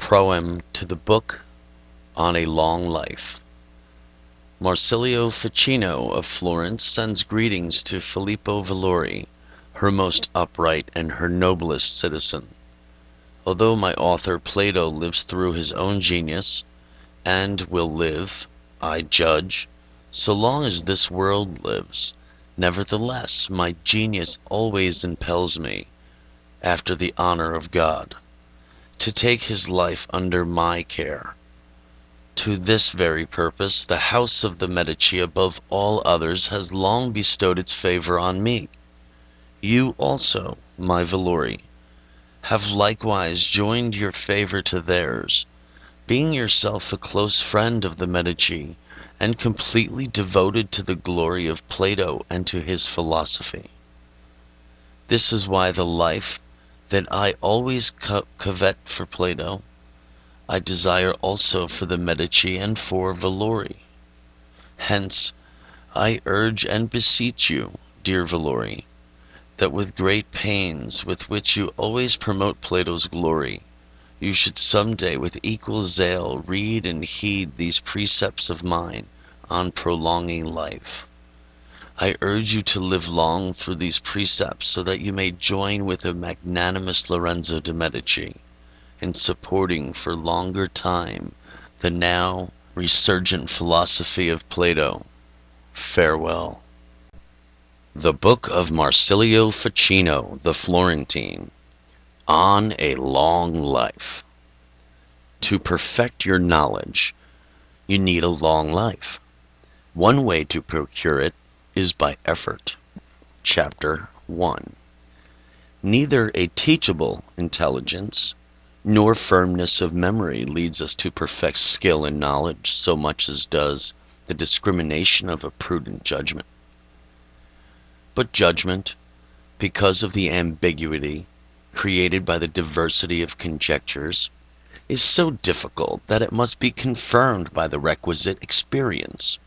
Proem to the Book on a Long Life. Marsilio Ficino of Florence sends greetings to Filippo Valori, her most upright and her noblest citizen. Although my author Plato lives through his own genius, and will live, I judge, so long as this world lives, nevertheless my genius always impels me, after the honor of God, to take his life under my care. To this very purpose the house of the Medici above all others has long bestowed its favor on me. You also, my Valori, have likewise joined your favor to theirs, being yourself a close friend of the Medici, and completely devoted to the glory of Plato and to his philosophy. This is why the life that I always covet for Plato, I desire also for the Medici and for Valori. Hence, I urge and beseech you, dear Valori, that with great pains with which you always promote Plato's glory, you should some day with equal zeal read and heed these precepts of mine on prolonging life. I urge you to live long through these precepts so that you may join with the magnanimous Lorenzo de Medici in supporting for longer time the now resurgent philosophy of Plato. Farewell. The Book of Marsilio Ficino, the Florentine, on a Long Life. To perfect your knowledge, you need a long life. One way to procure it is by effort. Chapter 1. Neither a teachable intelligence nor firmness of memory leads us to perfect skill and knowledge so much as does the discrimination of a prudent judgment. But judgment, because of the ambiguity created by the diversity of conjectures, is so difficult that it must be confirmed by the requisite experience.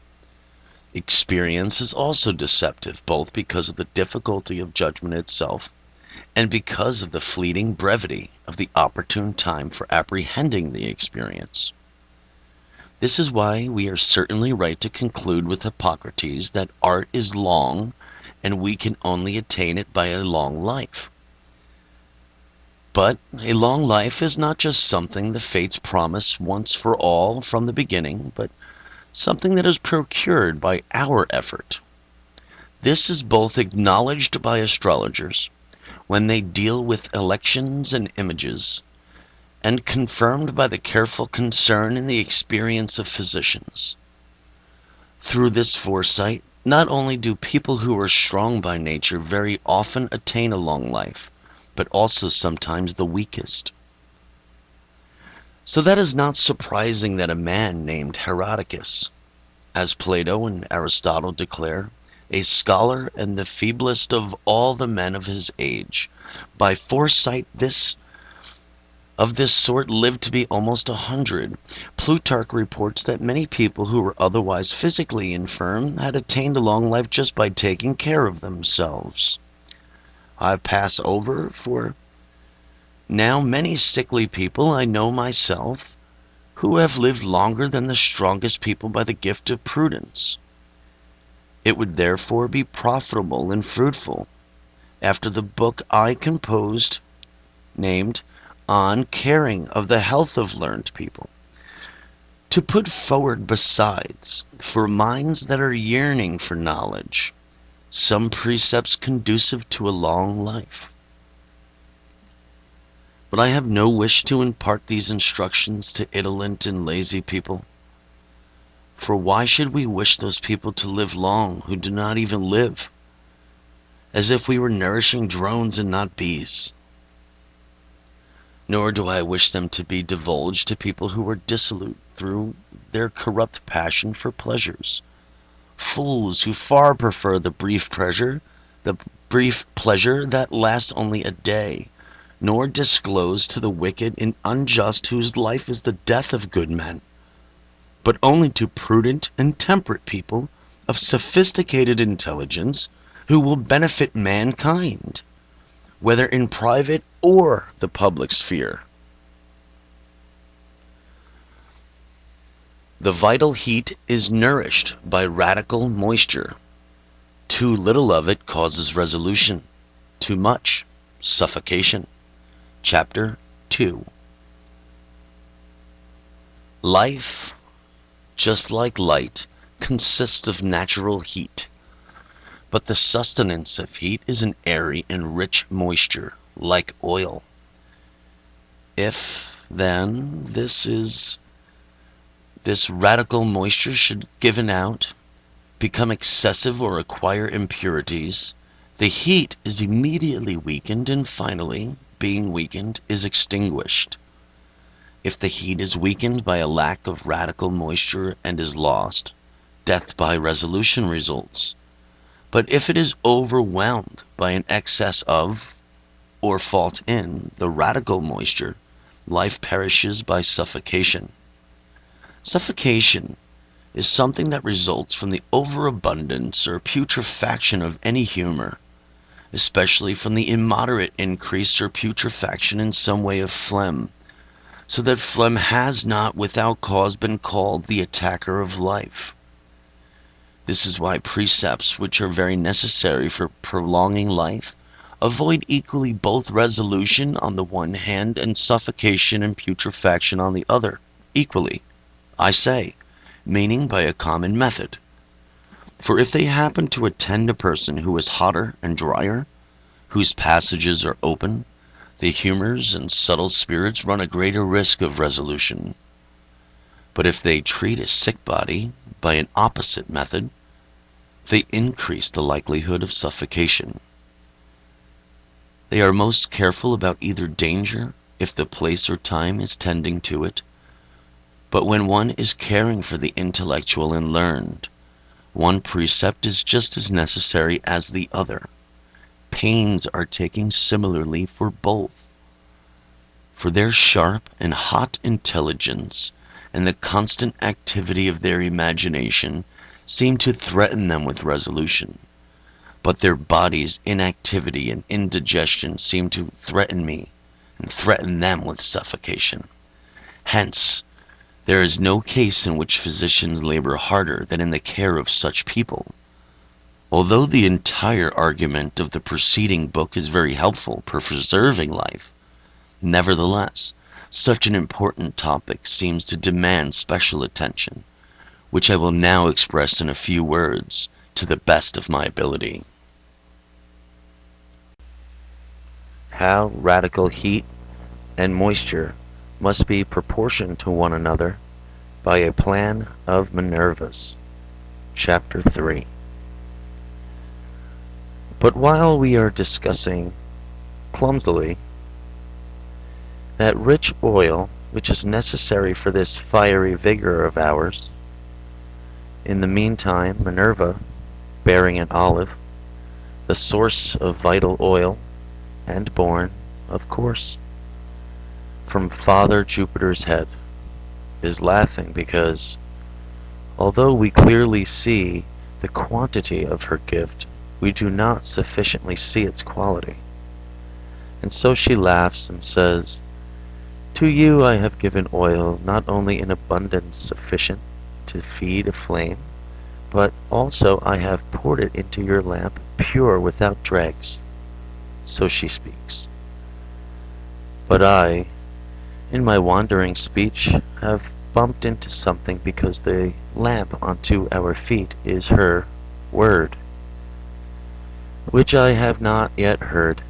Experience is also deceptive, both because of the difficulty of judgment itself and because of the fleeting brevity of the opportune time for apprehending the experience. This is why we are certainly right to conclude with Hippocrates that art is long, and we can only attain it by a long life. But a long life is not just something the fates promise once for all from the beginning, but something that is procured by our effort. This is both acknowledged by astrologers when they deal with elections and images, and confirmed by the careful concern in the experience of physicians. Through this foresight, not only do people who are strong by nature very often attain a long life, but also sometimes the weakest. So that is not surprising that a man named Herodicus, as Plato and Aristotle declare, a scholar and the feeblest of all the men of his age, by foresight of this sort lived to be almost 100. Plutarch reports that many people who were otherwise physically infirm had attained a long life just by taking care of themselves. I pass over, for now many sickly people I know myself, who have lived longer than the strongest people by the gift of prudence. It would therefore be profitable and fruitful, after the book I composed, named On Caring of the Health of Learned People, to put forward besides, for minds that are yearning for knowledge, some precepts conducive to a long life. But I have no wish to impart these instructions to indolent and lazy people. For why should we wish those people to live long who do not even live, as if we were nourishing drones and not bees? Nor do I wish them to be divulged to people who are dissolute through their corrupt passion for pleasures, fools who far prefer the brief pleasure that lasts only a day, nor disclose to the wicked and unjust whose life is the death of good men, but only to prudent and temperate people of sophisticated intelligence who will benefit mankind, whether in private or the public sphere. The vital heat is nourished by radical moisture. Too little of it causes resolution. Too much, suffocation. Chapter 2. Life, just like light, consists of natural heat. But the sustenance of heat is an airy and rich moisture, like oil. If, then, this radical moisture should given out, become excessive or acquire impurities, the heat is immediately weakened and finally, being weakened, is extinguished. If the heat is weakened by a lack of radical moisture and is lost, death by resolution results. But if it is overwhelmed by an excess of, or fault in, the radical moisture, life perishes by suffocation. Suffocation is something that results from the overabundance or putrefaction of any humor, especially from the immoderate increase or putrefaction in some way of phlegm, so that phlegm has not without cause been called the attacker of life. This is why precepts, which are very necessary for prolonging life, avoid equally both resolution on the one hand and suffocation and putrefaction on the other, equally, I say, meaning by a common method. For if they happen to attend a person who is hotter and drier, whose passages are open, the humors and subtle spirits run a greater risk of resolution. But if they treat a sick body by an opposite method, they increase the likelihood of suffocation. They are most careful about either danger, if the place or time is tending to it. But when one is caring for the intellectual and learned, one precept is just as necessary as the other. Pains are taken similarly for both. For their sharp and hot intelligence and the constant activity of their imagination seem to threaten them with resolution, but their body's inactivity and indigestion seem to threaten me and threaten them with suffocation. Hence, there is no case in which physicians labor harder than in the care of such people. Although the entire argument of the preceding book is very helpful for preserving life, nevertheless, such an important topic seems to demand special attention, which I will now express in a few words to the best of my ability. How radical heat and moisture must be proportioned to one another by a plan of Minerva's. Chapter 3. But while we are discussing clumsily that rich oil which is necessary for this fiery vigor of ours, in the meantime Minerva, bearing an olive, the source of vital oil, and born, of course, from Father Jupiter's head, is laughing because, although we clearly see the quantity of her gift, we do not sufficiently see its quality. And so she laughs and says, "To you I have given oil not only in abundance sufficient to feed a flame, but also I have poured it into your lamp pure without dregs." So she speaks. But I, in my wandering speech, have bumped into something because the lamp unto our feet is her word, which I have not yet heard.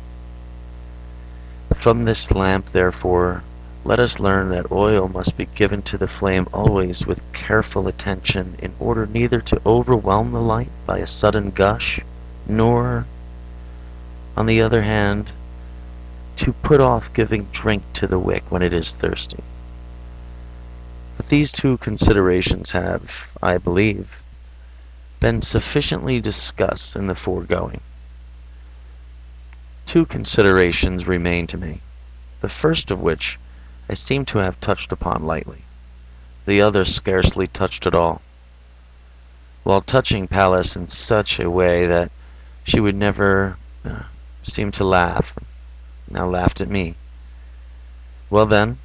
From this lamp, therefore, let us learn that oil must be given to the flame always with careful attention, in order neither to overwhelm the light by a sudden gush, nor, on the other hand, to put off giving drink to the wick when it is thirsty. But these two considerations have, I believe, been sufficiently discussed in the foregoing. Two considerations remain to me, the first of which I seem to have touched upon lightly, the other scarcely touched at all, while touching Pallas in such a way that she would never seem to laugh, now laughed at me. Well then,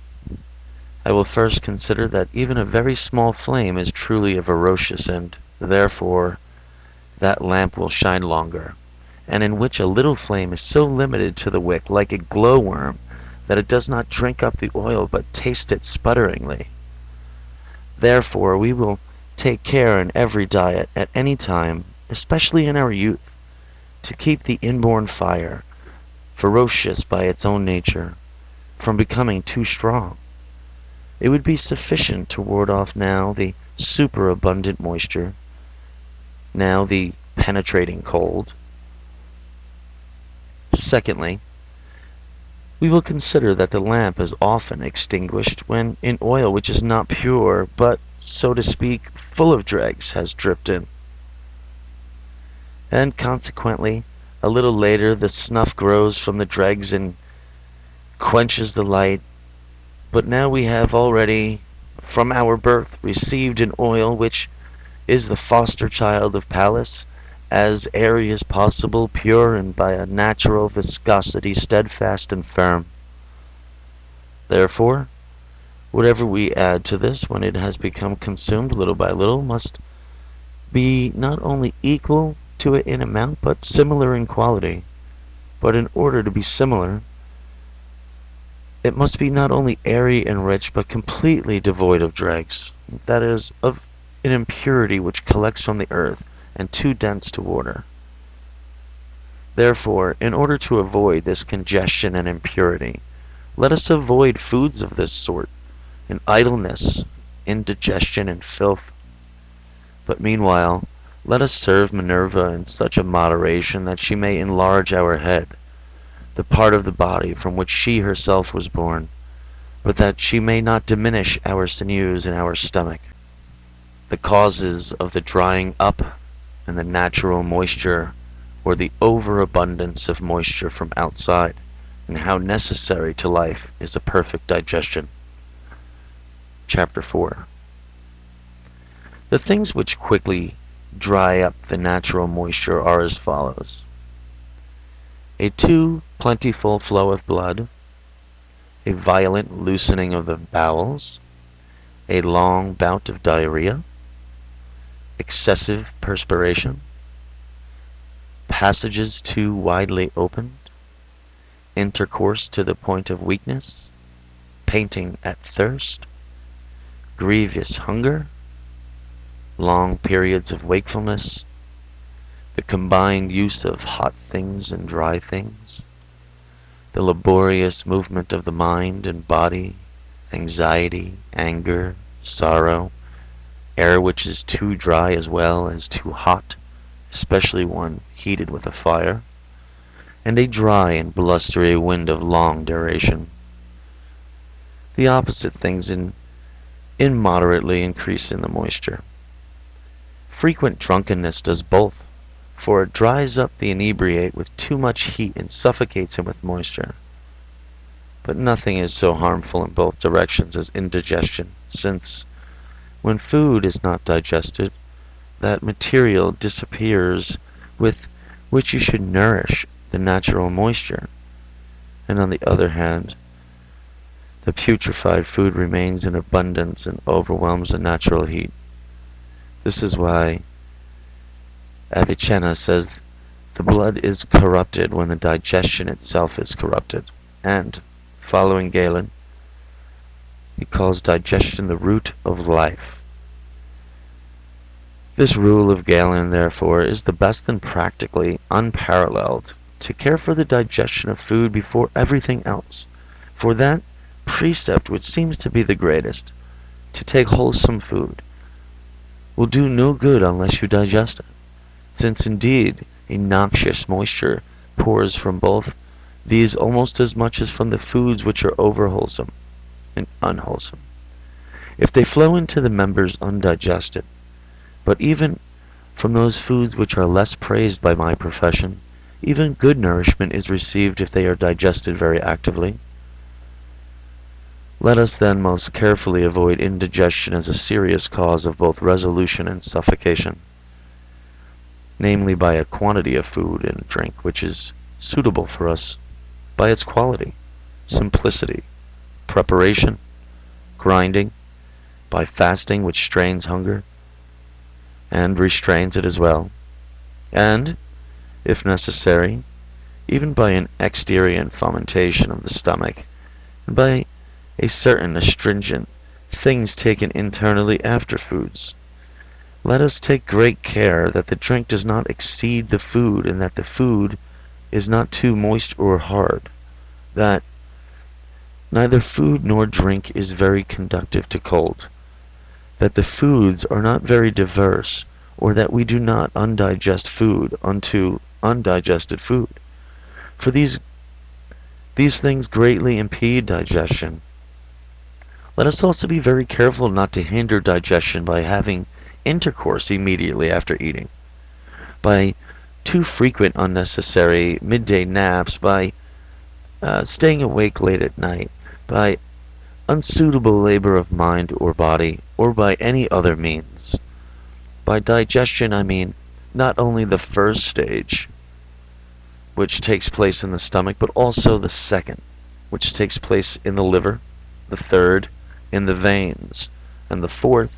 I will first consider that even a very small flame is truly a ferocious, and therefore that lamp will shine longer, and in which a little flame is so limited to the wick, like a glowworm, that it does not drink up the oil but tastes it sputteringly. Therefore we will take care in every diet, at any time, especially in our youth, to keep the inborn fire, ferocious by its own nature, from becoming too strong. It would be sufficient to ward off now the superabundant moisture, now the penetrating cold. Secondly, we will consider that the lamp is often extinguished when in oil which is not pure, but, so to speak, full of dregs, has dripped in. And consequently, a little later the snuff grows from the dregs and quenches the light. But now we have already, from our birth, received an oil which is the foster child of Pallas, as airy as possible, pure, and by a natural viscosity steadfast and firm. Therefore, whatever we add to this when it has become consumed little by little must be not only equal to it in amount, but similar in quality. But in order to be similar, it must be not only airy and rich, but completely devoid of dregs, that is, of an impurity which collects from the earth, and too dense to water. Therefore, in order to avoid this congestion and impurity, let us avoid foods of this sort, and idleness, indigestion, and filth. But meanwhile, let us serve Minerva in such a moderation that she may enlarge our head, the part of the body from which she herself was born, but that she may not diminish our sinews and our stomach. The causes of the drying up and the natural moisture, or the overabundance of moisture from outside, and how necessary to life is a perfect digestion. Chapter 4. The things which quickly dry up the natural moisture are as follows: a too plentiful flow of blood, a violent loosening of the bowels, a long bout of diarrhea, excessive perspiration, passages too widely opened, intercourse to the point of weakness, painting at thirst, grievous hunger, long periods of wakefulness, the combined use of hot things and dry things, the laborious movement of the mind and body, anxiety, anger, sorrow, air which is too dry as well as too hot, especially one heated with a fire, and a dry and blustery wind of long duration. The opposite things immoderately increase in the moisture. Frequent drunkenness does both, for it dries up the inebriate with too much heat and suffocates him with moisture. But nothing is so harmful in both directions as indigestion, since, when food is not digested, that material disappears with which you should nourish the natural moisture, and on the other hand, the putrefied food remains in abundance and overwhelms the natural heat. This is why Avicenna says the blood is corrupted when the digestion itself is corrupted, and, following Galen, he calls digestion the root of life. This rule of Galen, therefore, is the best and practically unparalleled, to care for the digestion of food before everything else, for that precept which seems to be the greatest, to take wholesome food, will do no good unless you digest it, since indeed a noxious moisture pours from both these almost as much as from the foods which are overwholesome and unwholesome, if they flow into the members undigested. But even from those foods which are less praised by my profession, even good nourishment is received if they are digested very actively. Let us then most carefully avoid indigestion as a serious cause of both resolution and suffocation, namely by a quantity of food and drink which is suitable for us by its quality, simplicity, preparation, grinding, by fasting, which strains hunger and restrains it as well, and, if necessary, even by an exterior fomentation of the stomach, and by a certain astringent things taken internally after foods. Let us take great care that the drink does not exceed the food, and that the food is not too moist or hard, that neither food nor drink is very conducive to cold, that the foods are not very diverse, or that we do not undigest food unto undigested food. For these things greatly impede digestion. Let us also be very careful not to hinder digestion by having intercourse immediately after eating, by too frequent unnecessary midday naps, by staying awake late at night, by unsuitable labor of mind or body, or by any other means. By digestion I mean not only the first stage, which takes place in the stomach, but also the second, which takes place in the liver, the third in the veins, and the fourth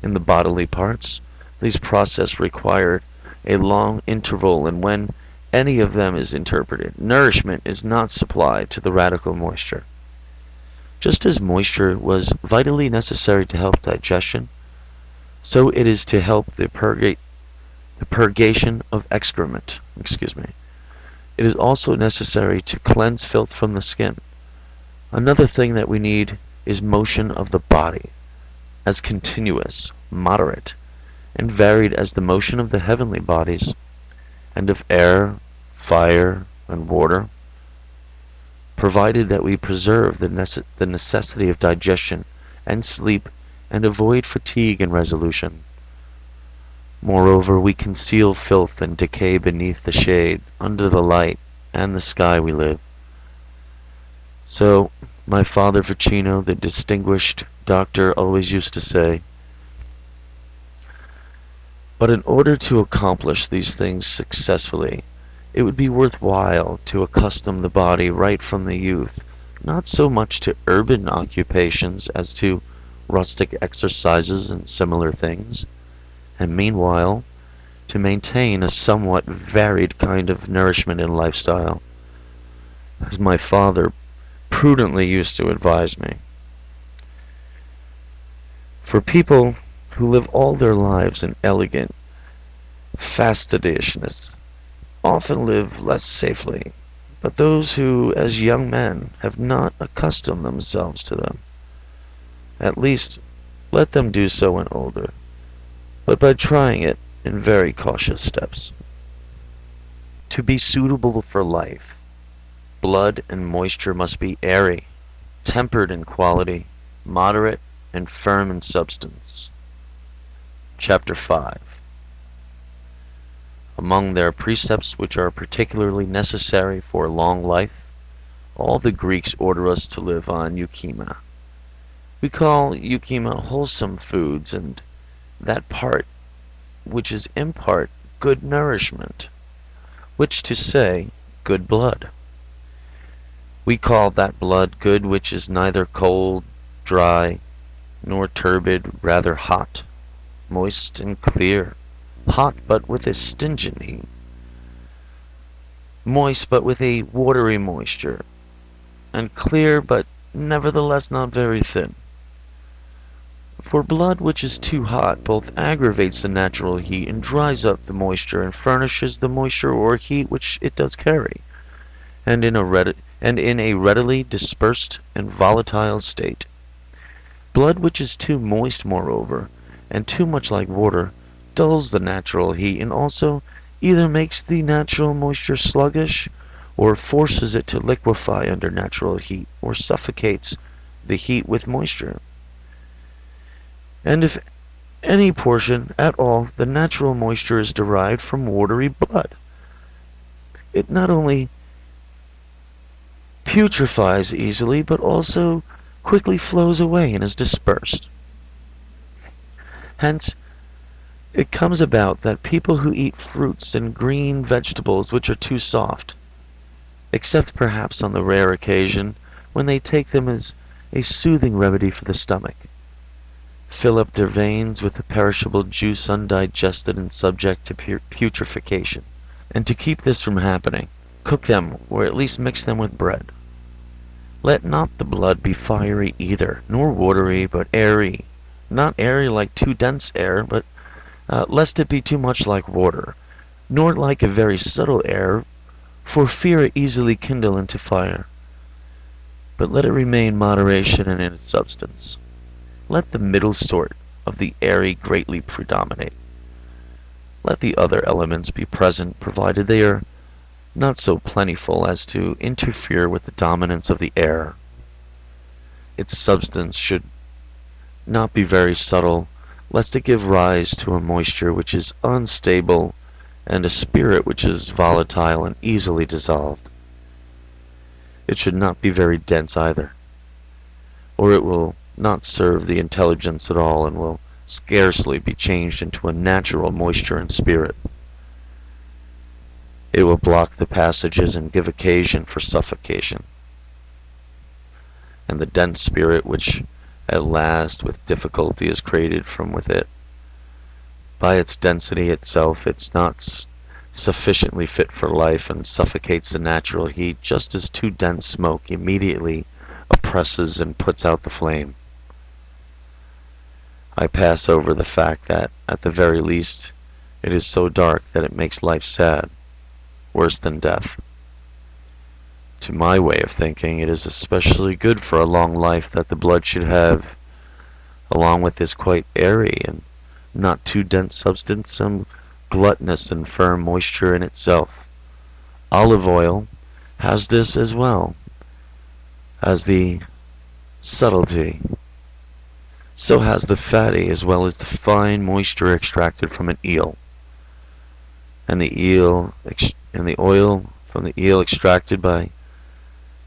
in the bodily parts. These processes require a long interval, and when any of them is interpreted, nourishment is not supplied to the radical moisture. Just as moisture was vitally necessary to help digestion, so it is to help the purgation of excrement. It is also necessary to cleanse filth from the skin. Another thing that we need is motion of the body, as continuous, moderate, and varied as the motion of the heavenly bodies, and of air, fire, and water, provided that we preserve the necessity of digestion and sleep, and avoid fatigue and resolution. Moreover, we conceal filth and decay beneath the shade, under the light, and the sky we live. So, my father Ficino, the distinguished doctor, always used to say, but in order to accomplish these things successfully, it would be worthwhile to accustom the body right from the youth, not so much to urban occupations as to rustic exercises and similar things, and meanwhile to maintain a somewhat varied kind of nourishment and lifestyle, as my father prudently used to advise me. For people who live all their lives in elegant fastidiousness often live less safely, but those who, as young men, have not accustomed themselves to them, at least let them do so when older, but by trying it in very cautious steps. To be suitable for life, blood and moisture must be airy, tempered in quality, moderate, and firm in substance. Chapter 5. Among their precepts which are particularly necessary for long life, all the Greeks order us to live on euchema. We call euchema wholesome foods, and that part which is in part good nourishment, which to say, good blood. We call that blood good which is neither cold, dry, nor turbid, rather hot, moist and clear, hot but with a stingent heat, moist but with a watery moisture, and clear but nevertheless not very thin. For blood which is too hot both aggravates the natural heat and dries up the moisture, and furnishes the moisture or heat which it does carry, and in a readily dispersed and volatile state. Blood which is too moist, moreover, and too much like water, dulls the natural heat, and also either makes the natural moisture sluggish, or forces it to liquefy under natural heat, or suffocates the heat with moisture. And if any portion at all the natural moisture is derived from watery blood, it not only putrefies easily, but also quickly flows away and is dispersed. Hence, it comes about that people who eat fruits and green vegetables which are too soft, except perhaps on the rare occasion when they take them as a soothing remedy for the stomach. Fill up their veins with the perishable juice undigested and subject to putrefaction. And to keep this from happening, cook them, or at least mix them with bread. Let not the blood be fiery either, nor watery, but airy. Not airy like too dense air, but lest it be too much like water, nor like a very subtle air, for fear it easily kindle into fire. But let it remain moderation in its substance. Let the middle sort of the airy greatly predominate. Let the other elements be present, provided they are not so plentiful as to interfere with the dominance of the air. Its substance should not be very subtle, lest it give rise to a moisture which is unstable and a spirit which is volatile and easily dissolved. It should not be very dense either, or it will not serve the intelligence at all and will scarcely be changed into a natural moisture and spirit. It will block the passages and give occasion for suffocation. And the dense spirit which at last with difficulty is created from with it, by its density itself it's not sufficiently fit for life and suffocates the natural heat, just as too dense smoke immediately oppresses and puts out the flame. I pass over the fact that, at the very least, it is so dark that it makes life sad, worse than death. To my way of thinking, it is especially good for a long life that the blood should have, along with this quite airy and not too dense substance, some gluttonous and firm moisture in itself. Olive oil has this as well as the subtlety. So has the fatty as well as the fine moisture extracted from an eel, and the oil from the eel extracted by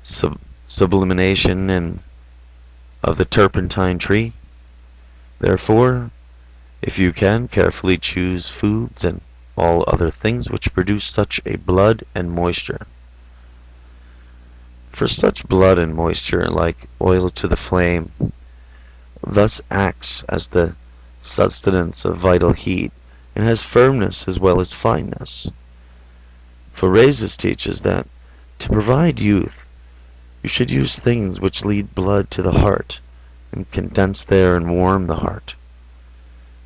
sublimation and of the turpentine tree. Therefore, if you can, carefully choose foods and all other things which produce such a blood and moisture. For such blood and moisture, like oil to the flame, thus acts as the sustenance of vital heat, and has firmness as well as fineness. For Rhesus teaches that, to provide youth, you should use things which lead blood to the heart, and condense there and warm the heart.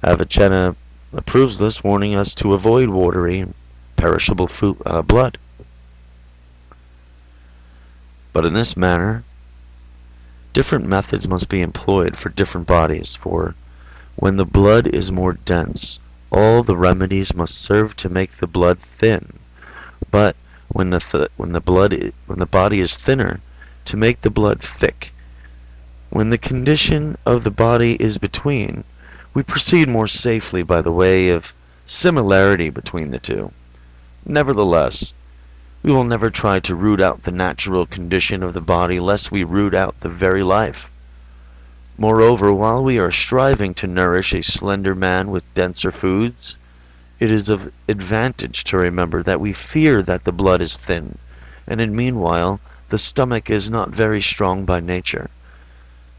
Avicenna approves this, warning us to avoid watery and perishable blood. But in this manner, different methods must be employed for different bodies, for when the blood is more dense, all the remedies must serve to make the blood thin, but when the body is thinner, to make the blood thick. When the condition of the body is between, we proceed more safely by the way of similarity between the two. Nevertheless, we will never try to root out the natural condition of the body, lest we root out the very life. Moreover, while we are striving to nourish a slender man with denser foods, it is of advantage to remember that we fear that the blood is thin, and in meanwhile the stomach is not very strong by nature.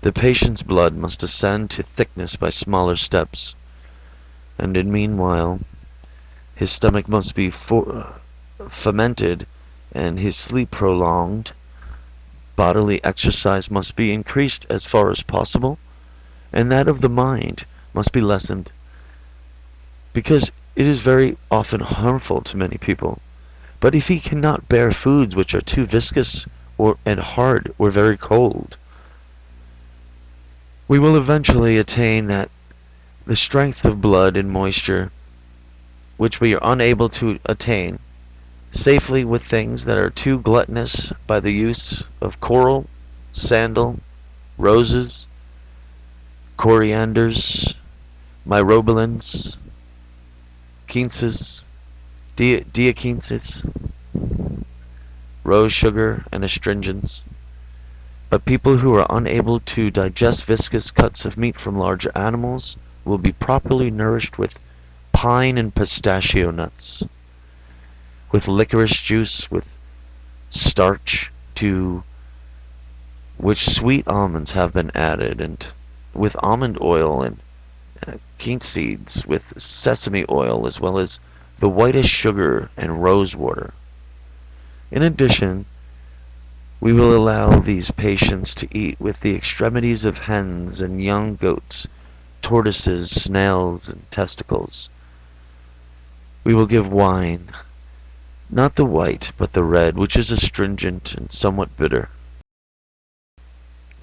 The patient's blood must ascend to thickness by smaller steps, and in meanwhile his stomach must be fermented and his sleep prolonged. Bodily exercise must be increased as far as possible, and that of the mind must be lessened, because it is very often harmful to many people. But if he cannot bear foods which are too viscous and hard or very cold, we will eventually attain that the strength of blood and moisture which we are unable to attain safely with things that are too gluttonous by the use of coral, sandal, roses, corianders, myrobalans, quinces, diaquinces, rose sugar, and astringents. But people who are unable to digest viscous cuts of meat from larger animals will be properly nourished with pine and pistachio nuts, with licorice juice, with starch to which sweet almonds have been added, and with almond oil and quince seeds with sesame oil, as well as the whitest sugar and rose water. In addition, we will allow these patients to eat with the extremities of hens and young goats, tortoises, snails, and testicles. We will give wine, not the white, but the red, which is astringent and somewhat bitter,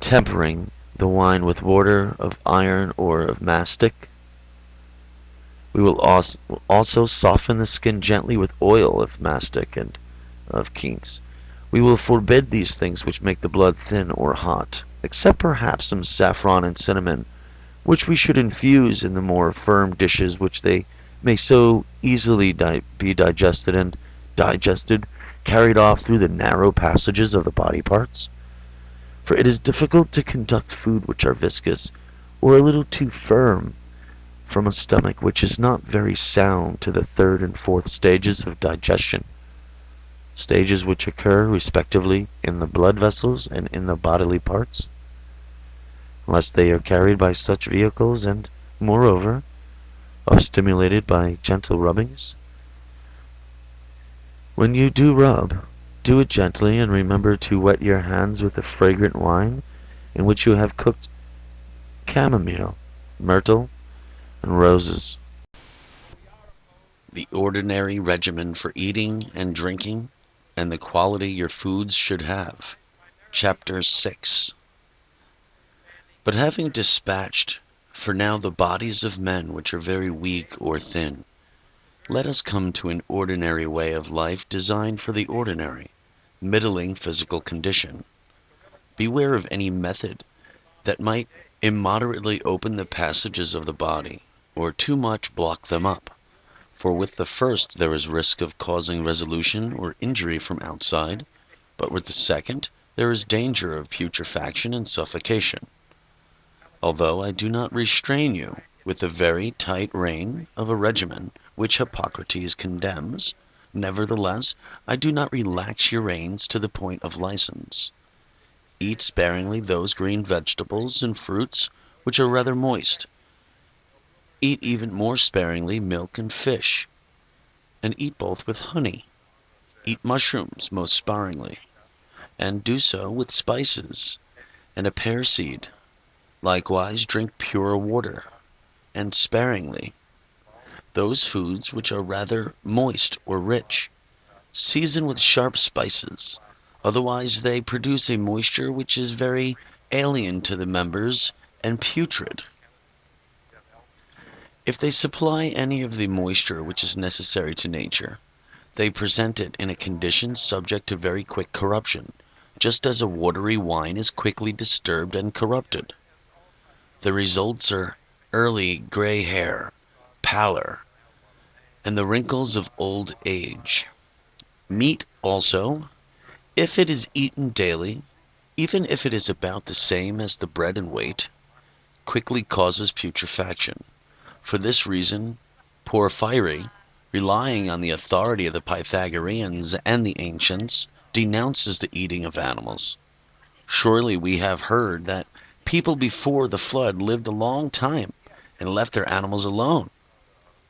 tempering the wine with water of iron or of mastic. We will also soften the skin gently with oil of mastic and of quince. We will forbid these things which make the blood thin or hot, except perhaps some saffron and cinnamon, which we should infuse in the more firm dishes which they may so easily be digested, carried off through the narrow passages of the body parts. For it is difficult to conduct food which are viscous, or a little too firm, from a stomach which is not very sound to the third and fourth stages of digestion, stages which occur respectively in the blood vessels and in the bodily parts, unless they are carried by such vehicles and, moreover, are stimulated by gentle rubbings. When you do rub, do it gently, and remember to wet your hands with the fragrant wine in which you have cooked chamomile, myrtle, and roses. The ordinary regimen for eating and drinking, and the quality your foods should have. Chapter 6. But having dispatched for now the bodies of men which are very weak or thin, let us come to an ordinary way of life designed for the ordinary, middling physical condition. Beware of any method that might immoderately open the passages of the body, or too much block them up. For with the first there is risk of causing resolution or injury from outside, but with the second there is danger of putrefaction and suffocation. Although I do not restrain you with the very tight rein of a regimen which Hippocrates condemns, nevertheless I do not relax your reins to the point of license. Eat sparingly those green vegetables and fruits which are rather moist. Eat even more sparingly milk and fish, and eat both with honey. Eat mushrooms most sparingly, and do so with spices and a pear seed. Likewise drink pure water, and sparingly. Those foods which are rather moist or rich, season with sharp spices, otherwise they produce a moisture which is very alien to the members and putrid. If they supply any of the moisture which is necessary to nature, they present it in a condition subject to very quick corruption, just as a watery wine is quickly disturbed and corrupted. The results are early gray hair, pallor, and the wrinkles of old age. Meat also, if it is eaten daily, even if it is about the same as the bread in weight, quickly causes putrefaction. For this reason, Porphyry, relying on the authority of the Pythagoreans and the ancients, denounces the eating of animals. Surely we have heard that people before the flood lived a long time and left their animals alone.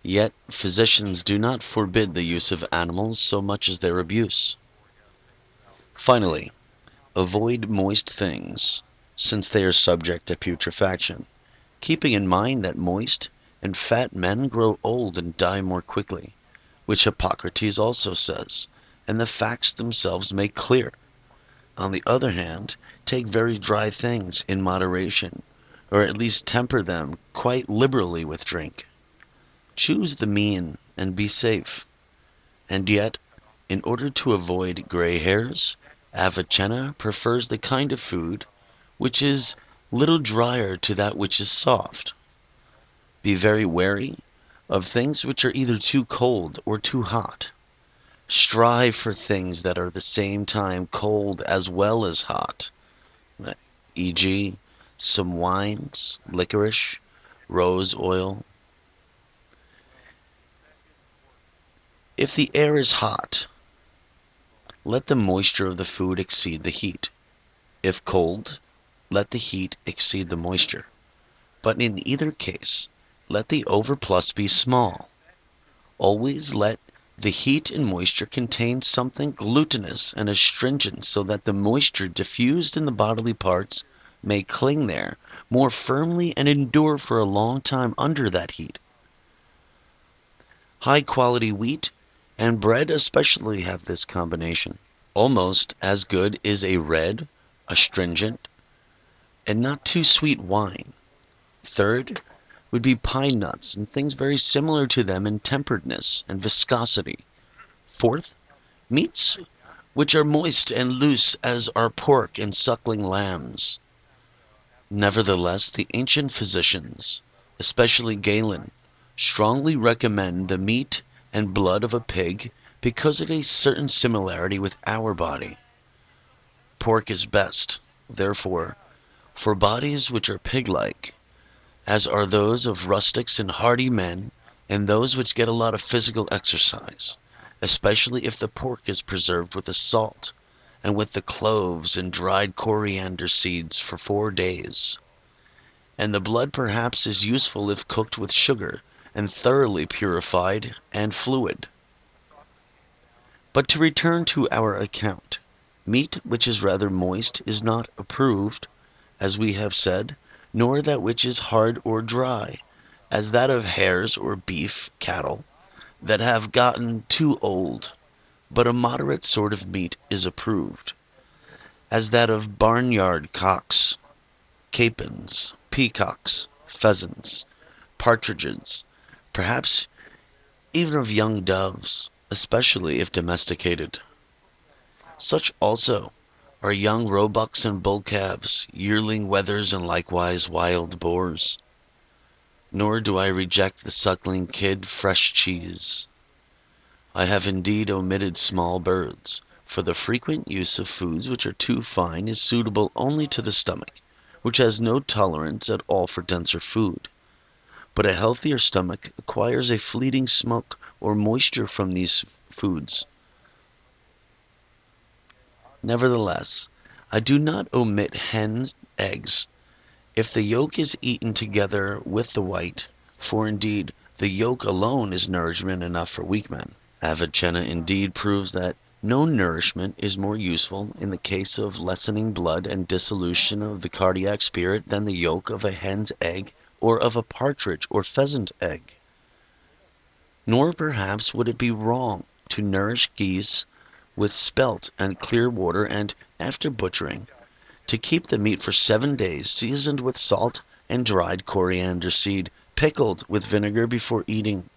Yet physicians do not forbid the use of animals so much as their abuse. Finally, avoid moist things, since they are subject to putrefaction, keeping in mind that moist and fat men grow old and die more quickly, which Hippocrates also says, and the facts themselves make clear. On the other hand, take very dry things in moderation, or at least temper them quite liberally with drink. Choose the mean and be safe. And yet, in order to avoid gray hairs, Avicenna prefers the kind of food which is little drier to that which is soft. Be very wary of things which are either too cold or too hot. Strive for things that are at the same time cold as well as hot, e.g., some wines, licorice, rose oil. If the air is hot, let the moisture of the food exceed the heat. If cold, let the heat exceed the moisture. But in either case, let the overplus be small. Always let the heat and moisture contain something glutinous and astringent so that the moisture diffused in the bodily parts may cling there more firmly and endure for a long time under that heat. High quality wheat and bread especially have this combination. Almost as good is a red, astringent, and not too sweet wine. Third would be pine nuts and things very similar to them in temperedness and viscosity. Fourth, meats which are moist and loose as are pork and suckling lambs. Nevertheless, the ancient physicians, especially Galen, strongly recommend the meat and blood of a pig because of a certain similarity with our body. Pork is best, therefore, for bodies which are pig-like, as are those of rustics and hardy men, and those which get a lot of physical exercise, especially if the pork is preserved with the salt, and with the cloves and dried coriander seeds for 4 days. And the blood perhaps is useful if cooked with sugar, and thoroughly purified and fluid. But to return to our account, meat which is rather moist is not approved, as we have said, nor that which is hard or dry, as that of hares or beef cattle, that have gotten too old, but a moderate sort of meat is approved, as that of barnyard cocks, capons, peacocks, pheasants, partridges, perhaps even of young doves, especially if domesticated. Such also are young roebucks and bull calves, yearling wethers, and likewise wild boars. Nor do I reject the suckling kid fresh cheese. I have indeed omitted small birds, for the frequent use of foods which are too fine is suitable only to the stomach, which has no tolerance at all for denser food. But a healthier stomach acquires a fleeting smoke or moisture from these foods. Nevertheless, I do not omit hen's eggs, if the yolk is eaten together with the white, for indeed the yolk alone is nourishment enough for weak men. Avicenna indeed proves that no nourishment is more useful in the case of lessening blood and dissolution of the cardiac spirit than the yolk of a hen's egg or of a partridge or pheasant egg. Nor perhaps would it be wrong to nourish geese with spelt and clear water, and, after butchering, to keep the meat for 7 days, seasoned with salt and dried coriander seed, pickled with vinegar before eating.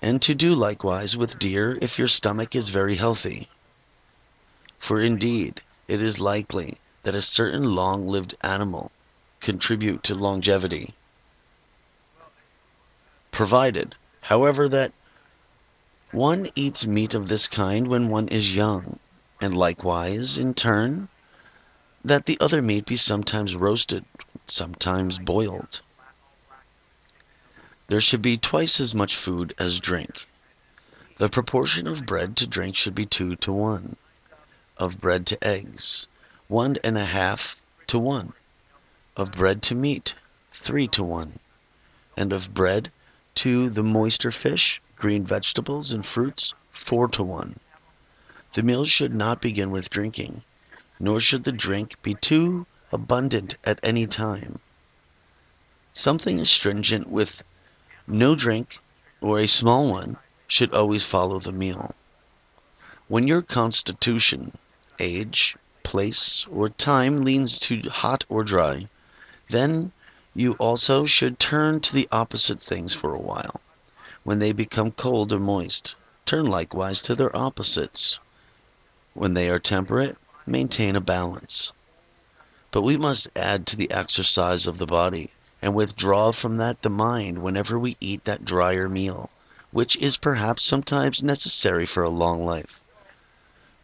And to do likewise with deer if your stomach is very healthy. For indeed, it is likely that a certain long-lived animal contribute to longevity, provided, however, that one eats meat of this kind when one is young, and likewise, in turn, that the other meat be sometimes roasted, sometimes boiled. There should be twice as much food as drink. The proportion of bread to drink should be 2 to 1, of bread to eggs, 1½ to 1, of bread to meat, 3 to 1, and of bread to the moister fish, green vegetables, and fruits, 4 to 1. The meals should not begin with drinking, nor should the drink be too abundant at any time. Something astringent with no drink, or a small one, should always follow the meal. When your constitution, age, place, or time leans to hot or dry, then you also should turn to the opposite things for a while. When they become cold or moist, turn likewise to their opposites. When they are temperate, maintain a balance. But we must add to the exercise of the body, and withdraw from that the mind whenever we eat that drier meal, which is perhaps sometimes necessary for a long life.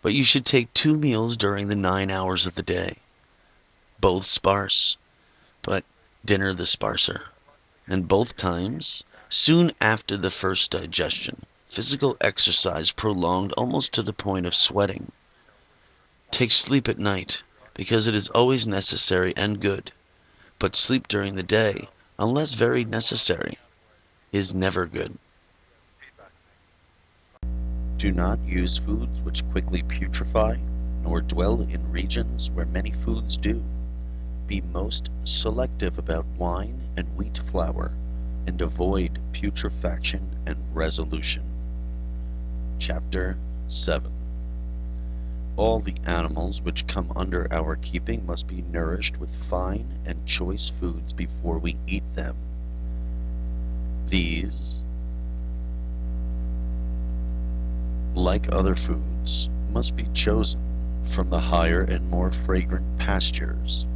But you should take 2 meals during the 9 hours of the day, both sparse, but dinner the sparser, and both times soon after the first digestion, physical exercise prolonged almost to the point of sweating. Take sleep at night, because it is always necessary and good, but sleep during the day, unless very necessary, is never good. Do not use foods which quickly putrefy, nor dwell in regions where many foods do. Be most selective about wine and wheat flour, and avoid putrefaction and resolution. Chapter 7. All the animals which come under our keeping must be nourished with fine and choice foods before we eat them. These, like other foods, must be chosen from the higher and more fragrant pastures.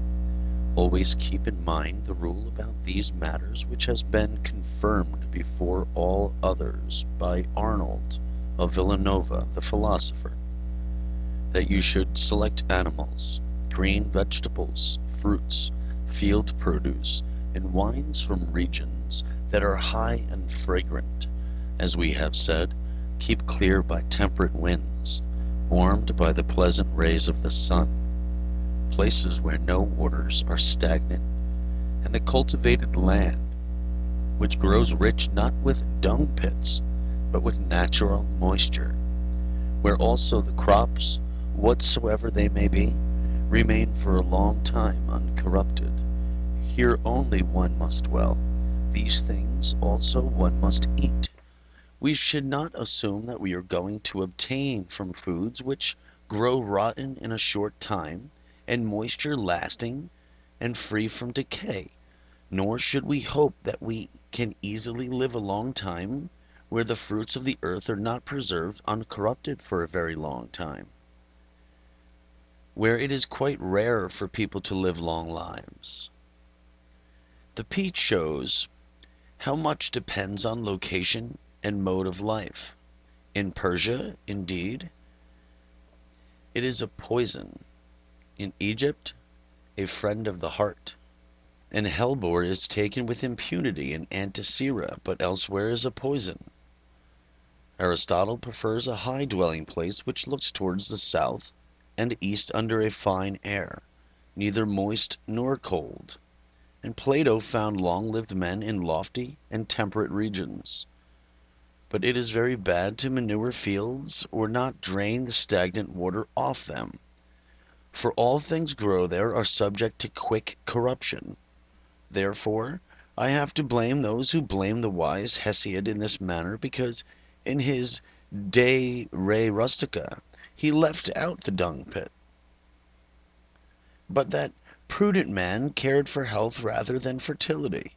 Always keep in mind the rule about these matters which has been confirmed before all others by Arnold of Villanova, the philosopher, that you should select animals, green vegetables, fruits, field produce, and wines from regions that are high and fragrant, as we have said, keep clear by temperate winds, warmed by the pleasant rays of the sun, places where no waters are stagnant, and the cultivated land, which grows rich not with dung pits, but with natural moisture, where also the crops, whatsoever they may be, remain for a long time uncorrupted. Here only one must dwell. These things also one must eat. We should not assume that we are going to obtain from foods which grow rotten in a short time, and moisture lasting and free from decay, nor should we hope that we can easily live a long time where the fruits of the earth are not preserved uncorrupted for a very long time, where it is quite rare for people to live long lives. The peach shows how much depends on location and mode of life. In Persia, indeed, it is a poison. In Egypt, a friend of the heart. And hellebore is taken with impunity in Antisera, but elsewhere is a poison. Aristotle prefers a high dwelling place which looks towards the south and east under a fine air, neither moist nor cold. And Plato found long-lived men in lofty and temperate regions. But it is very bad to manure fields or not drain the stagnant water off them, for all things grow there are subject to quick corruption. Therefore, I have to blame those who blame the wise Hesiod in this manner, because in his De Re Rustica he left out the dung pit. But that prudent man cared for health rather than fertility.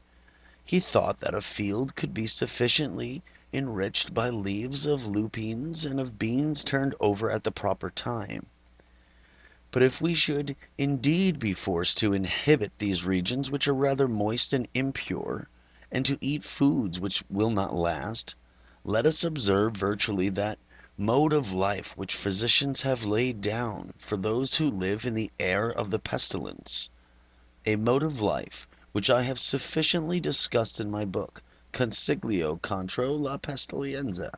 He thought that a field could be sufficiently enriched by leaves of lupines and of beans turned over at the proper time. But if we should indeed be forced to inhabit these regions which are rather moist and impure, and to eat foods which will not last, let us observe virtually that mode of life which physicians have laid down for those who live in the air of the pestilence, a mode of life which I have sufficiently discussed in my book, Consiglio contro la Pestilenza.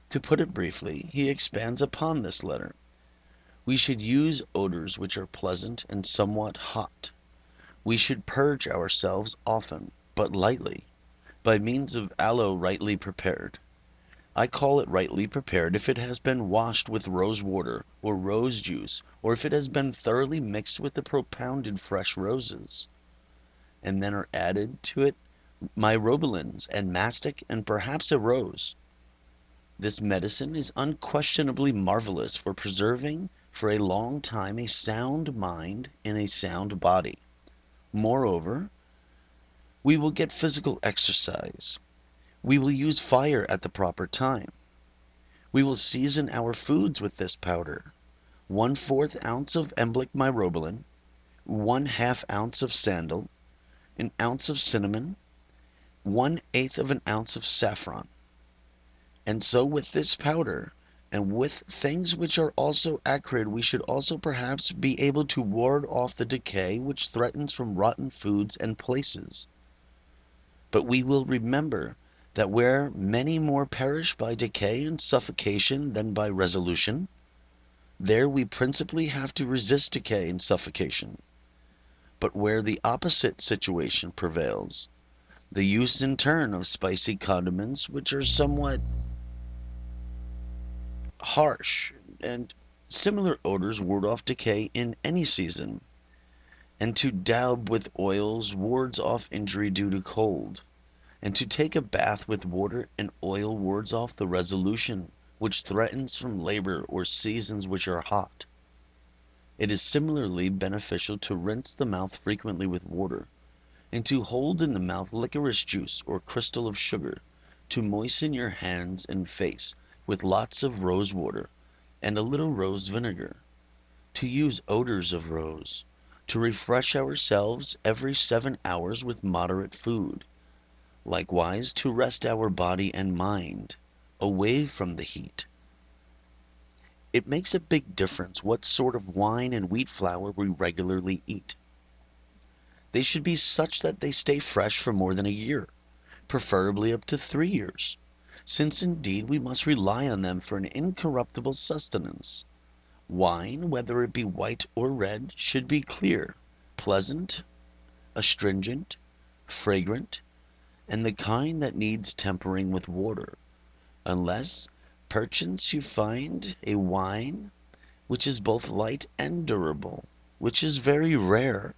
To put it briefly, he expands upon this letter. We should use odors which are pleasant and somewhat hot. We should purge ourselves often, but lightly, by means of aloe rightly prepared. I call it rightly prepared if it has been washed with rose water or rose juice, or if it has been thoroughly mixed with the propounded fresh roses, and then are added to it myrobalans and mastic and perhaps a rose. This medicine is unquestionably marvelous for preserving for a long time a sound mind in a sound body. Moreover, we will get physical exercise. We will use fire at the proper time. We will season our foods with this powder. 1/4 ounce of emblic myrobalan, 1/2 ounce of sandal, an ounce of cinnamon, 1/8 of an ounce of saffron. And so with this powder, and with things which are also acrid, we should also perhaps be able to ward off the decay which threatens from rotten foods and places. But we will remember that where many more perish by decay and suffocation than by resolution, There we principally have to resist decay and suffocation. But where the opposite situation prevails, the use in turn of spicy condiments which are somewhat harsh and similar odors ward off decay in any season, and to daub with oils wards off injury due to cold, and to take a bath with water and oil wards off the resolution which threatens from labor or seasons which are hot. It is similarly beneficial to rinse the mouth frequently with water, and to hold in the mouth licorice juice or crystal of sugar, to moisten your hands and face with lots of rose water and a little rose vinegar, to use odors of rose, to refresh ourselves every 7 hours with moderate food, likewise to rest our body and mind away from the heat. It makes a big difference what sort of wine and wheat flour we regularly eat. They should be such that they stay fresh for more than a year, preferably up to 3 years, since indeed we must rely on them for an incorruptible sustenance. Wine, whether it be white or red, should be clear, pleasant, astringent, fragrant, and the kind that needs tempering with water, unless perchance you find a wine which is both light and durable, which is very rare,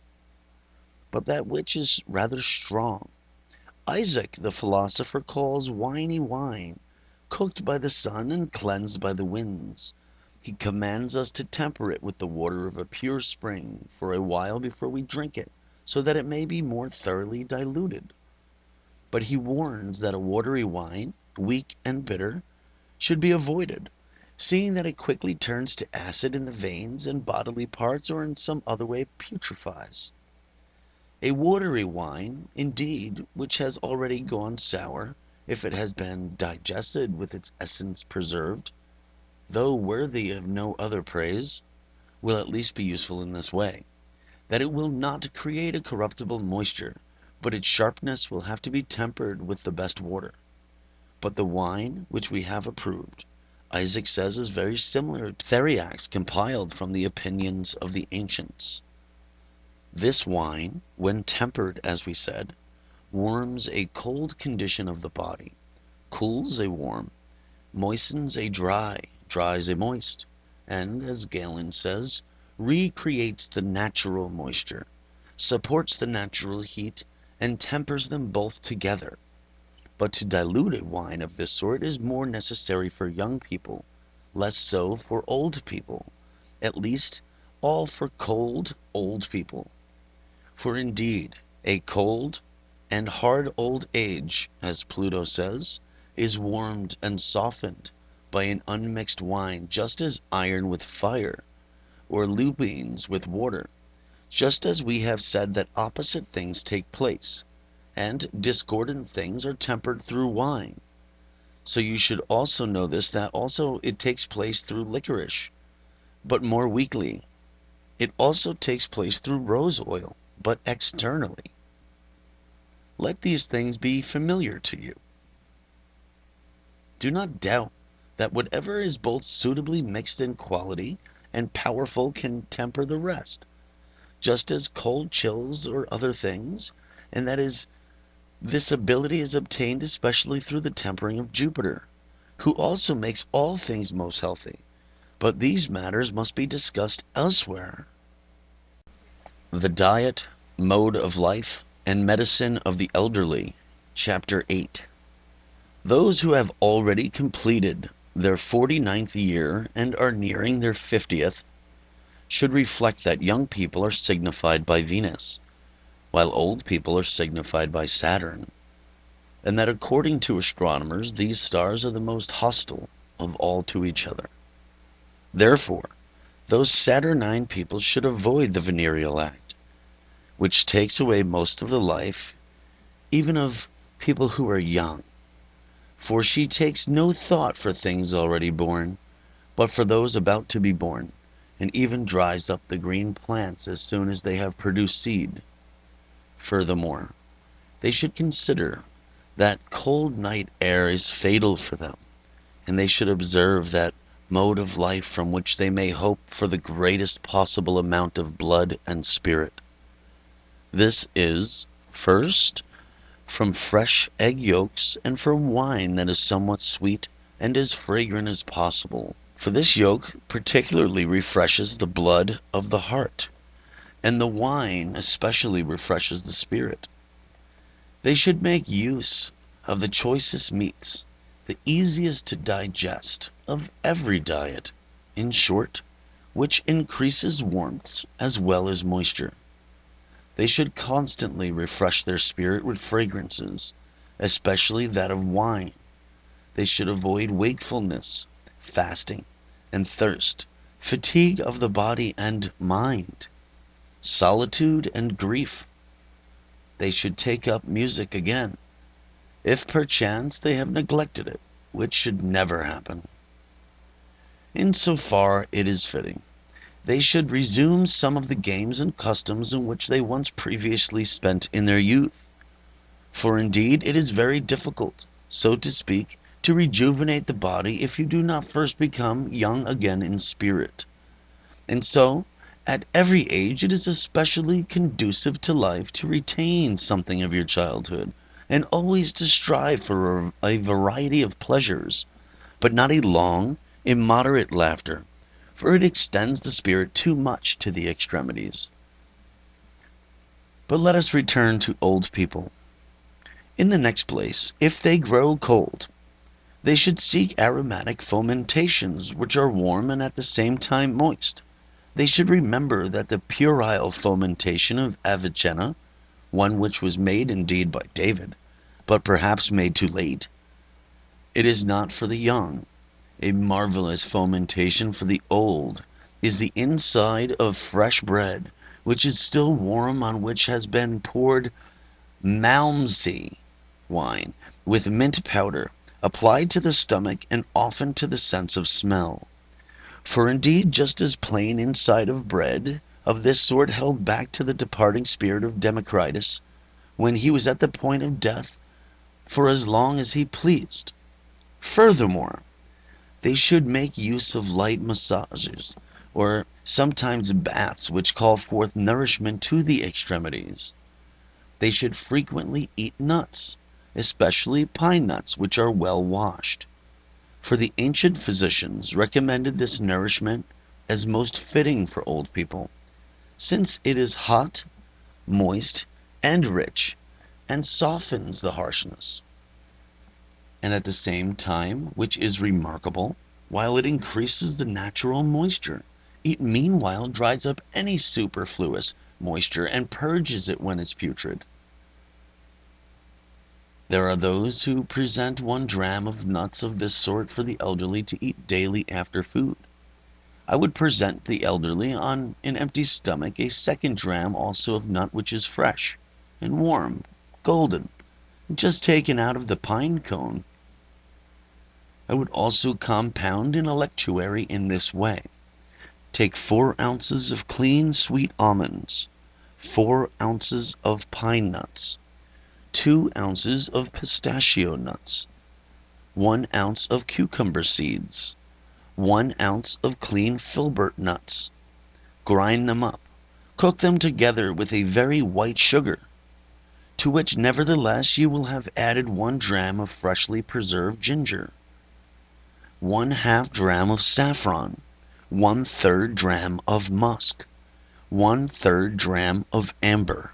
but that which is rather strong. Isaac the philosopher calls winey wine, cooked by the sun and cleansed by the winds. He commands us to temper it with the water of a pure spring for a while before we drink it, so that it may be more thoroughly diluted. But he warns that a watery wine, weak and bitter, should be avoided, seeing that it quickly turns to acid in the veins and bodily parts, or in some other way putrefies. A watery wine, indeed, which has already gone sour, if it has been digested with its essence preserved, though worthy of no other praise, will at least be useful in this way, that it will not create a corruptible moisture, but its sharpness will have to be tempered with the best water. But the wine which we have approved, Isaac says, is very similar to theriacs compiled from the opinions of the ancients. This wine, when tempered, as we said, warms a cold condition of the body, cools a warm, moistens a dry, dries a moist, and, as Galen says, recreates the natural moisture, supports the natural heat, and tempers them both together. But to dilute a wine of this sort is more necessary for young people, less so for old people, at least all for cold old people. For indeed, a cold and hard old age, as Pluto says, is warmed and softened by an unmixed wine, just as iron with fire, or lupines with water, just as we have said that opposite things take place, and discordant things are tempered through wine. So you should also know this, that also it takes place through licorice, but more weakly. It also takes place through rose oil, but externally. Let these things be familiar to you. Do not doubt that whatever is both suitably mixed in quality and powerful can temper the rest, just as cold chills or other things, and that is, this ability is obtained especially through the tempering of Jupiter, who also makes all things most healthy. But these matters must be discussed elsewhere. The Diet, Mode of Life, and Medicine of the Elderly, Chapter 8. Those who have already completed their 49th year and are nearing their 50th should reflect that young people are signified by Venus, while old people are signified by Saturn, and that according to astronomers these stars are the most hostile of all to each other. Therefore, those Saturnine people should avoid the venereal act, which takes away most of the life, even of people who are young, for she takes no thought for things already born, but for those about to be born, and even dries up the green plants as soon as they have produced seed. Furthermore, they should consider that cold night air is fatal for them, and they should observe that mode of life from which they may hope for the greatest possible amount of blood and spirit. This is, first, from fresh egg yolks and from wine that is somewhat sweet and as fragrant as possible. For this yolk particularly refreshes the blood of the heart, and the wine especially refreshes the spirit. They should make use of the choicest meats, the easiest to digest of every diet, in short, which increases warmth as well as moisture. They should constantly refresh their spirit with fragrances, especially that of wine. They should avoid wakefulness, fasting, and thirst, fatigue of the body and mind, solitude and grief. They should take up music again, if perchance they have neglected it, which should never happen. In so far it is fitting, they should resume some of the games and customs in which they once previously spent in their youth. For indeed it is very difficult, so to speak, to rejuvenate the body if you do not first become young again in spirit. And so, at every age it is especially conducive to life to retain something of your childhood, and always to strive for a variety of pleasures, but not a long, immoderate laughter, for it extends the spirit too much to the extremities. But let us return to old people. In the next place, if they grow cold, they should seek aromatic fomentations which are warm and at the same time moist. They should remember that the puerile fomentation of Avicenna, one which was made indeed by David, but perhaps made too late, it is not for the young. A marvelous fomentation for the old is the inside of fresh bread, which is still warm, on which has been poured Malmsey wine with mint powder, applied to the stomach and often to the sense of smell. For indeed just as plain inside of bread of this sort held back to the departing spirit of Democritus, when he was at the point of death, for as long as he pleased. Furthermore, they should make use of light massages, or sometimes baths which call forth nourishment to the extremities. They should frequently eat nuts, especially pine nuts which are well washed. For the ancient physicians recommended this nourishment as most fitting for old people, since it is hot, moist, and rich, and softens the harshness, and at the same time, which is remarkable, while it increases the natural moisture, it meanwhile dries up any superfluous moisture and purges it when it's putrid. There are those who present 1 dram of nuts of this sort for the elderly to eat daily after food. I would present the elderly on an empty stomach a 2nd dram also of nut which is fresh and warm, golden, just taken out of the pine cone. I would also compound an electuary in this way. Take 4 ounces of clean sweet almonds, 4 ounces of pine nuts, 2 ounces of pistachio nuts, 1 ounce of cucumber seeds, 1 ounce of clean filbert nuts. Grind them up. Cook them together with a very white sugar, to which nevertheless you will have added 1 dram of freshly preserved ginger, 1/2 dram of saffron, 1/3 dram of musk, 1/3 dram of amber.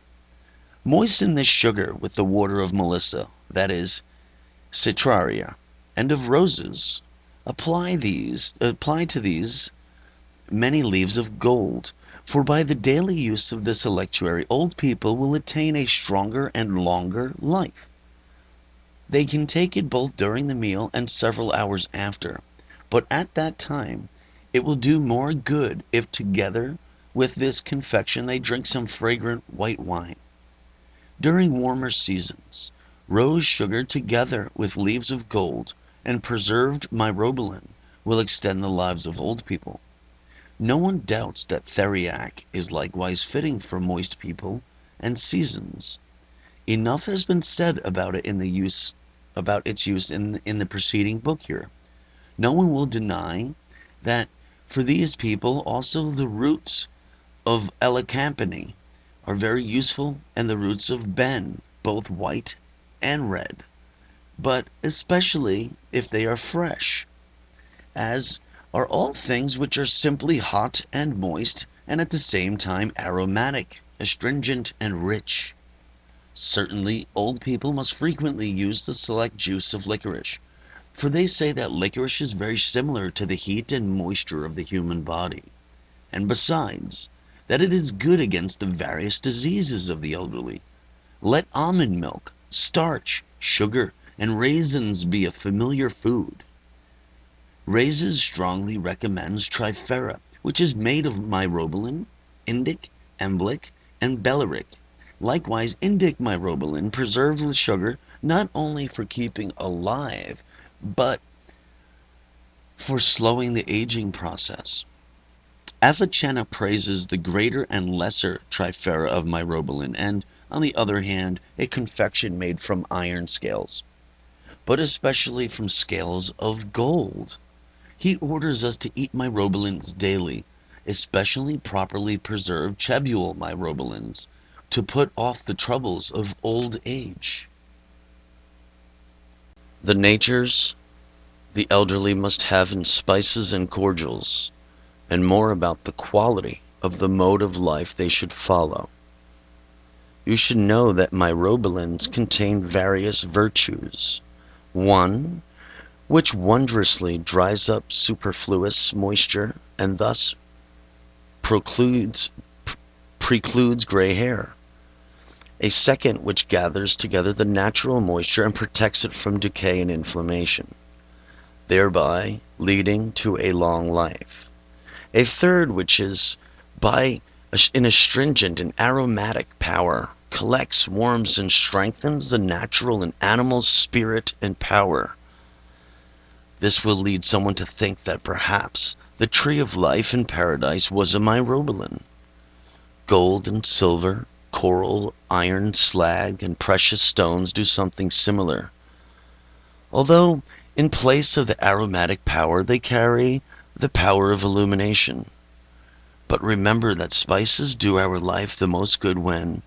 Moisten this sugar with the water of melissa, that is, citraria, and of roses. Apply to these many leaves of gold, for by the daily use of this electuary old people will attain a stronger and longer life. They can take it both during the meal and several hours after, but at that time it will do more good if together with this confection they drink some fragrant white wine. During warmer seasons, rose sugar together with leaves of gold and preserved myrobalan will extend the lives of old people. No one doubts that theriac is likewise fitting for moist people and seasons. Enough has been said about its use in the preceding book here. No one will deny that for these people also the roots of elecampane are very useful, and the roots of ben, both white and red, but especially if they are fresh, as are all things which are simply hot and moist, and at the same time aromatic, astringent, and rich. Certainly, old people must frequently use the select juice of licorice, for they say that licorice is very similar to the heat and moisture of the human body, and besides, that it is good against the various diseases of the elderly. Let almond milk, starch, sugar, and raisins be a familiar food. Raises strongly recommends Trifera, which is made of myrobalan, indic, emblic, and bellaric. Likewise, indic myrobalan preserved with sugar, not only for keeping alive, but for slowing the aging process. Avicenna praises the greater and lesser Trifera of myrobalan, and, on the other hand, a confection made from iron scales, but especially from scales of gold. He orders us to eat myrobalans daily, especially properly preserved chebule myrobalans, to put off the troubles of old age. The natures the elderly must have in spices and cordials, and more about the quality of the mode of life they should follow. You should know that myrobalans contain various virtues. One, which wondrously dries up superfluous moisture and thus precludes gray hair. A second, which gathers together the natural moisture and protects it from decay and inflammation, thereby leading to a long life. A third, which is by an astringent and aromatic power, collects, warms, and strengthens the natural and animal spirit and power. This will lead someone to think that perhaps the tree of life in paradise was a myrobalan. Gold and silver, coral, iron, slag, and precious stones do something similar, although in place of the aromatic power they carry the power of illumination. But remember that spices do our life the most good when,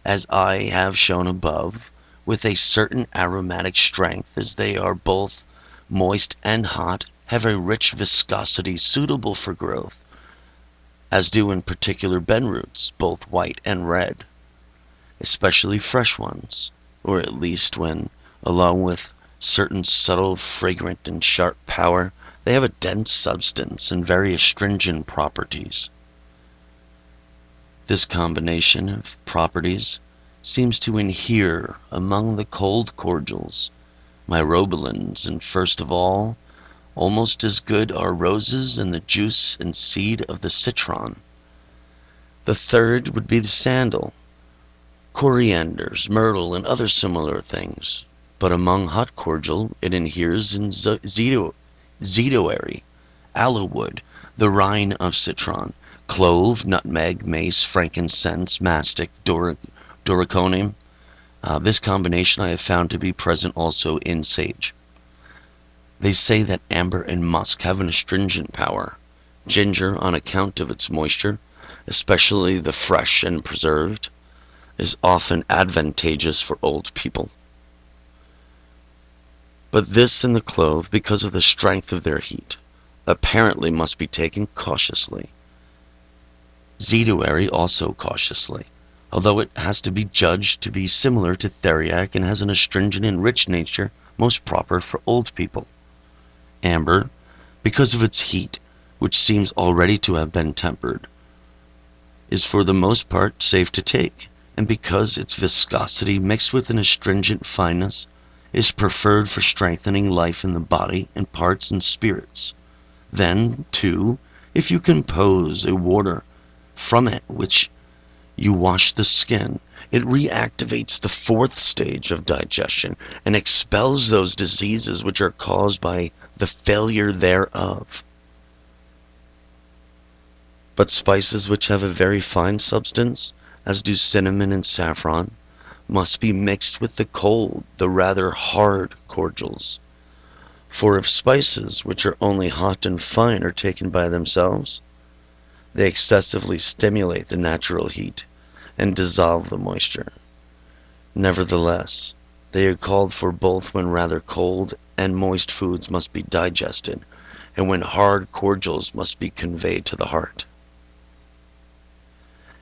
as I have shown above, with a certain aromatic strength, as they are both moist and hot, have a rich viscosity suitable for growth, as do in particular ben roots, both white and red, especially fresh ones, or at least when, along with certain subtle, fragrant, and sharp power, they have a dense substance and very astringent properties. This combination of properties seems to inhere among the cold cordials, myrobalans, and first of all, almost as good are roses and the juice and seed of the citron. The third would be the sandal, corianders, myrtle, and other similar things. But among hot cordial it inheres in zedoary, aloewood, the rind of citron, clove, nutmeg, mace, frankincense, mastic, doriconium. This combination I have found to be present also in sage. They say that amber and musk have an astringent power. Ginger, on account of its moisture, especially the fresh and preserved, is often advantageous for old people. But this and the clove, because of the strength of their heat, apparently must be taken cautiously. Zedoary also cautiously, although it has to be judged to be similar to theriac and has an astringent and rich nature most proper for old people. Amber, because of its heat, which seems already to have been tempered, is for the most part safe to take, and because its viscosity mixed with an astringent fineness is preferred for strengthening life in the body and parts and spirits. Then, too, if you compose a water from it which you wash the skin, it reactivates the fourth stage of digestion and expels those diseases which are caused by the failure thereof. But spices which have a very fine substance, as do cinnamon and saffron, must be mixed with the cold, the rather hard cordials. For if spices, which are only hot and fine, are taken by themselves, they excessively stimulate the natural heat and dissolve the moisture. Nevertheless, they are called for both when rather cold and moist foods must be digested, and when hard cordials must be conveyed to the heart.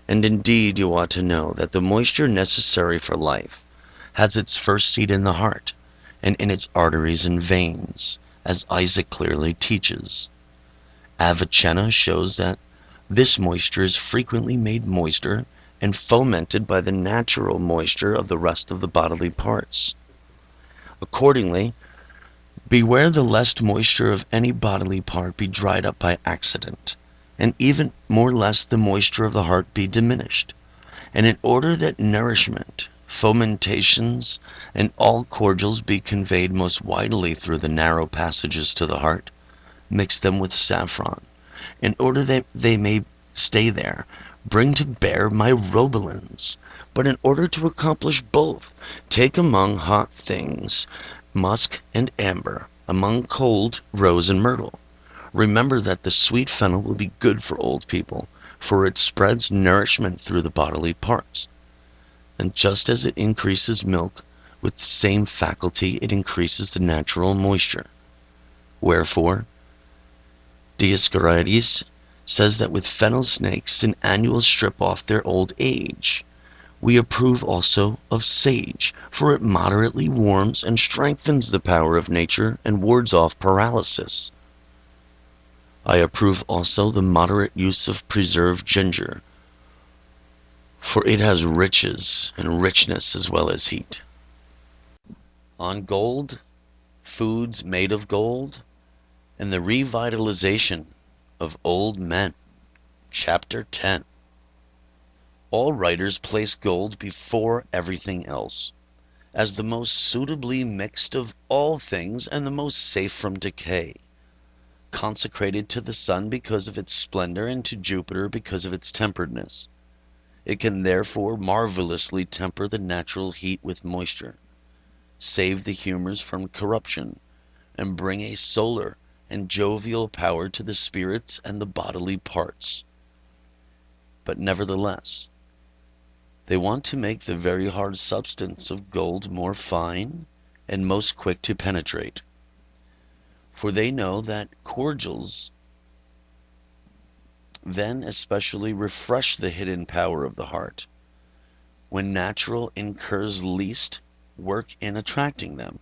And indeed you ought to know that the moisture necessary for life has its first seat in the heart, and in its arteries and veins, as Isaac clearly teaches. Avicenna shows that this moisture is frequently made moister and fomented by the natural moisture of the rest of the bodily parts. Accordingly, beware the lest moisture of any bodily part be dried up by accident, and even more lest the moisture of the heart be diminished. And in order that nourishment, fomentations, and all cordials be conveyed most widely through the narrow passages to the heart, mix them with saffron. In order that they may stay there, bring to bear myrobalans. But in order to accomplish both, take among hot things musk and amber, among cold rose and myrtle. Remember that the sweet fennel will be good for old people, for it spreads nourishment through the bodily parts. And just as it increases milk, with the same faculty it increases the natural moisture. Wherefore, Dioscorides says that with fennel snakes an annual strip off their old age. We approve also of sage, for it moderately warms and strengthens the power of nature and wards off paralysis. I approve also the moderate use of preserved ginger, for it has riches and richness as well as heat. On gold, foods made of gold, and the revitalization of old men. Chapter 10. All writers place gold before everything else, as the most suitably mixed of all things and the most safe from decay, consecrated to the sun because of its splendor and to Jupiter because of its temperedness. It can therefore marvelously temper the natural heat with moisture, save the humors from corruption, and bring a solar and jovial power to the spirits and the bodily parts. But nevertheless, they want to make the very hard substance of gold more fine and most quick to penetrate. For they know that cordials then especially refresh the hidden power of the heart, when natural incurs least work in attracting them.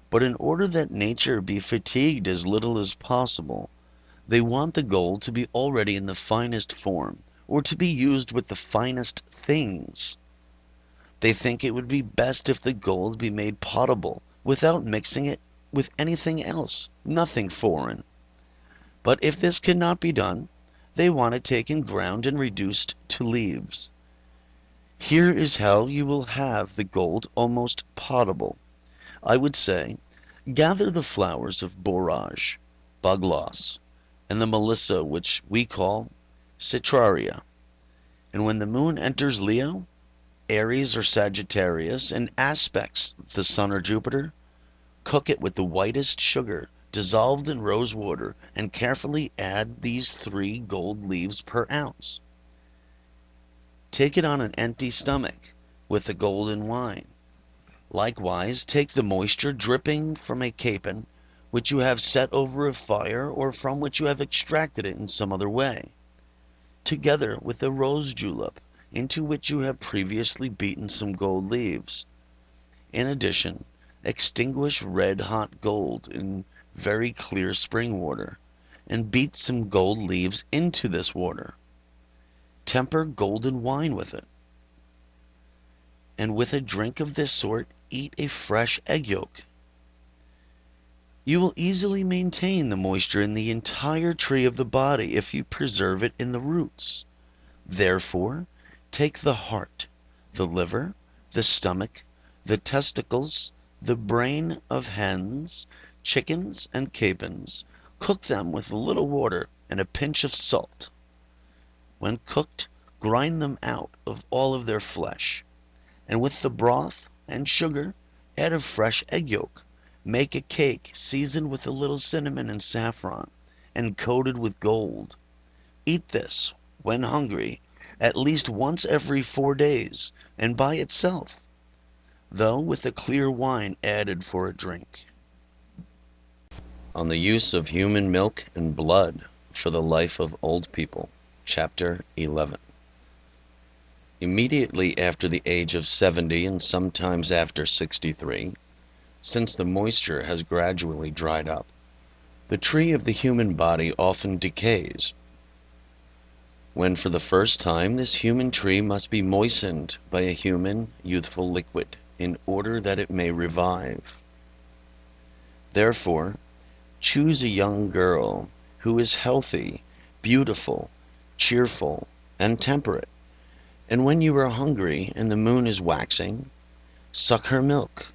But in order that nature be fatigued as little as possible, they want the gold to be already in the finest form, or to be used with the finest things. They think it would be best if the gold be made potable, without mixing it with anything else, nothing foreign. But if this cannot be done, they want it taken ground and reduced to leaves. Here is how you will have the gold almost potable. I would say, gather the flowers of borage, bugloss, and the melissa which we call citraria, and when the moon enters Leo, Aries or Sagittarius, and aspects the sun or Jupiter, cook it with the whitest sugar dissolved in rose water, and carefully add these 3 gold leaves per ounce. Take it on an empty stomach with the golden wine. Likewise, take the moisture dripping from a capon which you have set over a fire, or from which you have extracted it in some other way, together with a rose julep, into which you have previously beaten some gold leaves. In addition, extinguish red-hot gold in very clear spring water, and beat some gold leaves into this water. Temper golden wine with it, and with a drink of this sort eat a fresh egg yolk. You will easily maintain the moisture in the entire tree of the body if you preserve it in the roots. Therefore, take the heart, the liver, the stomach, the testicles, the brain of hens, chickens, and capons, cook them with a little water and a pinch of salt. When cooked, grind them out of all of their flesh, and with the broth and sugar add a fresh egg yolk. Make a cake seasoned with a little cinnamon and saffron and coated with gold. Eat this, when hungry, at least once every 4 days, and by itself, though with a clear wine added for a drink. On the use of human milk and blood for the life of old people. Chapter 11. Immediately after the age of 70 and sometimes after 63, since the moisture has gradually dried up, the tree of the human body often decays, when for the first time this human tree must be moistened by a human youthful liquid in order that it may revive. Therefore, choose a young girl who is healthy, beautiful, cheerful, and temperate, and when you are hungry and the moon is waxing, suck her milk.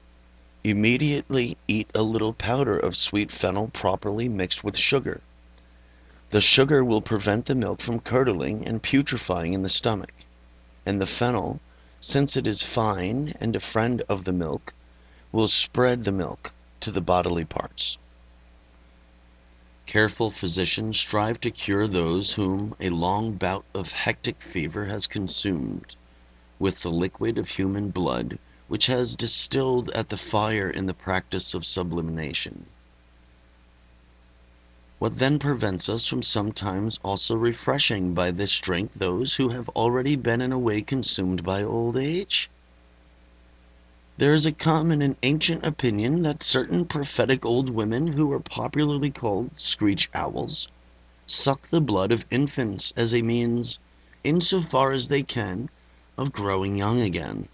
Immediately eat a little powder of sweet fennel properly mixed with sugar. The sugar will prevent the milk from curdling and putrefying in the stomach, and the fennel, since it is fine and a friend of the milk, will spread the milk to the bodily parts. Careful physicians strive to cure those whom a long bout of hectic fever has consumed with the liquid of human blood which has distilled at the fire in the practice of sublimation. What then prevents us from sometimes also refreshing by this drink those who have already been in a way consumed by old age? There is a common and ancient opinion that certain prophetic old women, who are popularly called screech owls, suck the blood of infants as a means, insofar as they can, of growing young again.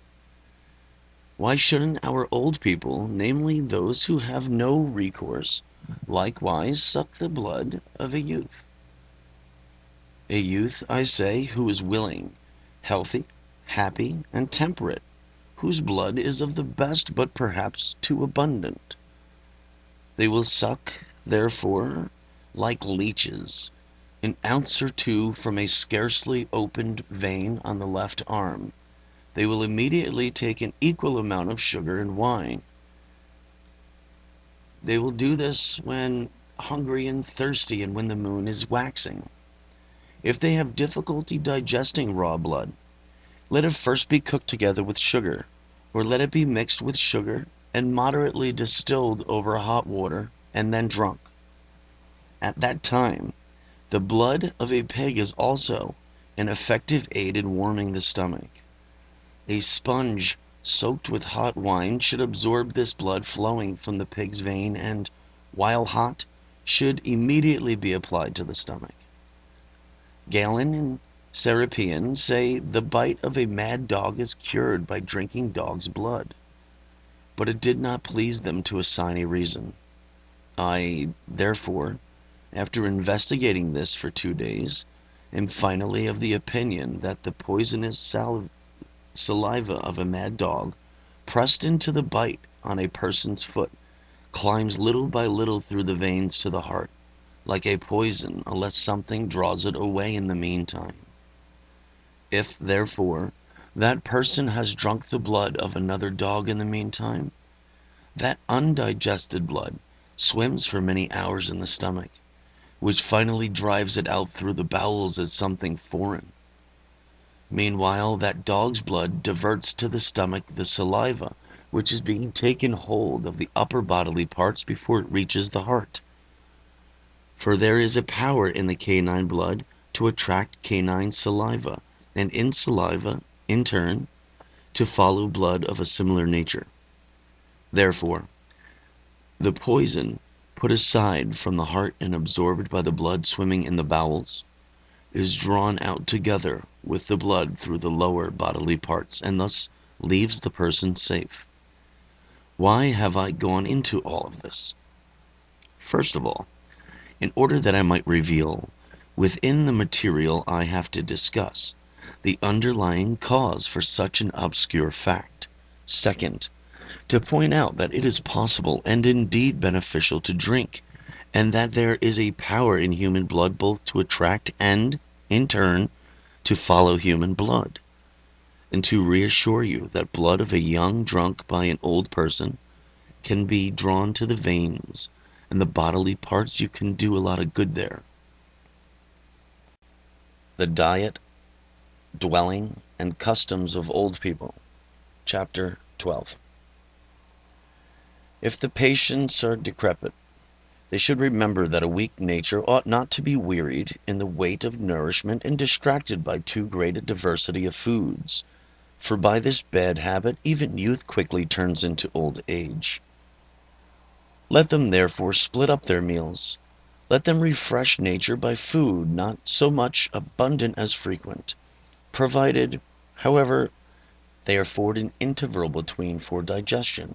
Why shouldn't our old people, namely those who have no recourse, likewise suck the blood of a youth? A youth, I say, who is willing, healthy, happy, and temperate, whose blood is of the best but perhaps too abundant. They will suck, therefore, like leeches, an ounce or two from a scarcely opened vein on the left arm. They will immediately take an equal amount of sugar and wine. They will do this when hungry and thirsty and when the moon is waxing. If they have difficulty digesting raw blood, let it first be cooked together with sugar, or let it be mixed with sugar and moderately distilled over hot water and then drunk. At that time, the blood of a pig is also an effective aid in warming the stomach. A sponge soaked with hot wine should absorb this blood flowing from the pig's vein and, while hot, should immediately be applied to the stomach. Galen and Serapion say the bite of a mad dog is cured by drinking dog's blood, but it did not please them to assign a reason. I, therefore, after investigating this for 2 days, am finally of the opinion that the poisonous saliva of a mad dog, pressed into the bite on a person's foot, climbs little by little through the veins to the heart, like a poison, unless something draws it away in the meantime. If, therefore, that person has drunk the blood of another dog in the meantime, that undigested blood swims for many hours in the stomach, which finally drives it out through the bowels as something foreign. Meanwhile, that dog's blood diverts to the stomach the saliva, which is being taken hold of the upper bodily parts before it reaches the heart. For there is a power in the canine blood to attract canine saliva, and in saliva, in turn, to follow blood of a similar nature. Therefore, the poison, put aside from the heart and absorbed by the blood swimming in the bowels, is drawn out together with the blood through the lower bodily parts, and thus leaves the person safe. Why have I gone into all of this? First of all, in order that I might reveal, within the material I have to discuss, the underlying cause for such an obscure fact. Second, to point out that it is possible and indeed beneficial to drink, and that there is a power in human blood both to attract and, in turn, to follow human blood, and to reassure you that blood of a young drunk by an old person can be drawn to the veins and the bodily parts. You can do a lot of good there. The diet, dwelling, and customs of old people. Chapter 12. If the patients are decrepit, they should remember that a weak nature ought not to be wearied in the weight of nourishment and distracted by too great a diversity of foods, for by this bad habit even youth quickly turns into old age. Let them therefore split up their meals. Let them refresh nature by food not so much abundant as frequent, provided, however, they afford an interval between for digestion,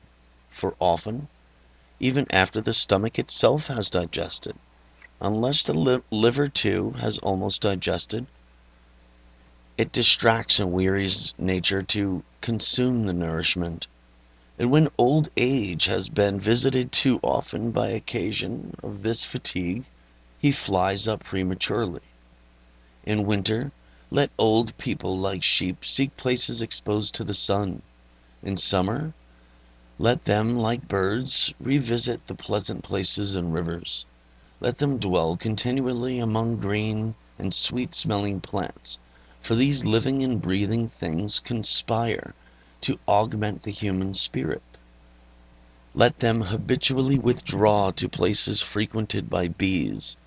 for often, even after the stomach itself has digested, unless the liver too has almost digested, it distracts and wearies nature to consume the nourishment. And when old age has been visited too often by occasion of this fatigue, he flies up prematurely. In winter, let old people like sheep seek places exposed to the sun. In summer, let them, like birds, revisit the pleasant places and rivers. Let them dwell continually among green and sweet-smelling plants, for these living and breathing things conspire to augment the human spirit. Let them habitually withdraw to places frequented by bees.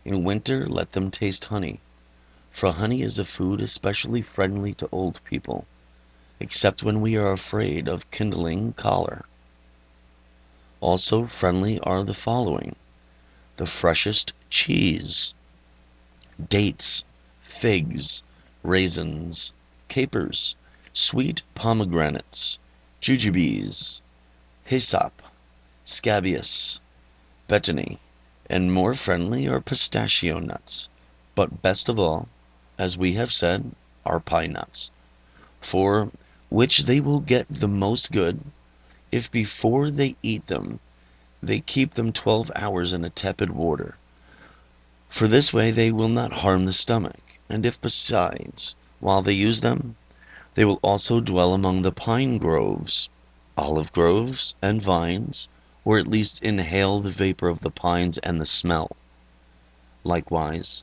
In winter, let them taste honey, for honey is a food especially friendly to old people, except when we are afraid of kindling choler. Also friendly are the following: the freshest cheese, dates, figs, raisins, capers, sweet pomegranates, jujubes, hyssop, scabious, betony, and more friendly are pistachio nuts, but best of all, as we have said, are pine nuts, for which they will get the most good if before they eat them they keep them 12 hours in a tepid water, for this way they will not harm the stomach, and if besides, while they use them, they will also dwell among the pine groves, olive groves, and vines, or at least inhale the vapor of the pines and the smell. Likewise,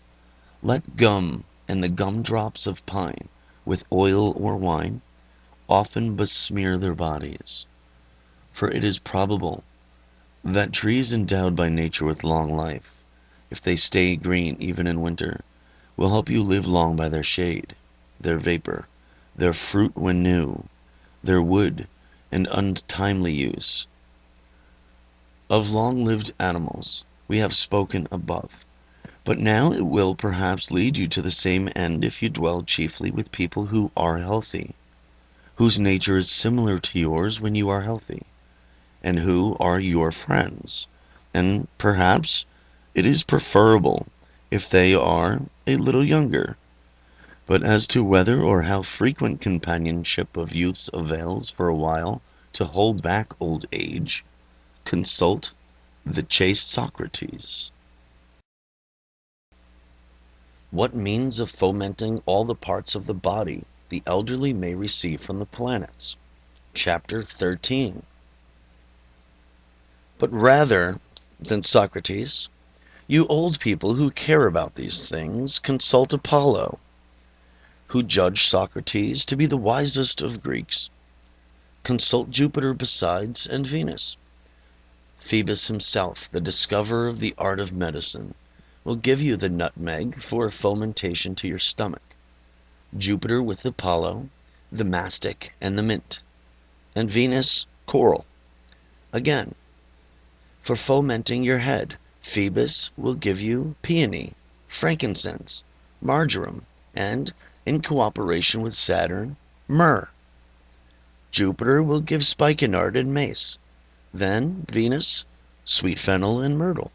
let gum and the gumdrops of pine, with oil or wine, often besmear their bodies, for it is probable that trees endowed by nature with long life, if they stay green even in winter, will help you live long by their shade, their vapor, their fruit when new, their wood, and untimely use. Of long-lived animals we have spoken above, but now it will perhaps lead you to the same end if you dwell chiefly with people who are healthy, whose nature is similar to yours when you are healthy, and who are your friends, and perhaps it is preferable if they are a little younger. But as to whether or how frequent companionship of youths avails for a while to hold back old age, consult the chaste Socrates. What means of fomenting all the parts of the body the elderly may receive from the planets? Chapter 13. But rather than Socrates, you old people who care about these things, consult Apollo, who judged Socrates to be the wisest of Greeks. Consult Jupiter besides, and Venus. Phoebus himself, the discoverer of the art of medicine, will give you the nutmeg for fomentation to your stomach. Jupiter with Apollo, the mastic and the mint, and Venus, coral. Again, for fomenting your head, Phoebus will give you peony, frankincense, marjoram, and, in cooperation with Saturn, myrrh. Jupiter will give spikenard and mace. Then Venus, sweet fennel and myrtle.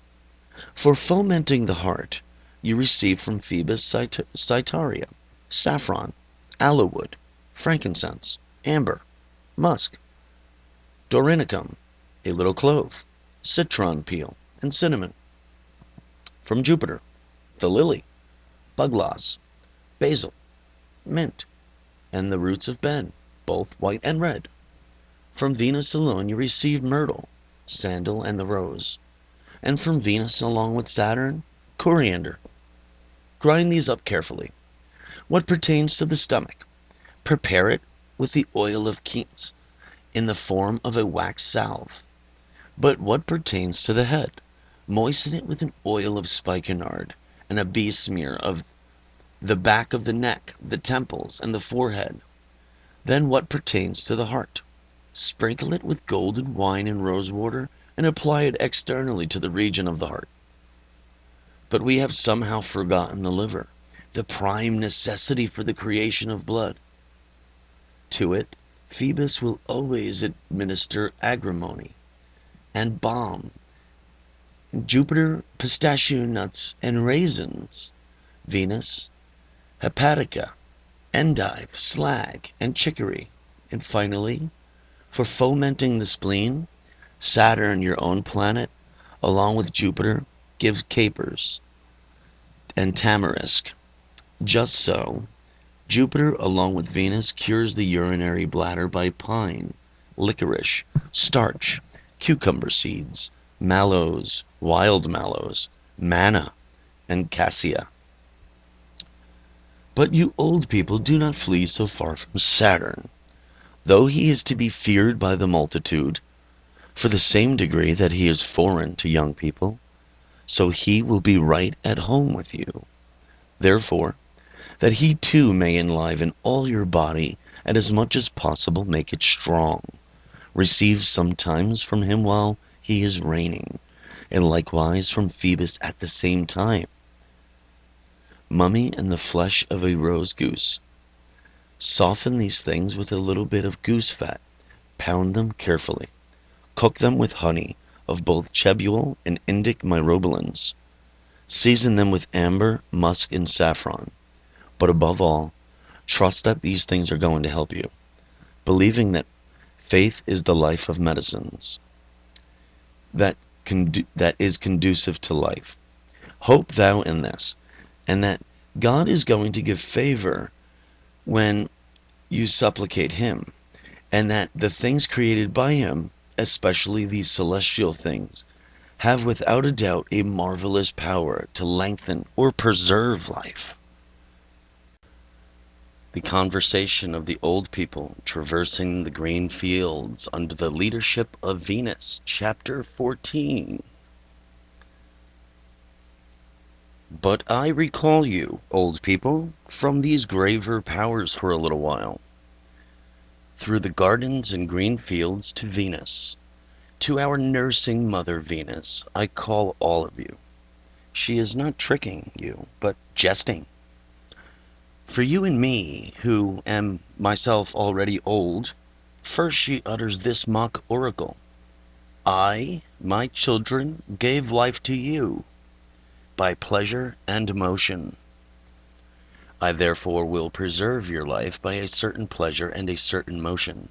For fomenting the heart, you receive from Phoebus cytaria, saffron, aloe wood, frankincense, amber, musk, dorinicum, a little clove, citron peel, and cinnamon. From Jupiter, the lily, bugloss, basil, mint, and the roots of ben, both white and red. From Venus alone you receive myrtle, sandal, and the rose. And from Venus, along with Saturn, coriander. Grind these up carefully. What pertains to the stomach, prepare it with the oil of Quince in the form of a wax salve. But what pertains to the head, moisten it with an oil of spikenard and a bee smear of the back of the neck, the temples, and the forehead. Then what pertains to the heart, sprinkle it with golden wine and rose water, and apply it externally to the region of the heart. But we have somehow forgotten the liver, the prime necessity for the creation of blood. To it, Phoebus will always administer agrimony and balm, Jupiter pistachio nuts and raisins, Venus hepatica, endive, slag, and chicory, and finally, for fomenting the spleen, Saturn, your own planet, along with Jupiter, gives capers and tamarisk. Just so, Jupiter, along with Venus, cures the urinary bladder by pine, licorice, starch, cucumber seeds, mallows, wild mallows, manna, and cassia. But you old people do not flee so far from Saturn, though he is to be feared by the multitude, for the same degree that he is foreign to young people, so he will be right at home with you. Therefore, that he too may enliven all your body, and as much as possible make it strong, receive sometimes from him while he is reigning, and likewise from Phoebus at the same time. Mummy and the flesh of a rose goose. Soften these things with a little bit of goose fat. Pound them carefully. Cook them with honey of both chebule and indic myrobalans. Season them with amber, musk, and saffron. But above all, trust that these things are going to help you, believing that faith is the life of medicines, that is conducive to life. Hope thou in this, and that God is going to give favor when you supplicate him, and that the things created by him, especially these celestial things, have without a doubt a marvelous power to lengthen or preserve life. The conversation of the old people traversing the green fields under the leadership of Venus, chapter 14. But I recall you, old people, from these graver powers for a little while, through the gardens and green fields to Venus, to our nursing mother Venus, I call all of you. She is not tricking you, but jesting. For you and me, who am myself already old, first she utters this mock oracle. I, my children, gave life to you, by pleasure and motion. I therefore will preserve your life by a certain pleasure and a certain motion,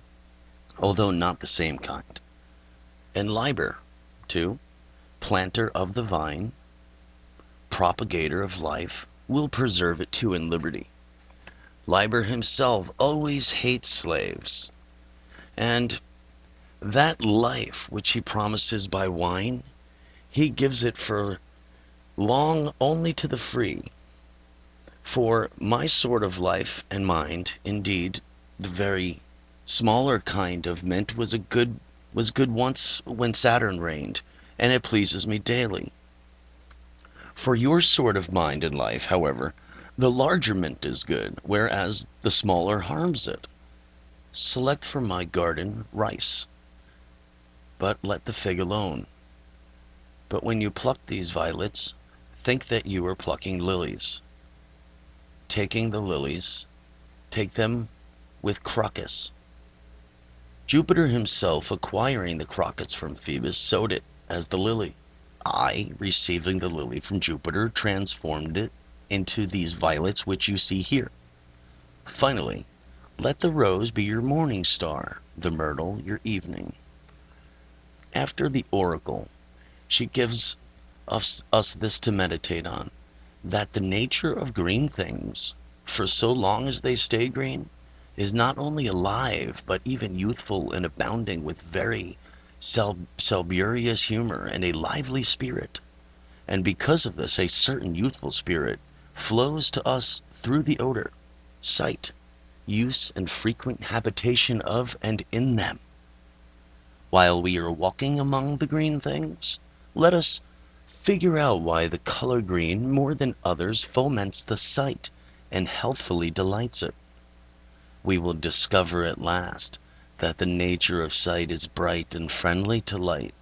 although not the same kind. And Liber, too, planter of the vine, propagator of life, will preserve it too in liberty. Liber himself always hates slaves, and that life which he promises by wine, he gives it for long only to the free. For my sort of life and mind, indeed, the very smaller kind of mint was good once when Saturn reigned, and it pleases me daily. For your sort of mind and life, however, the larger mint is good, whereas the smaller harms it. Select from my garden rice, but let the fig alone. But when you pluck these violets, think that you are plucking lilies. Taking the lilies, take them with crocus. Jupiter himself, acquiring the crocus from Phoebus, sowed it as the lily. I, receiving the lily from Jupiter, transformed it into these violets which you see here. Finally, let the rose be your morning star, the myrtle your evening. After the oracle, she gives us this to meditate on, that the nature of green things, for so long as they stay green, is not only alive, but even youthful and abounding with very salubrious humor, and a lively spirit. And because of this, a certain youthful spirit flows to us through the odor, sight, use, and frequent habitation of and in them. While we are walking among the green things, let us figure out why the color green, more than others, foments the sight and healthfully delights it. We will discover at last that the nature of sight is bright and friendly to light,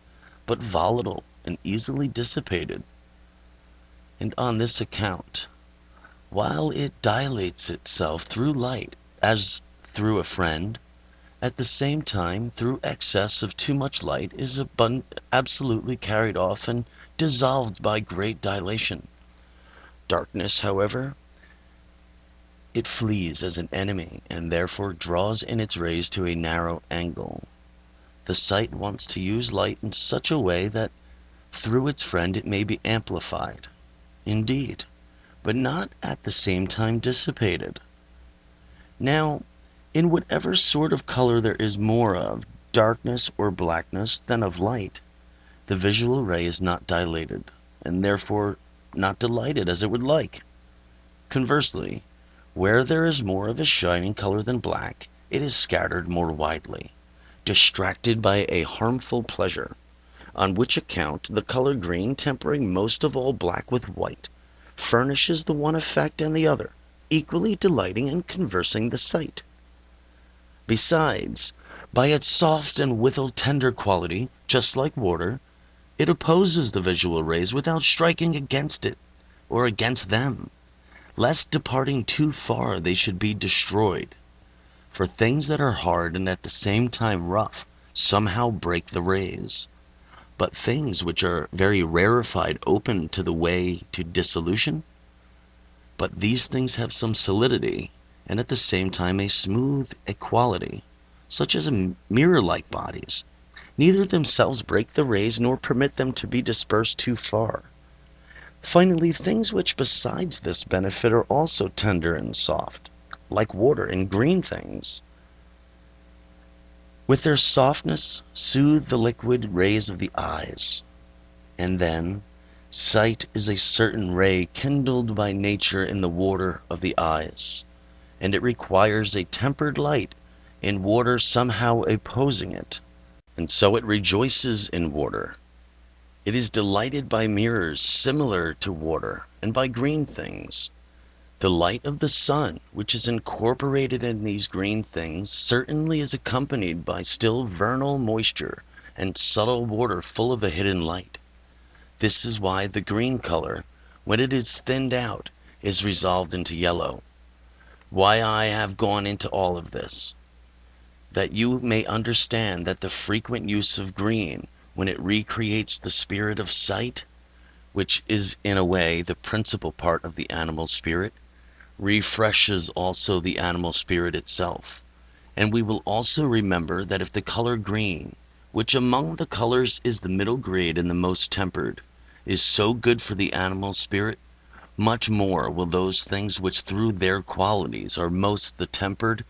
but volatile and easily dissipated. And on this account, while it dilates itself through light as through a friend, at the same time, through excess of too much light, is absolutely carried off and dissolved by great dilation. Darkness, however, it flees as an enemy, and therefore draws in its rays to a narrow angle. The sight wants to use light in such a way that through its friend it may be amplified, indeed, but not at the same time dissipated. Now, in whatever sort of color there is more of darkness or blackness than of light, the visual ray is not dilated, and therefore not delighted as it would like. Conversely, where there is more of a shining color than black, it is scattered more widely, distracted by a harmful pleasure, on which account the color green, tempering most of all black with white, furnishes the one effect and the other, equally delighting and conversing the sight. Besides, by its soft and withal tender quality, just like water, it opposes the visual rays without striking against it, or against them, lest departing too far they should be destroyed. For things that are hard and at the same time rough somehow break the rays, but things which are very rarefied open to the way to dissolution. But these things have some solidity, and at the same time a smooth equality, such as mirror-like bodies. Neither themselves break the rays nor permit them to be dispersed too far. Finally, things which besides this benefit are also tender and soft, like water and green things, with their softness soothe the liquid rays of the eyes. And then, sight is a certain ray kindled by nature in the water of the eyes, and it requires a tempered light in water somehow opposing it, and so it rejoices in water. It is delighted by mirrors similar to water, and by green things. The light of the sun, which is incorporated in these green things, certainly is accompanied by still vernal moisture and subtle water full of a hidden light. This is why the green color, when it is thinned out, is resolved into yellow. Why I have gone into all of this, that you may understand that the frequent use of green, when it recreates the spirit of sight, which is in a way the principal part of the animal spirit, refreshes also the animal spirit itself. And we will also remember that if the color green, which among the colors is the middle grade and the most tempered, is so good for the animal spirit, much more will those things which through their qualities are most the tempered,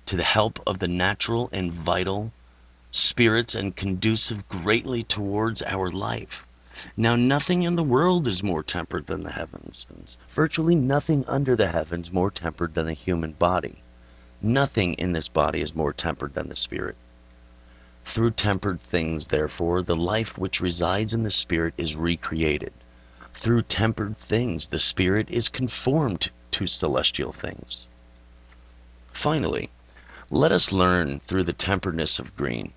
to the help of the natural and vital spirits and conducive greatly towards our life. Now, nothing in the world is more tempered than the heavens. Virtually nothing under the heavens more tempered than the human body. Nothing in this body is more tempered than the spirit. Through tempered things, therefore, the life which resides in the spirit is recreated. Through tempered things, the spirit is conformed to celestial things. Finally, let us learn through the temperedness of green,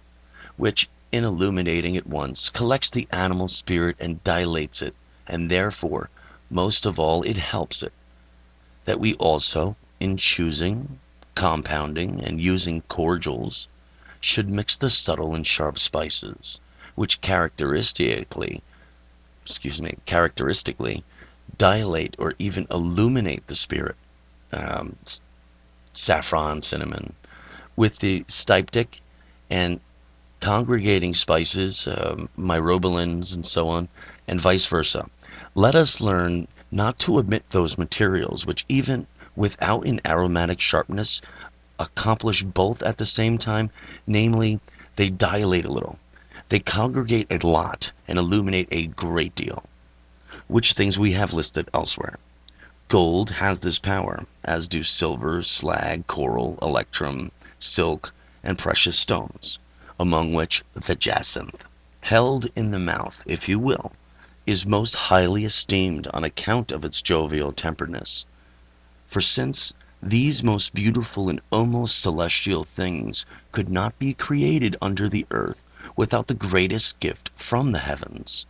which, in illuminating it once, collects the animal spirit and dilates it, and therefore, most of all, it helps it, that we also, in choosing, compounding, and using cordials, should mix the subtle and sharp spices, which characteristically dilate or even illuminate the spirit, saffron, cinnamon, with the styptic and congregating spices, myrobalins and so on, and vice versa. Let us learn not to omit those materials which even without an aromatic sharpness accomplish both at the same time, namely, they dilate a little. They congregate a lot and illuminate a great deal, which things we have listed elsewhere. Gold has this power, as do silver, slag, coral, electrum, silk, and precious stones, among which the jacinth, held in the mouth, if you will, is most highly esteemed on account of its jovial temperedness. For since these most beautiful and almost celestial things could not be created under the earth without the greatest gift from the heavens,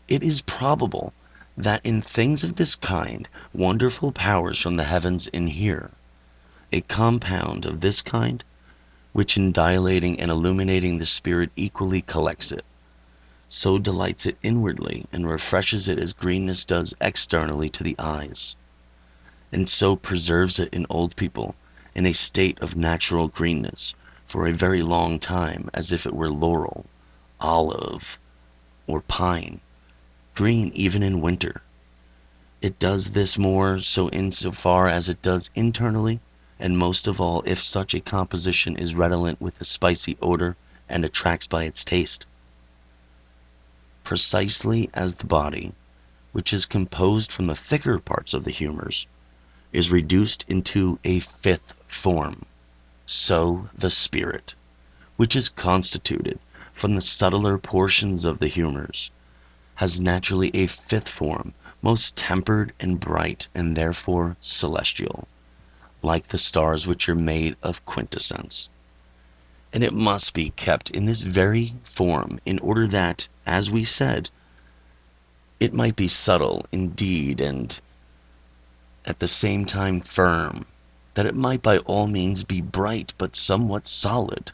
it is probable that in things of this kind wonderful powers from the heavens inhere. A compound of this kind, which in dilating and illuminating the spirit equally collects it, so delights it inwardly and refreshes it as greenness does externally to the eyes, and so preserves it in old people in a state of natural greenness for a very long time, as if it were laurel, olive, or pine, green even in winter. It does this more so insofar as it does internally, and most of all if such a composition is redolent with a spicy odor and attracts by its taste. Precisely as the body, which is composed from the thicker parts of the humors, is reduced into a fifth form, so the spirit, which is constituted from the subtler portions of the humors, has naturally a fifth form, most tempered and bright, and therefore celestial, like the stars which are made of quintessence. And it must be kept in this very form in order that, as we said, it might be subtle indeed and at the same time firm, that it might by all means be bright but somewhat solid.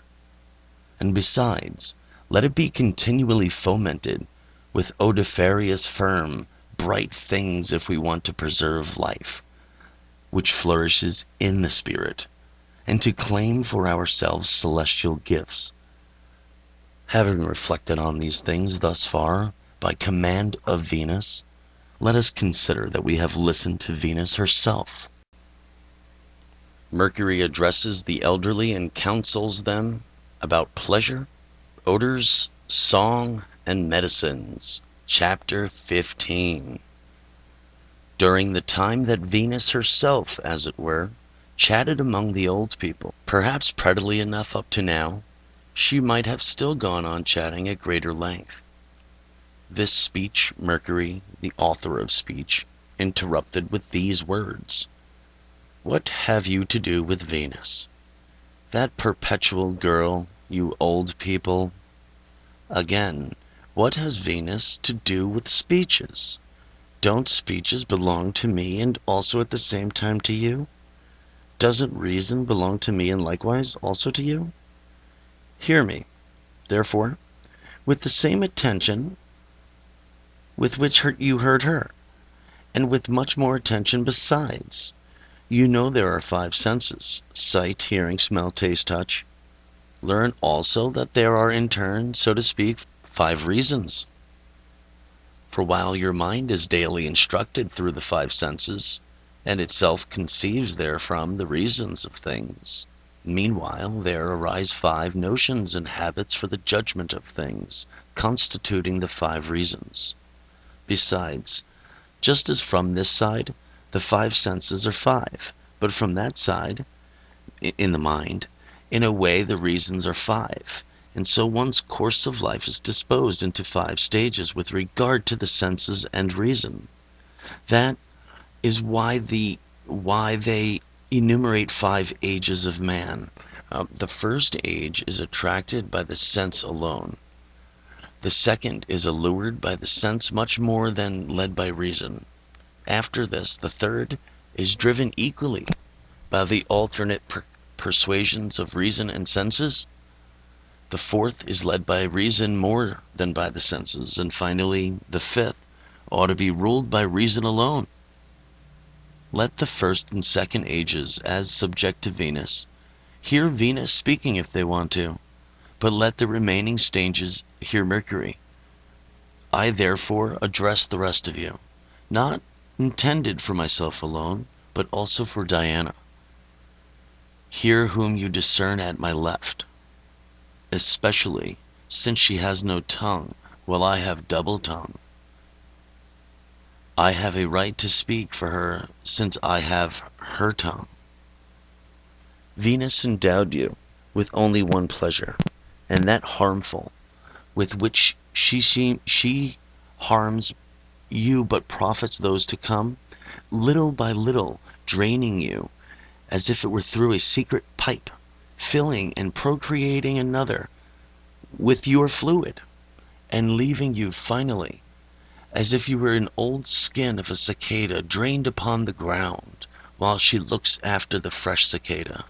And besides, let it be continually fomented with odoriferous firm, bright things if we want to preserve life, which flourishes in the spirit, and to claim for ourselves celestial gifts. Having reflected on these things thus far, by command of Venus, let us consider that we have listened to Venus herself. Mercury addresses the elderly and counsels them about pleasure, odors, song, and medicines. Chapter 15. During the time that Venus herself, as it were, chatted among the old people, perhaps prettily enough up to now, she might have still gone on chatting at greater length. This speech Mercury, the author of speech, interrupted with these words: "What have you to do with Venus? That perpetual girl, you old people. Again, what has Venus to do with speeches? Don't speeches belong to me and also at the same time to you? Doesn't reason belong to me and likewise also to you? Hear me, therefore, with the same attention with which you heard her, and with much more attention besides. You know there are 5 senses: sight, hearing, smell, taste, touch. Learn also that there are in turn, so to speak, 5 reasons. For while your mind is daily instructed through the 5 senses, and itself conceives therefrom the reasons of things, meanwhile there arise 5 notions and habits for the judgment of things, constituting the 5 reasons. Besides, just as from this side the 5 senses are 5, but from that side, in the mind, in a way the reasons are 5, and so one's course of life is disposed into 5 stages with regard to the senses and reason. That is why they enumerate 5 ages of man. The first age is attracted by the sense alone. The second is allured by the sense much more than led by reason. After this, the third is driven equally by the alternate persuasions of reason and senses. The fourth is led by reason more than by the senses, and finally, the fifth ought to be ruled by reason alone. Let the first and second ages, as subject to Venus, hear Venus speaking if they want to, but let the remaining stages hear Mercury. I therefore address the rest of you, not intended for myself alone, but also for Diana. Hear whom you discern at my left, especially since she has no tongue, while I have double tongue. I have a right to speak for her, since I have her tongue. Venus endowed you with only one pleasure, and that harmful, with which she harms you but profits those to come, little by little draining you as if it were through a secret pipe, filling and procreating another with your fluid, and leaving you finally as if you were an old skin of a cicada drained upon the ground, while she looks after the fresh cicada.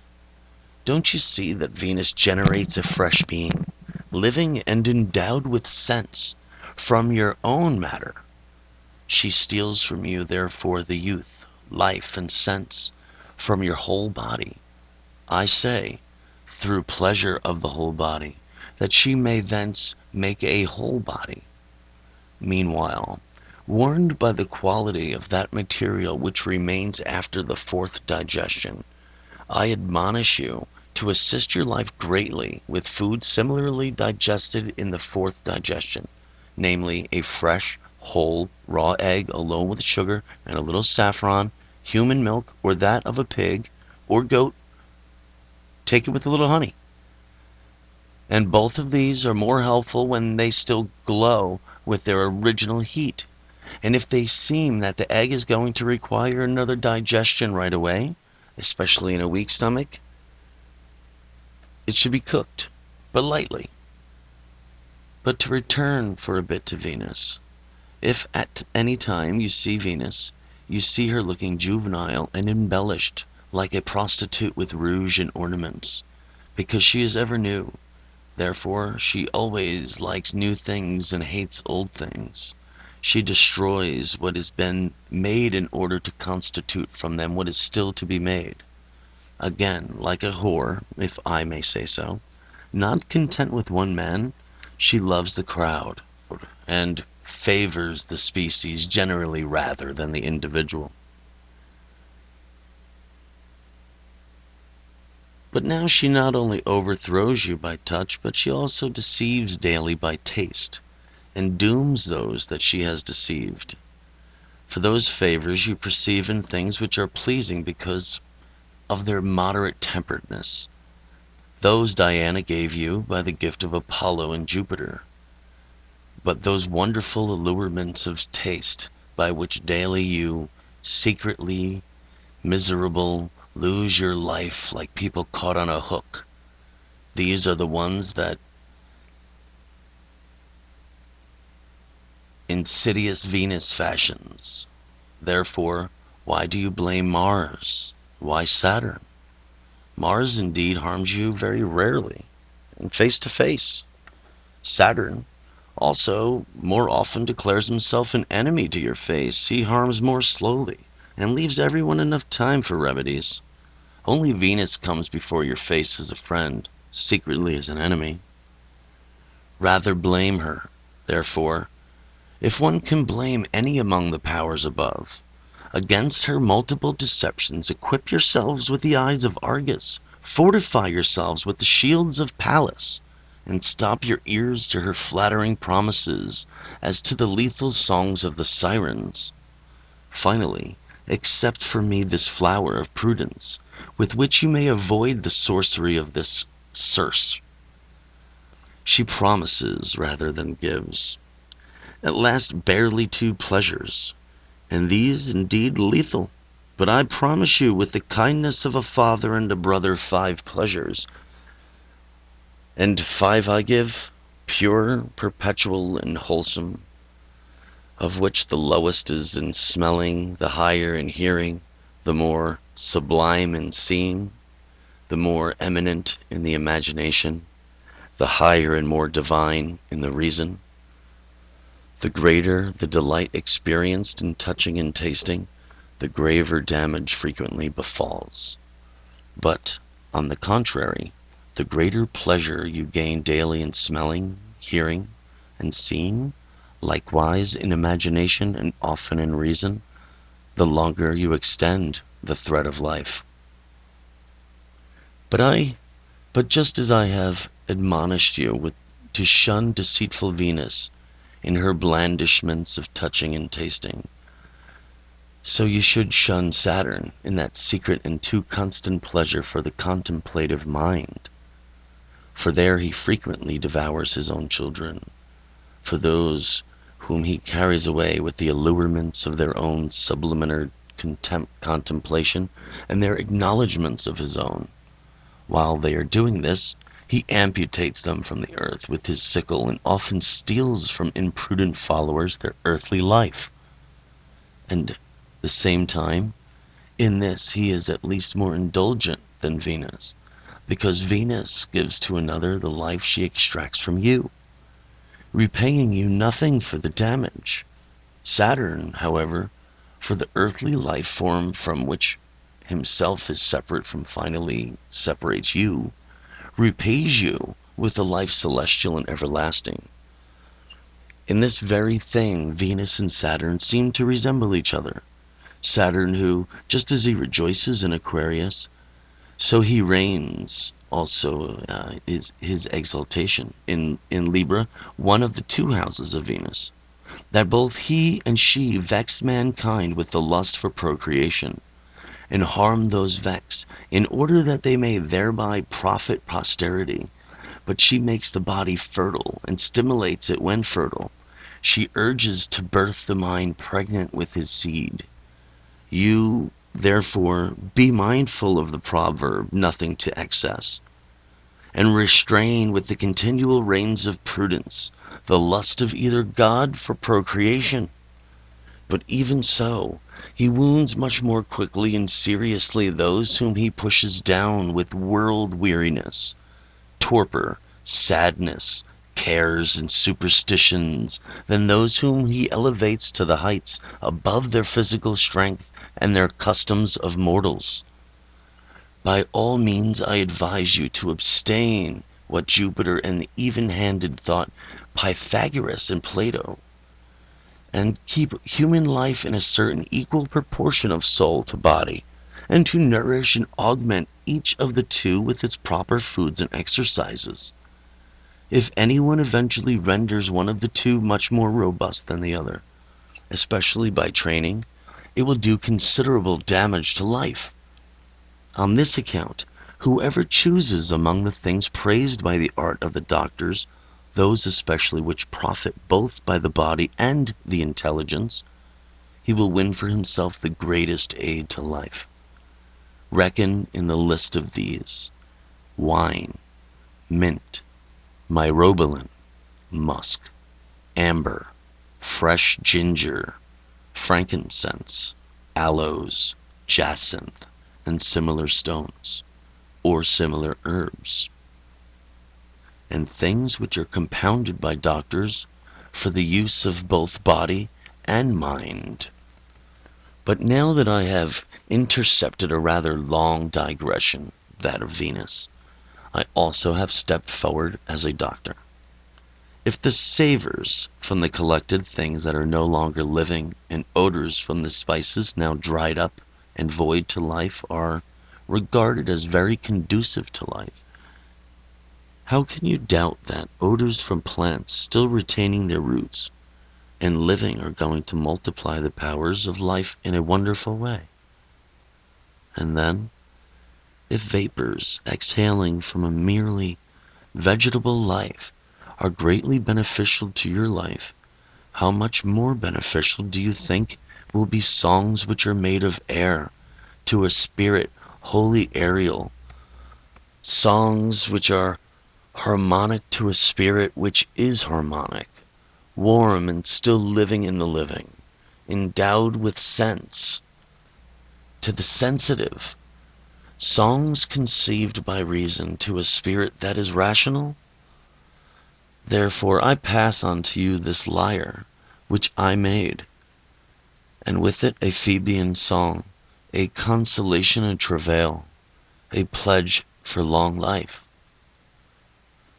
Don't you see that Venus generates a fresh being, living and endowed with sense, from your own matter? She steals from you, therefore, the youth, life, and sense from your whole body. I say, through pleasure of the whole body, that she may thence make a whole body. Meanwhile, warned by the quality of that material which remains after the fourth digestion, I admonish you to assist your life greatly with food similarly digested in the fourth digestion, namely a fresh, whole, raw egg alone with sugar and a little saffron, human milk or that of a pig or goat, take it with a little honey. And both of these are more helpful when they still glow with their original heat. And if they seem that the egg is going to require another digestion right away, especially in a weak stomach, it should be cooked, but lightly. But to return for a bit to Venus, if at any time you see Venus, you see her looking juvenile and embellished like a prostitute with rouge and ornaments, because she is ever new. Therefore, she always likes new things and hates old things. She destroys what has been made in order to constitute from them what is still to be made. Again, like a whore, if I may say so, not content with one man, she loves the crowd, and favors the species generally rather than the individual. But now she not only overthrows you by touch, but she also deceives daily by taste, and dooms those that she has deceived. For those favors you perceive in things which are pleasing because of their moderate temperedness. Those Diana gave you by the gift of Apollo and Jupiter. But those wonderful allurements of taste by which daily you, secretly miserable, lose your life like people caught on a hook, these are the ones that insidious Venus fashions. Therefore, why do you blame Mars? Why Saturn? Mars indeed harms you very rarely, and face to face. Saturn also more often declares himself an enemy to your face. He harms more slowly, and leaves everyone enough time for remedies. Only Venus comes before your face as a friend, secretly as an enemy. Rather blame her, therefore, if one can blame any among the powers above. Against her multiple deceptions equip yourselves with the eyes of Argus, fortify yourselves with the shields of Pallas, and stop your ears to her flattering promises as to the lethal songs of the sirens. Finally, accept for me this flower of prudence, with which you may avoid the sorcery of this Circe. She promises rather than gives. At last barely 2 pleasures, and these indeed lethal. But I promise you with the kindness of a father and a brother 5 pleasures. And 5 I give, pure, perpetual, and wholesome, of which the lowest is in smelling, the higher in hearing, the more sublime in seeing, the more eminent in the imagination, the higher and more divine in the reason. The greater the delight experienced in touching and tasting, the graver damage frequently befalls. But, on the contrary, the greater pleasure you gain daily in smelling, hearing, and seeing, likewise in imagination and often in reason, the longer you extend the thread of life. But just as I have admonished you with to shun deceitful Venus in her blandishments of touching and tasting. So you should shun Saturn in that secret and too constant pleasure for the contemplative mind. For there he frequently devours his own children, for those whom he carries away with the allurements of their own subliminar contemplation and their acknowledgments of his own. While they are doing this, he amputates them from the earth with his sickle and often steals from imprudent followers their earthly life. And the same time, in this he is at least more indulgent than Venus, because Venus gives to another the life she extracts from you, repaying you nothing for the damage. Saturn, however, for the earthly life form from which himself is separate from finally separates you, repays you with a life celestial and everlasting. In this very thing, Venus and Saturn seem to resemble each other. Saturn who, just as he rejoices in Aquarius, so he reigns also is his exaltation in Libra, one of the two houses of Venus, that both he and she vex mankind with the lust for procreation, and harm those vexed, in order that they may thereby profit posterity. But she makes the body fertile, and stimulates it when fertile. She urges to birth the mind pregnant with his seed. You, therefore, be mindful of the proverb, nothing to excess, and restrain with the continual reins of prudence the lust of either God for procreation. But even so, he wounds much more quickly and seriously those whom he pushes down with world weariness, torpor, sadness, cares, and superstitions than those whom he elevates to the heights above their physical strength and their customs of mortals. By all means I advise you to abstain what Jupiter and the even-handed thought Pythagoras and Plato, and keep human life in a certain equal proportion of soul to body, and to nourish and augment each of the two with its proper foods and exercises. If anyone eventually renders one of the two much more robust than the other, especially by training, it will do considerable damage to life. On this account, whoever chooses among the things praised by the art of the doctors, those especially which profit both by the body and the intelligence, he will win for himself the greatest aid to life. Reckon in the list of these wine, mint, myrobalan, musk, amber, fresh ginger, frankincense, aloes, jacinth, and similar stones, or similar herbs, and things which are compounded by doctors for the use of both body and mind. But now that I have intercepted a rather long digression, that of Venus, I also have stepped forward as a doctor. If the savors from the collected things that are no longer living, and odors from the spices now dried up and void to life, are regarded as very conducive to life, how can you doubt that odors from plants still retaining their roots and living are going to multiply the powers of life in a wonderful way? And then, if vapors exhaling from a merely vegetable life are greatly beneficial to your life, how much more beneficial do you think will be songs which are made of air, to a spirit wholly aerial, songs which are harmonic to a spirit which is harmonic, warm and still living in the living, endowed with sense, to the sensitive, songs conceived by reason to a spirit that is rational? Therefore I pass on to you this lyre, which I made, and with it a Phoebean song, a consolation in travail, a pledge for long life.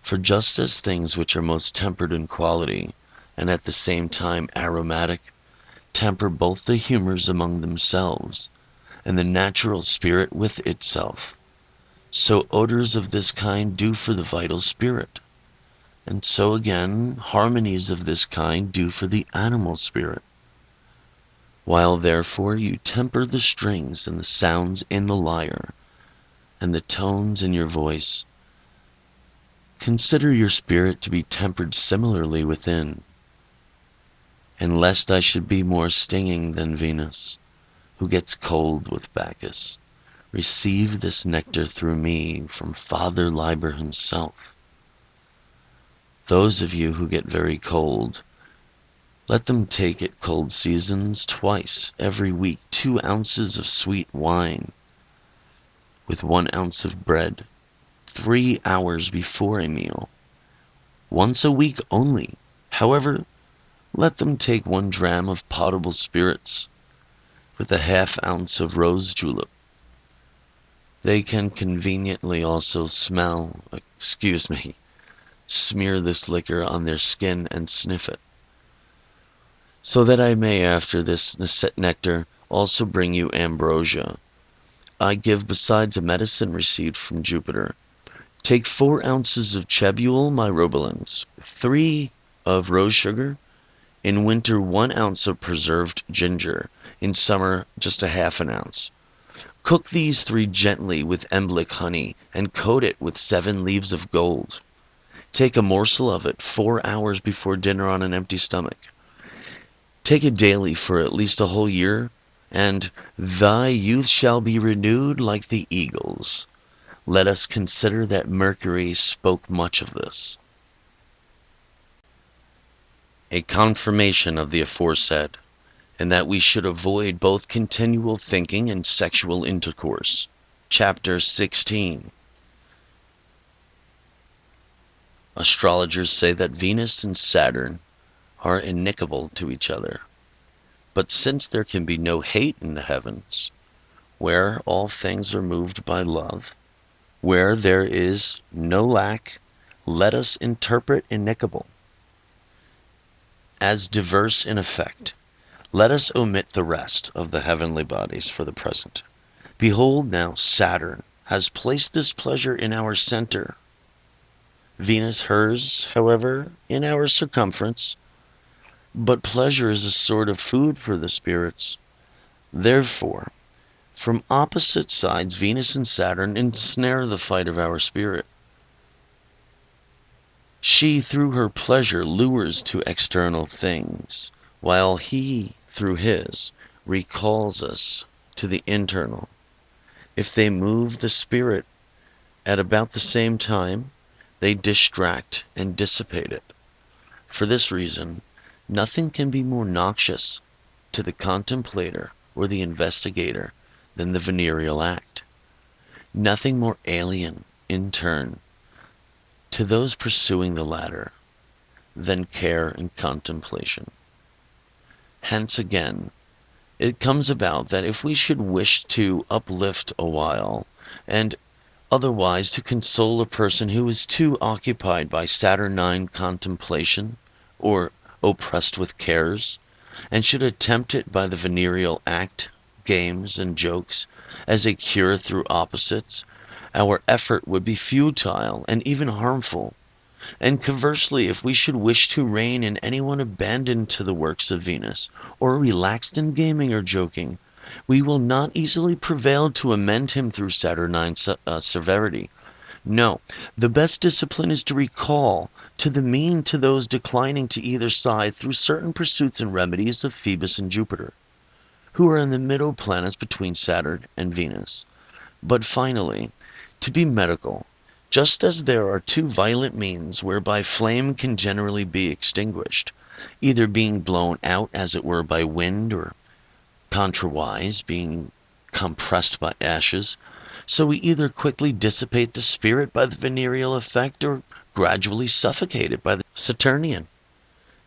For just as things which are most tempered in quality, and at the same time aromatic, temper both the humors among themselves, and the natural spirit with itself, so odors of this kind do for the vital spirit. And so again, harmonies of this kind do for the animal spirit. While therefore you temper the strings and the sounds in the lyre and the tones in your voice, consider your spirit to be tempered similarly within. And lest I should be more stinging than Venus, who gets cold with Bacchus, receive this nectar through me from Father Liber himself. Those of you who get very cold, let them take at cold seasons twice every week 2 ounces of sweet wine with 1 ounce of bread 3 hours before a meal. Once a week only. However, let them take 1 dram of potable spirits with a ½ ounce of rose julep. They can conveniently also smear this liquor on their skin and sniff it, so that I may after this nectar also bring you ambrosia. I give besides a medicine received from Jupiter. Take 4 ounces of chebule myrobalans, 3 of rose sugar, in winter 1 ounce of preserved ginger, in summer just a ½ an ounce. Cook these 3 gently with emblic honey, and coat it with 7 leaves of gold. Take a morsel of it 4 hours before dinner on an empty stomach. Take it daily for at least a whole year, and thy youth shall be renewed like the eagles. Let us consider that Mercury spoke much of this. A confirmation of the aforesaid, and that we should avoid both continual thinking and sexual intercourse. Chapter 16. Astrologers say that Venus and Saturn are inimical to each other. But since there can be no hate in the heavens, where all things are moved by love, where there is no lack, let us interpret inimical as diverse in effect. Let us omit the rest of the heavenly bodies for the present. Behold now, Saturn has placed this pleasure in our center, Venus hers, however, in our circumference. But pleasure is a sort of food for the spirits. Therefore, from opposite sides, Venus and Saturn ensnare the fight of our spirit. She, through her pleasure, lures to external things, while he, through his, recalls us to the internal. If they move the spirit at about the same time, they distract and dissipate it. For this reason, nothing can be more noxious to the contemplator or the investigator than the venereal act. Nothing more alien, in turn, to those pursuing the latter than care and contemplation. Hence again, it comes about that if we should wish to uplift a while, and otherwise to console a person who is too occupied by Saturnine contemplation, or oppressed with cares, and should attempt it by the venereal act, games, and jokes, as a cure through opposites, our effort would be futile and even harmful. And conversely, if we should wish to rein in anyone abandoned to the works of Venus, or relaxed in gaming or joking, we will not easily prevail to amend him through Saturnine severity. No, the best discipline is to recall to the mean to those declining to either side through certain pursuits and remedies of Phoebus and Jupiter, who are in the middle planets between Saturn and Venus. But finally, to be medical, just as there are 2 violent means whereby flame can generally be extinguished, either being blown out as it were by wind, or contrawise being compressed by ashes, so we either quickly dissipate the spirit by the venereal effect, or gradually suffocate it by the Saturnian.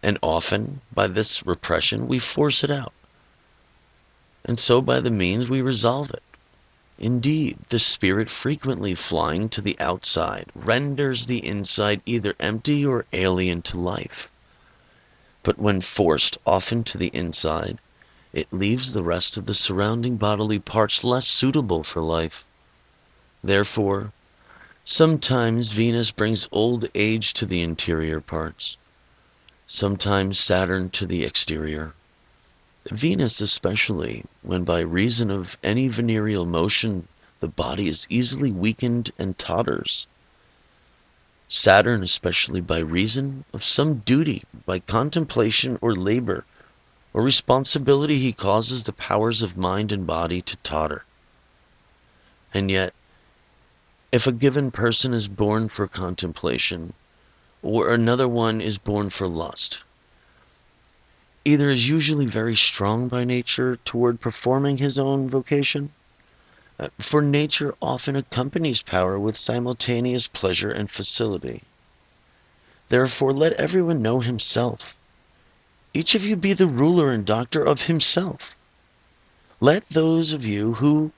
And often, by this repression, we force it out. And so by the means we resolve it. Indeed, the spirit frequently flying to the outside renders the inside either empty or alien to life. But when forced often to the inside, it leaves the rest of the surrounding bodily parts less suitable for life. Therefore, Sometimes Venus brings old age to the interior parts, sometimes Saturn to the exterior. Venus especially, when by reason of any venereal motion the body is easily weakened and totters. Saturn especially by reason of some duty, by contemplation or labor or responsibility, he causes the powers of mind and body to totter. And yet, if a given person is born for contemplation, or another one is born for lust, either is usually very strong by nature toward performing his own vocation, for nature often accompanies power with simultaneous pleasure and facility. Therefore, let everyone know himself. Each of you be the ruler and doctor of himself. Let those of you who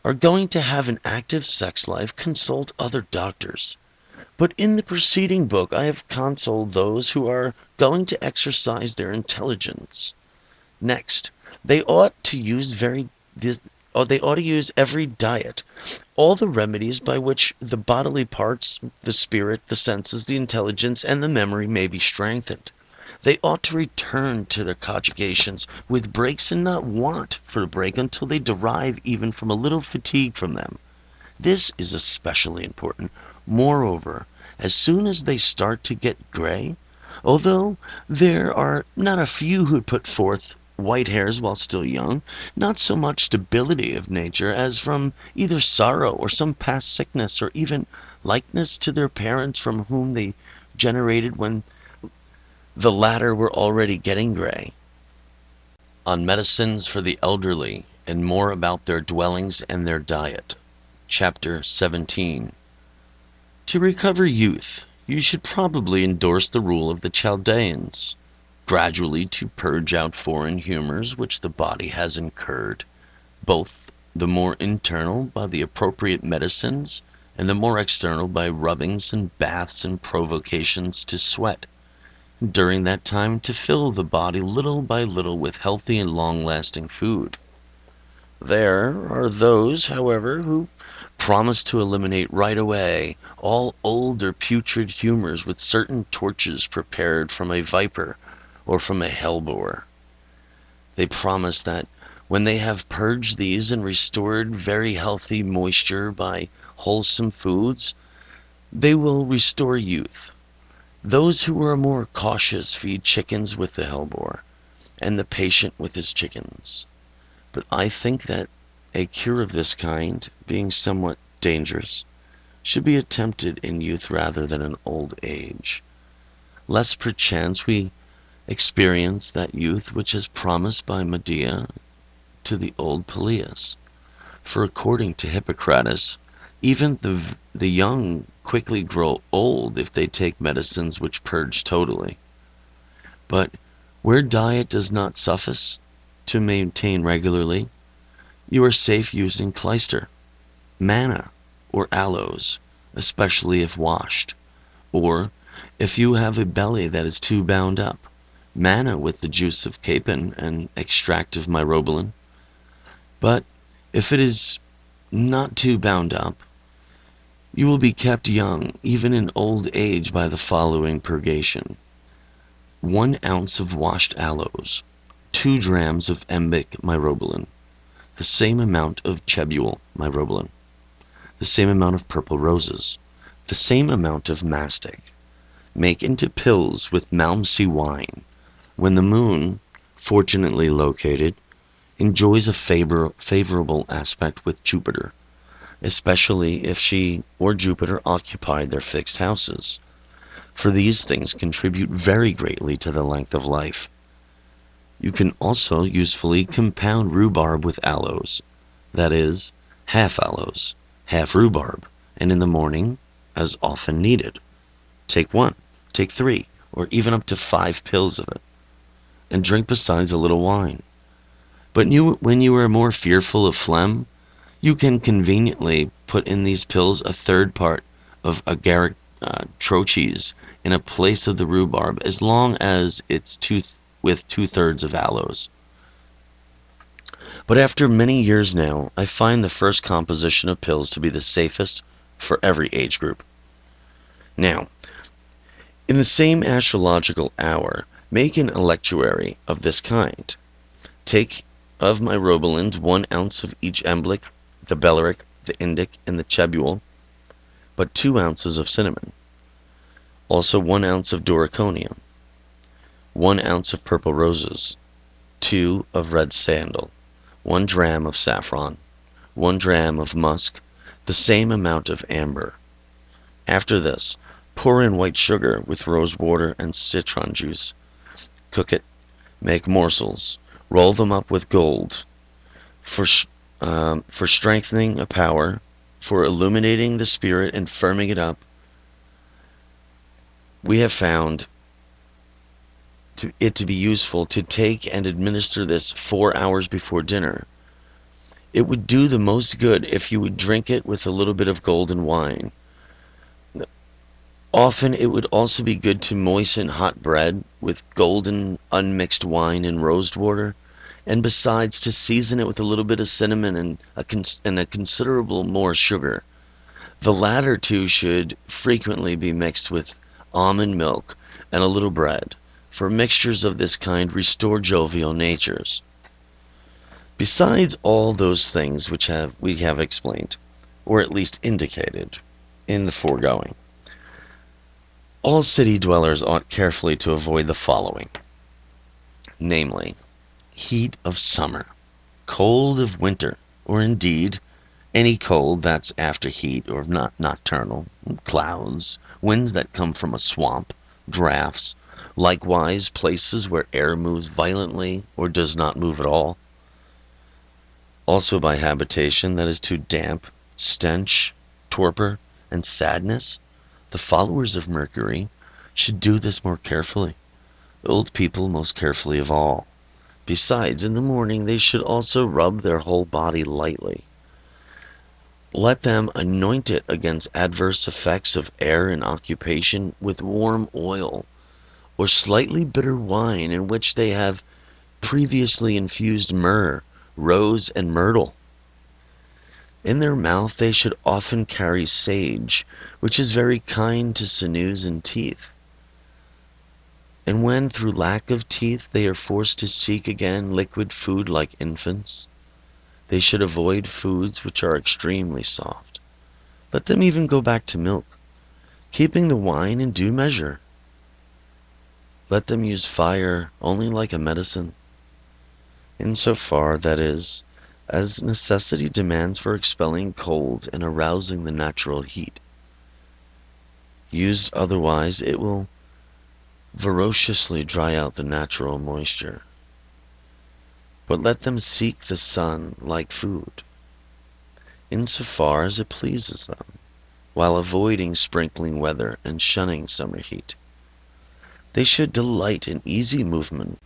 are going to have an active sex life consult other doctors. But in the preceding book, I have counseled those who are going to exercise their intelligence. Next, they ought to use every diet, all the remedies by which the bodily parts, the spirit, the senses, the intelligence, and the memory may be strengthened. They ought to return to their conjugations with breaks and not want for a break until they derive even from a little fatigue from them. This is especially important. Moreover, as soon as they start to get gray, although there are not a few who put forth white hairs while still young, not so much debility of nature as from either sorrow or some past sickness, or even likeness to their parents from whom they generated when the latter were already getting gray. On medicines for the elderly, and more about their dwellings and their diet. Chapter 17. To recover youth, you should probably endorse the rule of the Chaldeans, gradually to purge out foreign humors which the body has incurred, both the more internal by the appropriate medicines, and the more external by rubbings and baths and provocations to sweat. During that time to fill the body little by little with healthy and long-lasting food. There are those, however, who promise to eliminate right away all old or putrid humors with certain torches prepared from a viper or from a hellebore. They promise that when they have purged these and restored very healthy moisture by wholesome foods, they will restore youth. Those who are more cautious feed chickens with the hellebore, and the patient with his chickens. But I think that a cure of this kind, being somewhat dangerous, should be attempted in youth rather than in old age, lest perchance we experience that youth which is promised by Medea to the old Peleus. For according to Hippocrates, even the young quickly grow old if they take medicines which purge totally. But where diet does not suffice to maintain regularly, you are safe using clyster, manna, or aloes, especially if washed. Or, if you have a belly that is too bound up, manna with the juice of capon and extract of myrobalan. But if it is not too bound up, you will be kept young, even in old age, by the following purgation: 1 ounce of washed aloes, 2 drams of embic myrobalan, the same amount of chebule myrobalan, the same amount of purple roses, the same amount of mastic. Make into pills with Malmsey wine. When the moon, fortunately located, enjoys a favorable aspect with Jupiter, especially if she or Jupiter occupy their fixed houses, for these things contribute very greatly to the length of life. You can also usefully compound rhubarb with aloes, that is, half aloes, half rhubarb, and in the morning, as often needed. Take 1, take 3, or even up to 5 pills of it, and drink besides a little wine. But when you are more fearful of phlegm, you can conveniently put in these pills a third part of agaric troches in a place of the rhubarb, as long as it's with 2/3 of aloes. But after many years now, I find the first composition of pills to be the safest, for every age group. Now, in the same astrological hour, make an electuary of this kind. Take of my robolins 1 ounce of each emblic, the belleric, the indic, and the chebule, but 2 ounces of cinnamon. Also 1 ounce of doriconium, 1 ounce of purple roses, 2 of red sandal, 1 dram of saffron, 1 dram of musk, the same amount of amber. After this, pour in white sugar with rose water and citron juice. Cook it, make morsels, roll them up with gold, for strengthening a power, for illuminating the spirit and firming it up. We have found it to be useful to take and administer this 4 hours before dinner. It would do the most good if you would drink it with a little bit of golden wine. Often it would also be good to moisten hot bread with golden unmixed wine and rose water, and besides to season it with a little bit of cinnamon and a considerable more sugar. The latter two should frequently be mixed with almond milk and a little bread, for mixtures of this kind restore jovial natures. Besides all those things which we have explained, or at least indicated, in the foregoing, all city dwellers ought carefully to avoid the following, namely, heat of summer, cold of winter, or indeed any cold that's after heat or not nocturnal, clouds, winds that come from a swamp, drafts, likewise places where air moves violently or does not move at all. Also by habitation that is too damp, stench, torpor, and sadness. The followers of Mercury should do this more carefully, old people most carefully of all. Besides, in the morning they should also rub their whole body lightly. Let them anoint it against adverse effects of air and occupation with warm oil, or slightly bitter wine in which they have previously infused myrrh, rose, and myrtle. In their mouth they should often carry sage, which is very kind to sinews and teeth. And when through lack of teeth they are forced to seek again liquid food like infants, they should avoid foods which are extremely soft. Let them even go back to milk, keeping the wine in due measure. Let them use fire only like a medicine, in so far, that is, as necessity demands for expelling cold and arousing the natural heat. Used otherwise, it will voraciously dry out the natural moisture. But let them seek the sun like food, in so far as it pleases them, while avoiding sprinkling weather and shunning summer heat. They should delight in easy movement,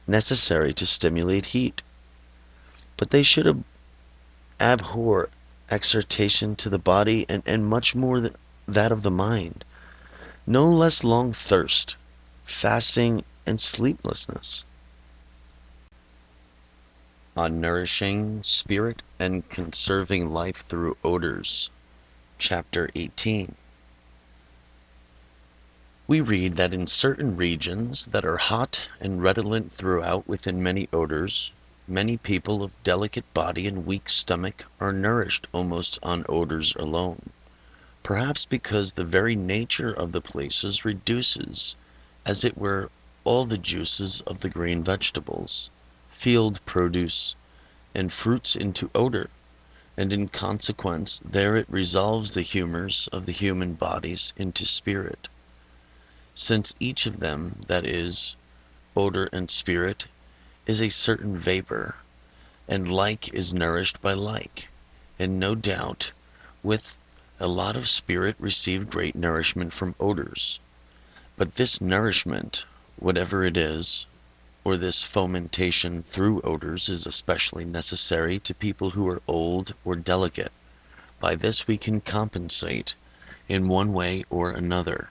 necessary to stimulate heat, but they should abhor exertion to the body and much more than that of the mind, no less long thirst, fasting, and sleeplessness. On Nourishing Spirit and Conserving Life Through Odors, Chapter 18. We read that in certain regions that are hot and redolent throughout within many odors, many people of delicate body and weak stomach are nourished almost on odors alone, perhaps because the very nature of the places reduces, as it were, all the juices of the green vegetables, field produce, and fruits into odor, and in consequence there it resolves the humors of the human bodies into spirit. Since each of them, that is, odor and spirit, is a certain vapor, and like is nourished by like, and no doubt, with a lot of spirit receive great nourishment from odors. But this nourishment, whatever it is, or this fomentation through odors, is especially necessary to people who are old or delicate. By this we can compensate, in one way or another,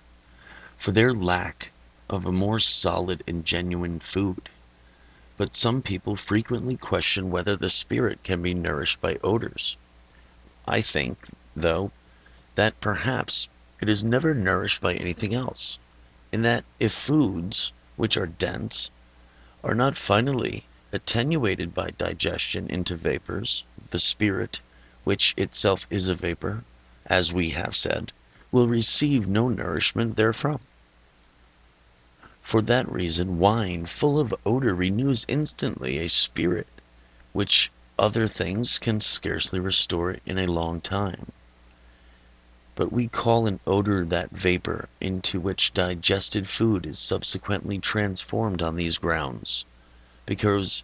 for their lack of a more solid and genuine food. But some people frequently question whether the spirit can be nourished by odors. I think, though, that perhaps it is never nourished by anything else, in that if foods, which are dense, are not finally attenuated by digestion into vapors, the spirit, which itself is a vapor, as we have said, will receive no nourishment therefrom. For that reason, wine full of odor renews instantly a spirit which other things can scarcely restore in a long time. But we call an odor that vapor into which digested food is subsequently transformed on these grounds, because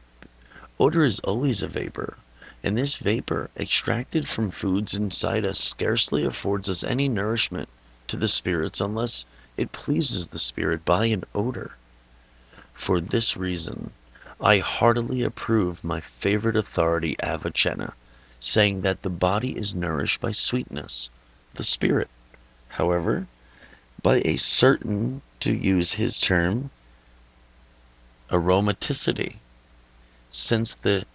odor is always a vapor, and this vapor, extracted from foods inside us, scarcely affords us any nourishment to the spirits unless it pleases the spirit by an odor. For this reason, I heartily approve my favorite authority, Avicenna, saying that the body is nourished by sweetness, the spirit, however, by a certain, to use his term, aromaticity, since the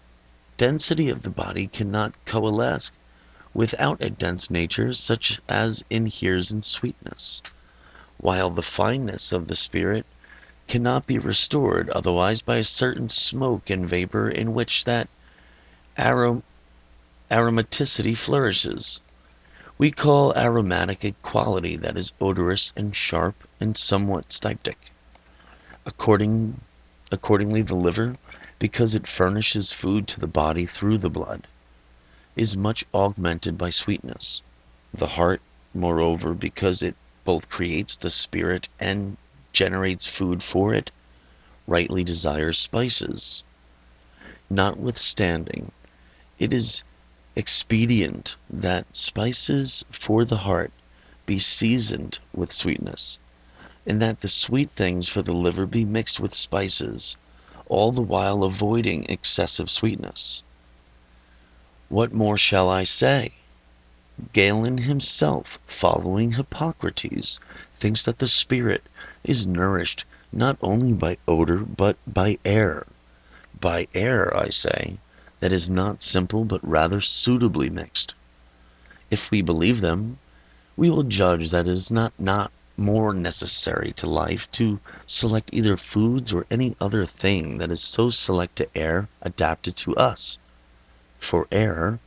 density of the body cannot coalesce without a dense nature such as inheres in sweetness, while the fineness of the spirit cannot be restored otherwise by a certain smoke and vapor in which that aromaticity flourishes. We call aromatic a quality that is odorous and sharp and somewhat styptic. Accordingly, the liver, because it furnishes food to the body through the blood, is much augmented by sweetness. The heart, moreover, because it both creates the spirit and generates food for it, rightly desires spices. Notwithstanding, it is expedient that spices for the heart be seasoned with sweetness, and that the sweet things for the liver be mixed with spices, all the while avoiding excessive sweetness. What more shall I say? Galen himself, following Hippocrates, thinks that the spirit is nourished not only by odor but by air. By air, I say, that is not simple but rather suitably mixed. If we believe them, we will judge that it is not more necessary to life to select either foods or any other thing that is so select to air adapted to us. For air,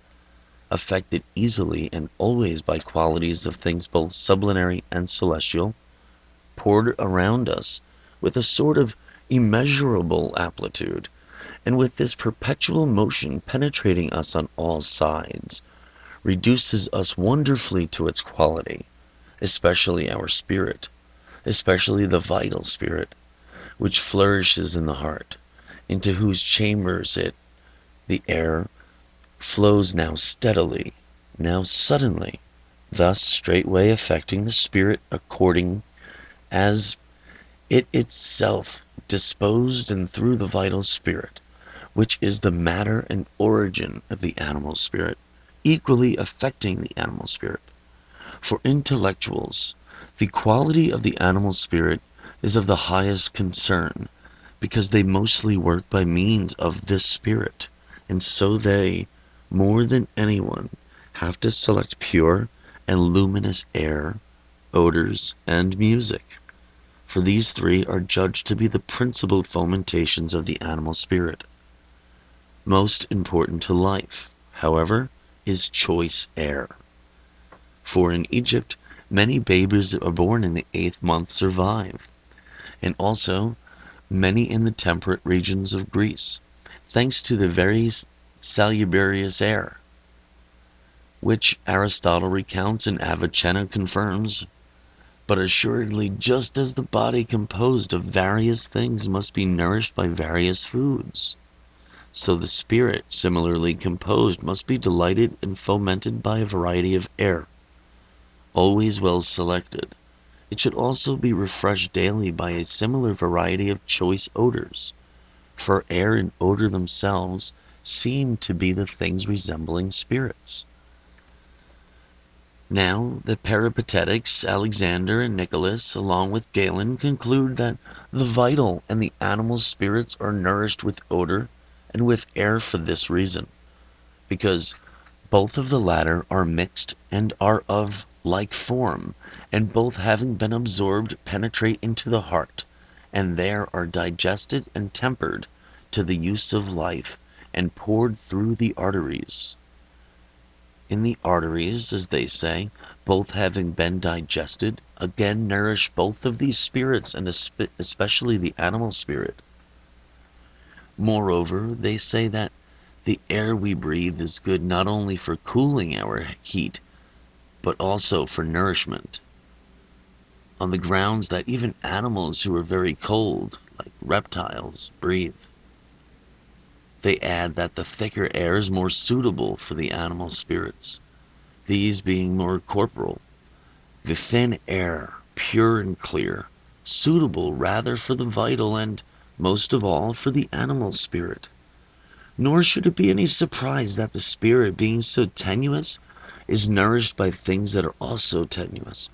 affected easily and always by qualities of things both sublunary and celestial, poured around us with a sort of immeasurable amplitude, and with this perpetual motion penetrating us on all sides, reduces us wonderfully to its quality, especially our spirit, especially the vital spirit, which flourishes in the heart, into whose chambers the air, flows now steadily, now suddenly, thus straightway affecting the spirit according as it itself disposed, and through the vital spirit, which is the matter and origin of the animal spirit, equally affecting the animal spirit. For intellectuals, the quality of the animal spirit is of the highest concern, because they mostly work by means of this spirit, and so they, more than anyone, have to select pure and luminous air, odors, and music. For these three are judged to be the principal fomentations of the animal spirit. Most important to life, however, is choice air. For in Egypt, many babies are born in the 8th month survive, and also many in the temperate regions of Greece, thanks to the very salubrious air, which Aristotle recounts and Avicenna confirms. But assuredly, just as the body composed of various things must be nourished by various foods, so the spirit, similarly composed, must be delighted and fomented by a variety of air, always well selected. It should also be refreshed daily by a similar variety of choice odors, for air and odor themselves seem to be the things resembling spirits. Now, the Peripatetics, Alexander and Nicholas, along with Galen, conclude that the vital and the animal spirits are nourished with odor and with air for this reason, because Both of the latter are mixed and are of like form, and both having been absorbed penetrate into the heart, and there are digested and tempered to the use of life, and poured through the arteries. In the arteries, as they say, both having been digested, again nourish both of these spirits, and especially the animal spirit. Moreover, they say that the air we breathe is good not only for cooling our heat, but also for nourishment, on the grounds that even animals who are very cold, like reptiles, breathe. They add that the thicker air is more suitable for the animal spirits, these being more corporal, the thin air, pure and clear, suitable rather for the vital and, most of all, for the animal spirit. Nor should it be any surprise that the spirit, being so tenuous, is nourished by things that are also tenuous,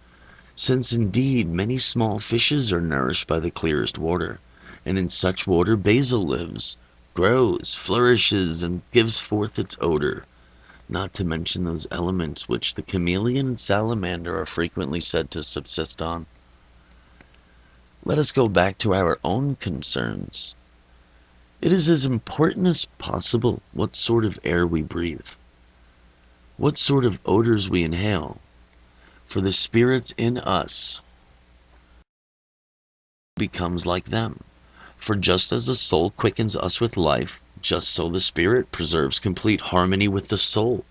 since indeed many small fishes are nourished by the clearest water, and in such water basil lives, grows, flourishes, and gives forth its odor, not to mention those elements which the chameleon and salamander are frequently said to subsist on. Let us go back to our own concerns. It is as important as possible what sort of air we breathe, what sort of odors we inhale, for the spirits in us becomes like them. For just as the soul quickens us with life, just so the spirit preserves complete harmony with the soul.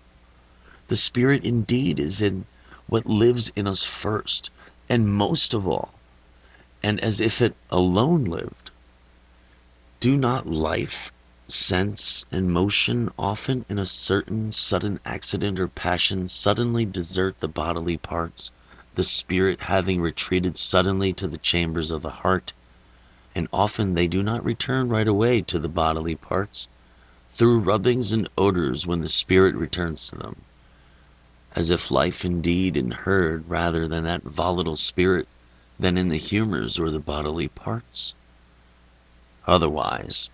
The spirit indeed is in what lives in us first, and most of all, and as if it alone lived. Do not life, sense, and motion often in a certain sudden accident or passion suddenly desert the bodily parts, the spirit having retreated suddenly to the chambers of the heart, and often they do not return right away to the bodily parts, through rubbings and odors when the spirit returns to them, as if life indeed inhered rather than that volatile spirit than in the humors or the bodily parts. Otherwise,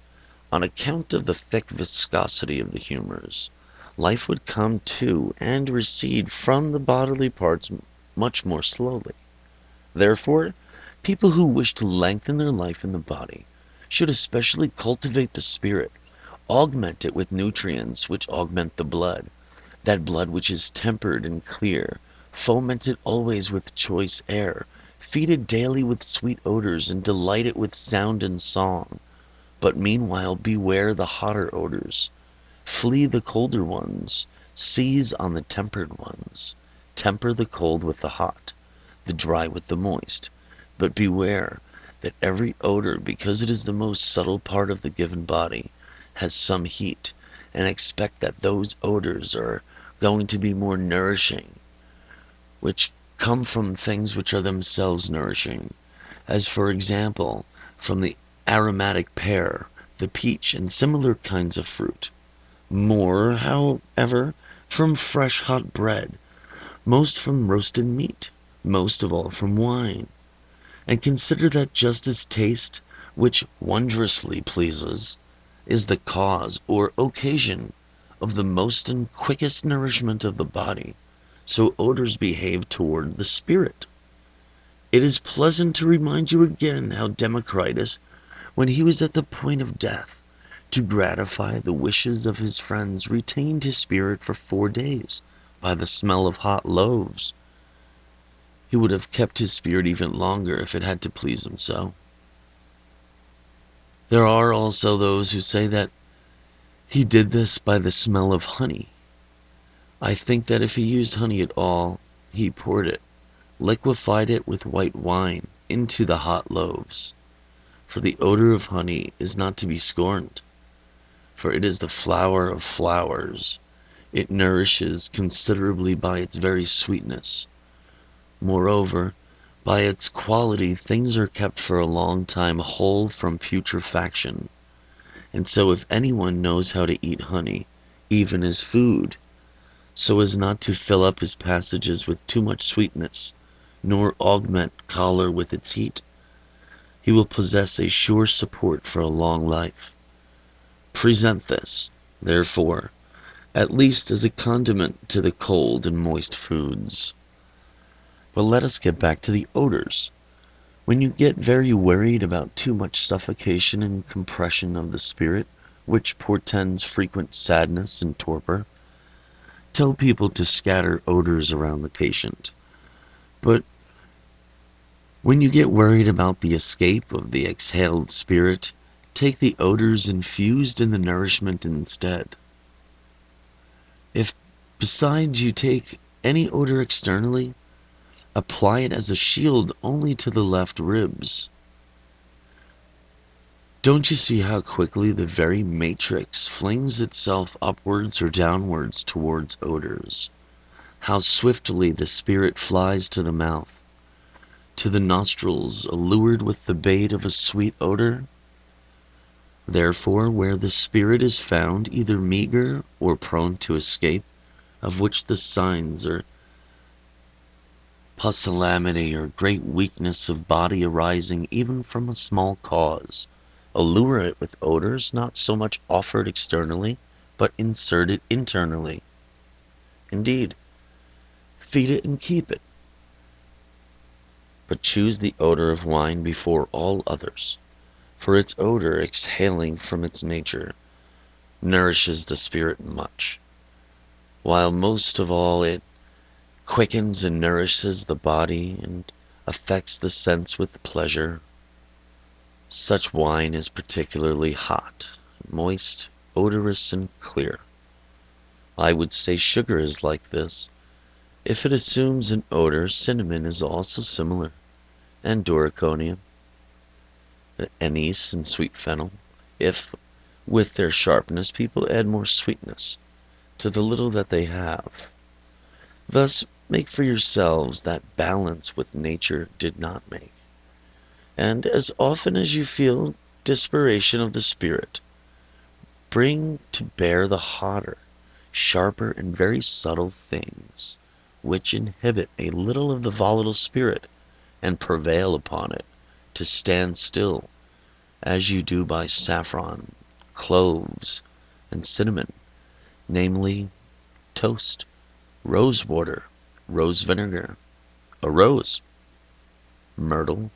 on account of the thick viscosity of the humors, life would come to and recede from the bodily parts much more slowly. Therefore, people who wish to lengthen their life in the body should especially cultivate the spirit, augment it with nutrients which augment the blood, that blood which is tempered and clear, foment it always with choice air, feed it daily with sweet odors, and delight it with sound and song. But meanwhile beware the hotter odors, flee the colder ones, seize on the tempered ones, temper the cold with the hot, the dry with the moist, but beware that every odor, because it is the most subtle part of the given body, has some heat, and expect that those odors are going to be more nourishing, which come from things which are themselves nourishing, as for example from the aromatic pear, the peach, and similar kinds of fruit. More, however, from fresh hot bread, most from roasted meat, most of all from wine. And consider that just as taste, which wondrously pleases, is the cause or occasion of the most and quickest nourishment of the body, so odors behave toward the spirit. It is pleasant to remind you again how Democritus, when he was at the point of death, to gratify the wishes of his friends, retained his spirit for 4 days by the smell of hot loaves. He would have kept his spirit even longer if it had to please him so. There are also those who say that he did this by the smell of honey. I think that if he used honey at all, he poured it, liquefied it with white wine, into the hot loaves. For the odor of honey is not to be scorned, for it is the flower of flowers. It nourishes considerably by its very sweetness. Moreover, by its quality things are kept for a long time whole from putrefaction. And so if anyone knows how to eat honey, even as food, so as not to fill up his passages with too much sweetness, nor augment choler with its heat, he will possess a sure support for a long life. Present this, therefore, at least as a condiment to the cold and moist foods. But let us get back to the odors. When you get very worried about too much suffocation and compression of the spirit, which portends frequent sadness and torpor, tell people to scatter odors around the patient. But when you get worried about the escape of the exhaled spirit, take the odors infused in the nourishment instead. If besides you take any odor externally, apply it as a shield only to the left ribs. Don't you see how quickly the very matrix flings itself upwards or downwards towards odors? How swiftly the spirit flies to the mouth, to the nostrils, allured with the bait of a sweet odor? Therefore, where the spirit is found, either meager or prone to escape, of which the signs are pusillanimity or great weakness of body arising even from a small cause, allure it with odors not so much offered externally, but inserted internally. Indeed, feed it and keep it, but choose the odor of wine before all others, for its odor, exhaling from its nature, nourishes the spirit much, while most of all it quickens and nourishes the body and affects the sense with pleasure. Such wine is particularly hot, moist, odorous, and clear. I would say sugar is like this. If it assumes an odor, cinnamon is also similar, and doriconium, anise, and sweet fennel. If, with their sharpness, people add more sweetness to the little that they have. Thus, make for yourselves that balance which nature did not make. And as often as you feel dispiration of the spirit, bring to bear the hotter, sharper, and very subtle things, which inhibit a little of the volatile spirit, and prevail upon it to stand still, as you do by saffron, cloves, and cinnamon, namely, toast, rose water, rose vinegar, a rose, myrtle,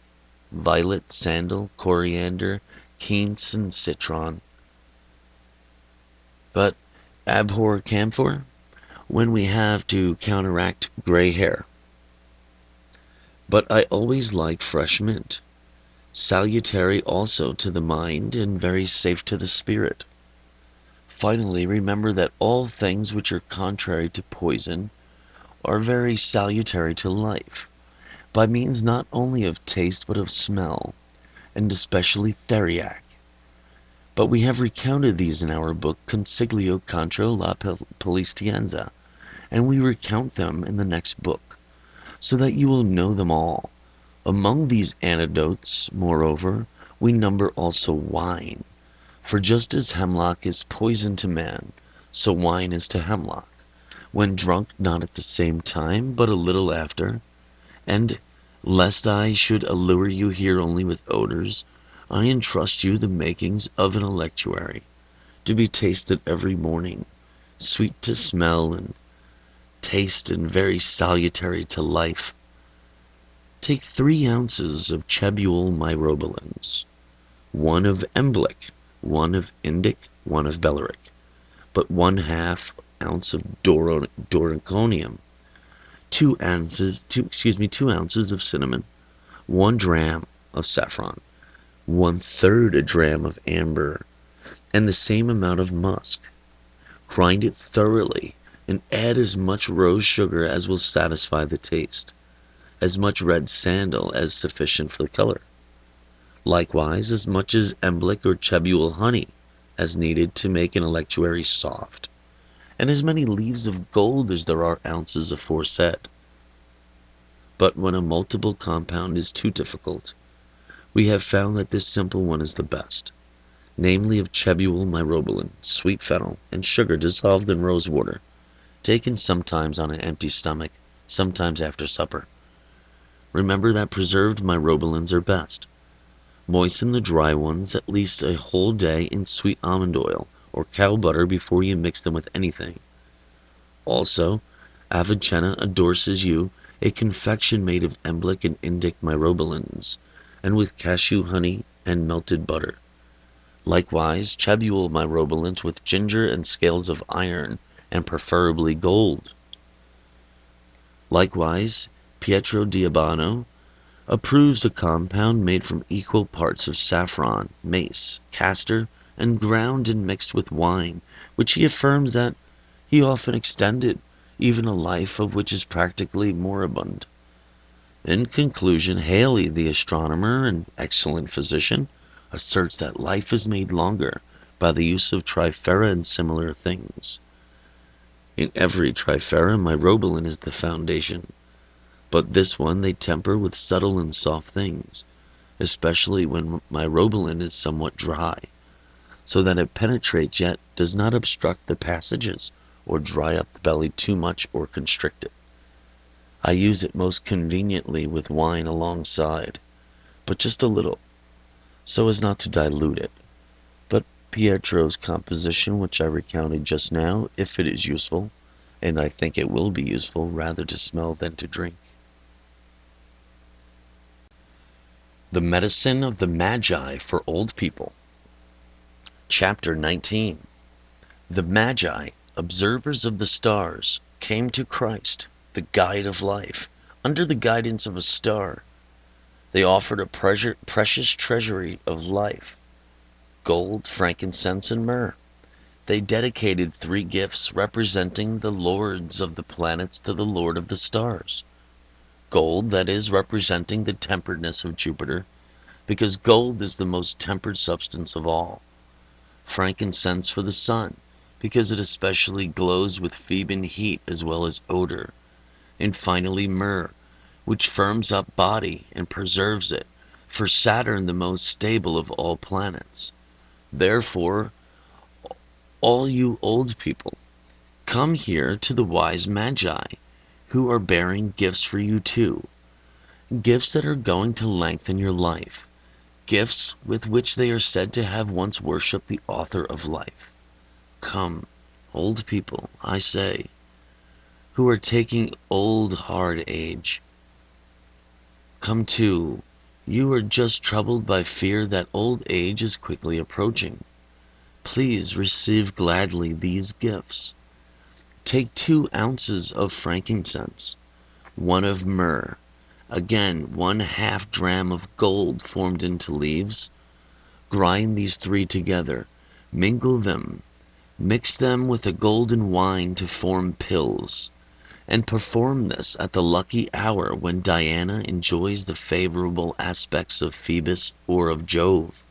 violet, sandal, coriander, quince, and citron. But abhor camphor when we have to counteract gray hair. But I always like fresh mint, salutary also to the mind and very safe to the spirit. Finally, remember that all things which are contrary to poison are very salutary to life, by means not only of taste but of smell, and especially theriac. But we have recounted these in our book Consiglio contra la Pestilenza, and we recount them in the next book, so that you will know them all. Among these antidotes, moreover, we number also wine, for just as hemlock is poison to man, so wine is to hemlock, when drunk not at the same time, but a little after. And lest I should allure you here only with odors, I entrust you the makings of an electuary, to be tasted every morning, sweet to smell and taste and very salutary to life. Take 3 ounces of chebule myrobalans, 1 of emblic, 1 of indic, 1 of bellaric, but 1/2 ounce of doriconium, 2 ounces of cinnamon, 1 dram of saffron, 1/3 a dram of amber, and the same amount of musk. Grind it thoroughly, and add as much rose sugar as will satisfy the taste, as much red sandal as sufficient for the color, likewise as much as emblic or chebule honey as needed to make an electuary soft, and as many leaves of gold as there are ounces aforesaid. But when a multiple compound is too difficult, we have found that this simple one is the best, namely of chebule myrobalan, sweet fennel, and sugar dissolved in rose water, taken sometimes on an empty stomach, sometimes after supper. Remember that preserved myrobalans are best. Moisten the dry ones at least a whole day in sweet almond oil or cow butter before you mix them with anything, Also, Avicenna endorses you a confection made of emblic and indic myrobalans, and with cashew honey and melted butter. Likewise, chebule myrobalans with ginger and scales of iron, and preferably gold. Likewise, Pietro Diabano approves a compound made from equal parts of saffron, mace, castor, and ground and mixed with wine, which he affirms that he often extended, even a life of which is practically moribund. In conclusion, Haley, the astronomer and excellent physician, asserts that life is made longer by the use of trifera and similar things. In every trifera, myrobalan is the foundation, but this one they temper with subtle and soft things, especially when myrobalan is somewhat dry, so that it penetrates yet does not obstruct the passages or dry up the belly too much or constrict it. I use it most conveniently with wine alongside, but just a little, so as not to dilute it. But Pietro's composition, which I recounted just now, if it is useful, and I think it will be useful rather to smell than to drink. The Medicine of the Magi for Old People. Chapter 19. The Magi, observers of the stars, came to Christ, the guide of life, under the guidance of a star. They offered a precious treasury of life, gold, frankincense, and myrrh. They dedicated 3 gifts representing the lords of the planets to the Lord of the stars. Gold, that is, representing the temperedness of Jupiter, because gold is the most tempered substance of all. Frankincense for the sun, because it especially glows with Theban heat as well as odor. And finally myrrh, which firms up body and preserves it, for Saturn the most stable of all planets. Therefore, all you old people, come here to the wise Magi, who are bearing gifts for you too, gifts that are going to lengthen your life, gifts with which they are said to have once worshipped the author of life. Come, old people, I say, who are taking old hard age. Come too, you are just troubled by fear that old age is quickly approaching. Please receive gladly these gifts. Take 2 ounces of frankincense, 1 of myrrh, again 1/2 dram of gold formed into leaves. Grind these 3 together, mingle them, mix them with a golden wine to form pills, and perform this at the lucky hour when Diana enjoys the favorable aspects of Phoebus or of Jove.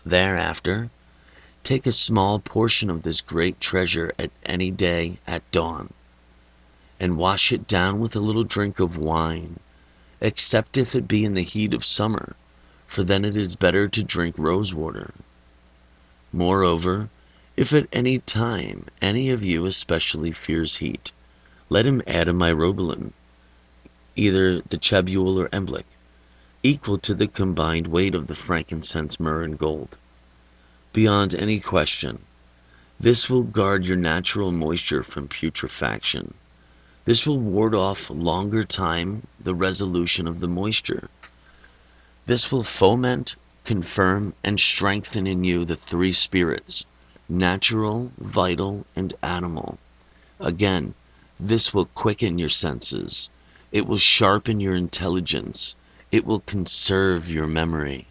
Thereafter, take a small portion of this great treasure at any day at dawn, and wash it down with a little drink of wine, except if it be in the heat of summer, for then it is better to drink rose water. Moreover, if at any time any of you especially fears heat, let him add a myrobalan, either the chebule or emblic, equal to the combined weight of the frankincense, myrrh, and gold. Beyond any question, this will guard your natural moisture from putrefaction. This will ward off longer time the resolution of the moisture. This will foment, confirm, and strengthen in you the 3 spirits, natural, vital, and animal. Again, this will quicken your senses. It will sharpen your intelligence. It will conserve your memory.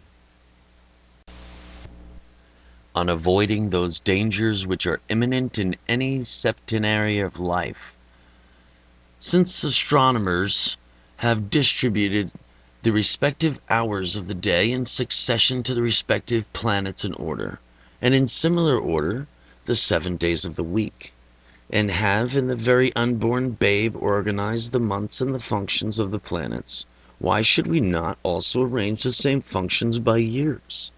On avoiding those dangers which are imminent in any septenary of life. Since astronomers have distributed the respective hours of the day in succession to the respective planets in order, and in similar order the 7 days of the week, and have in the very unborn babe organized the months and the functions of the planets, why should we not also arrange the same functions by years?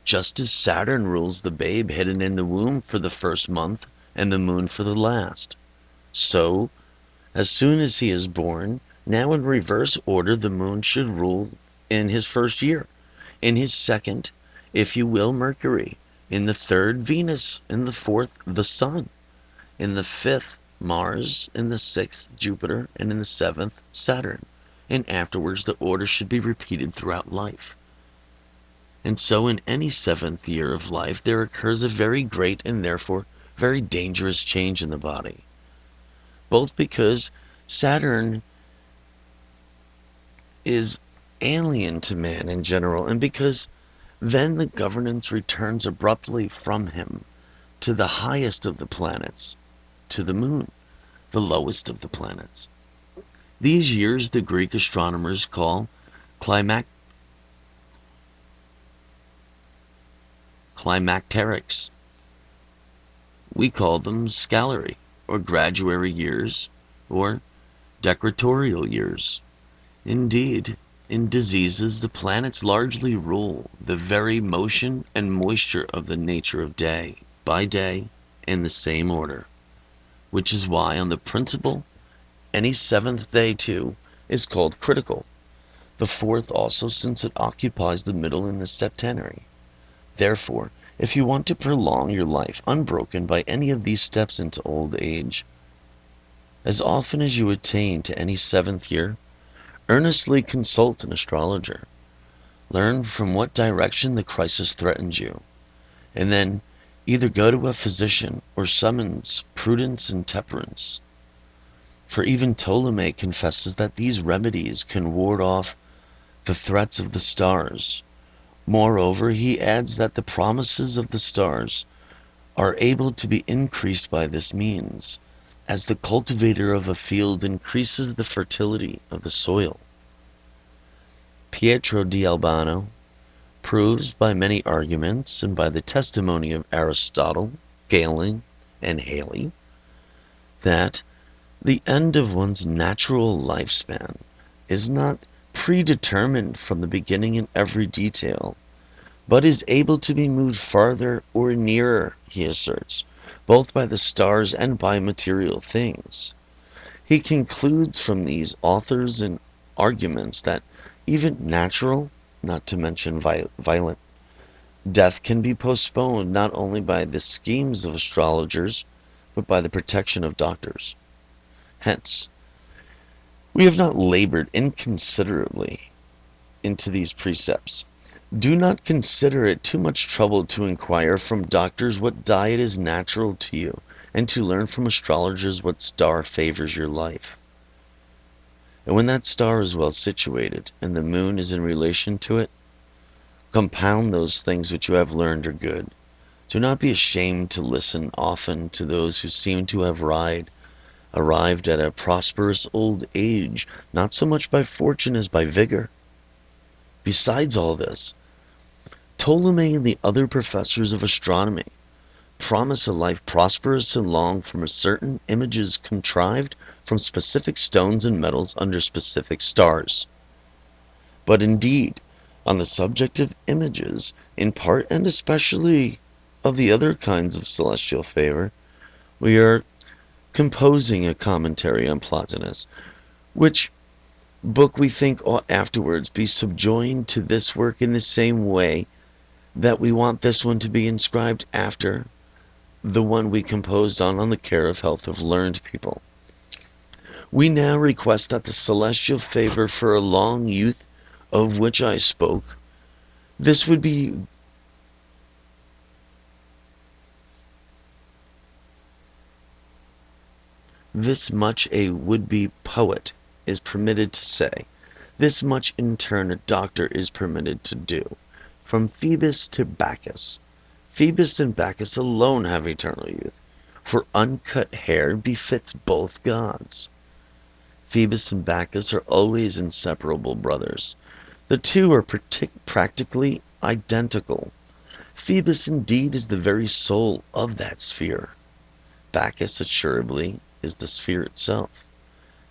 Just as Saturn rules the babe hidden in the womb for the first month and the moon for the last, so, as soon as he is born, now in reverse order the moon should rule in his first year, in his second, if you will, Mercury, in the third, Venus, in the fourth, the sun, in the fifth, Mars, in the 6th Jupiter, and in the 7th Saturn, and afterwards the order should be repeated throughout life. And so in any 7th year of life there occurs a very great and therefore very dangerous change in the body, both because Saturn is alien to man in general, and because then the governance returns abruptly from him to the highest of the planets, to the moon, the lowest of the planets. These years the Greek astronomers call climacterics. We call them scalary, or graduary years, or decretorial years. Indeed, in diseases the planets largely rule the very motion and moisture of the nature of day by day in the same order, which is why on the principle any 7th day too is called critical, the 4th also, since it occupies the middle in the septenary. Therefore, if you want to prolong your life unbroken by any of these steps into old age, as often as you attain to any 7th year, earnestly consult an astrologer. Learn from what direction the crisis threatens you, and then either go to a physician or summons prudence and temperance. For even Ptolemy confesses that these remedies can ward off the threats of the stars. Moreover, he adds that the promises of the stars are able to be increased by this means, as the cultivator of a field increases the fertility of the soil. Pietro di Albano proves by many arguments and by the testimony of Aristotle, Galen, and Haley that the end of one's natural lifespan is not predetermined from the beginning in every detail, but is able to be moved farther or nearer, he asserts, both by the stars and by material things. He concludes from these authors and arguments that even natural, not to mention violent, death can be postponed not only by the schemes of astrologers, but by the protection of doctors. Hence, we have not labored inconsiderately into these precepts. Do not consider it too much trouble to inquire from doctors what diet is natural to you, and to learn from astrologers what star favors your life. And when that star is well situated, and the moon is in relation to it, compound those things which you have learned are good. Do not be ashamed to listen often to those who seem to have arrived at a prosperous old age, not so much by fortune as by vigor. Besides all this, Ptolemy and the other professors of astronomy promise a life prosperous and long from certain images contrived from specific stones and metals under specific stars. But indeed, on the subject of images, in part and especially of the other kinds of celestial favor, we are composing a commentary on Plotinus, which book we think ought afterwards be subjoined to this work in the same way that we want this one to be inscribed after the one we composed on the care of health of learned people. We now request that the celestial favor for a long youth of which I spoke, this would be this much a would-be poet is permitted to say, this much in turn a doctor is permitted to do. From Phoebus to Bacchus. Phoebus and Bacchus alone have eternal youth, for uncut hair befits both gods. Phoebus and Bacchus are always inseparable brothers. The two are practically identical. Phoebus indeed is the very soul of that sphere. Bacchus assuredly is the sphere itself.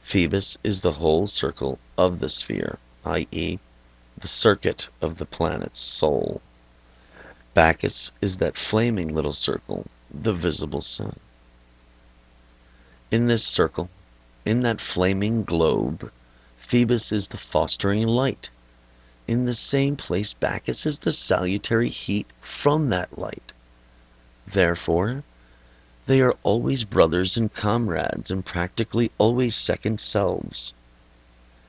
Phoebus is the whole circle of the sphere, i.e., the circuit of the planet's soul. Bacchus is that flaming little circle, the visible sun. In this circle, in that flaming globe, Phoebus is the fostering light. In the same place, Bacchus is the salutary heat from that light. Therefore, They are always brothers and comrades, and practically always second selves.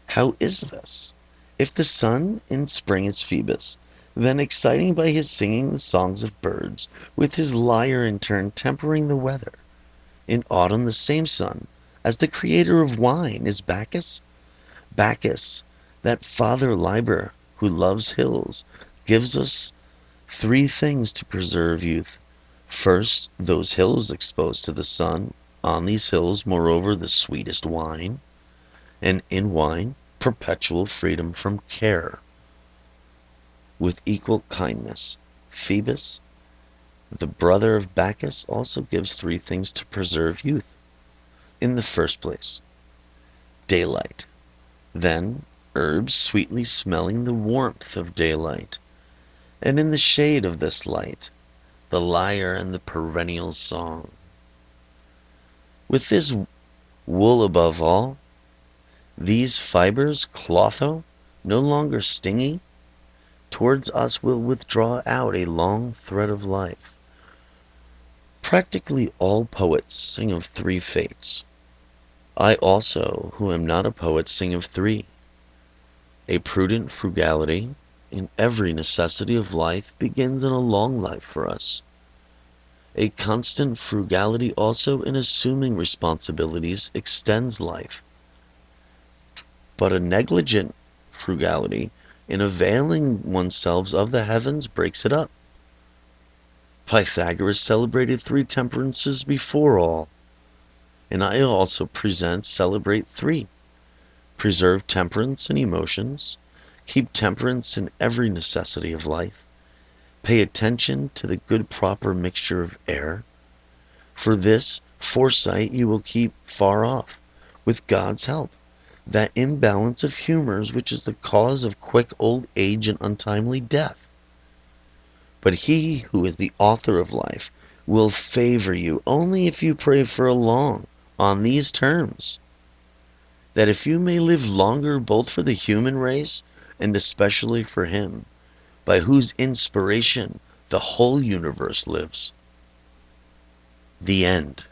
How is this? If the sun in spring is Phoebus, then exciting by his singing the songs of birds, with his lyre in turn tempering the weather. In autumn the same sun, as the creator of wine, is Bacchus. Bacchus, that father Liber, who loves hills, gives us three things to preserve youth. First, those hills exposed to the sun. On these hills, moreover, the sweetest wine, and in wine, perpetual freedom from care, with equal kindness. Phoebus, the brother of Bacchus, also gives three things to preserve youth. In the first place, daylight. Then, herbs sweetly smelling the warmth of daylight. And in the shade of this light, the lyre and the perennial song. With this wool above all, these fibers, clotho, no longer stingy, towards us will withdraw out a long thread of life. Practically all poets sing of three fates. I also, who am not a poet, sing of three. A prudent frugality in every necessity of life begins in a long life for us. A constant frugality also in assuming responsibilities extends life. But a negligent frugality in availing oneself of the heavens breaks it up. Pythagoras celebrated three temperances before all, and I also celebrate three. Preserve temperance in emotions, keep temperance in every necessity of life, pay attention to the good proper mixture of air. For this foresight you will keep far off, with God's help, that imbalance of humors which is the cause of quick old age and untimely death. But he who is the author of life will favor you only if you pray for a long, on these terms, that if you may live longer both for the human race and especially for him, by whose inspiration the whole universe lives. The end.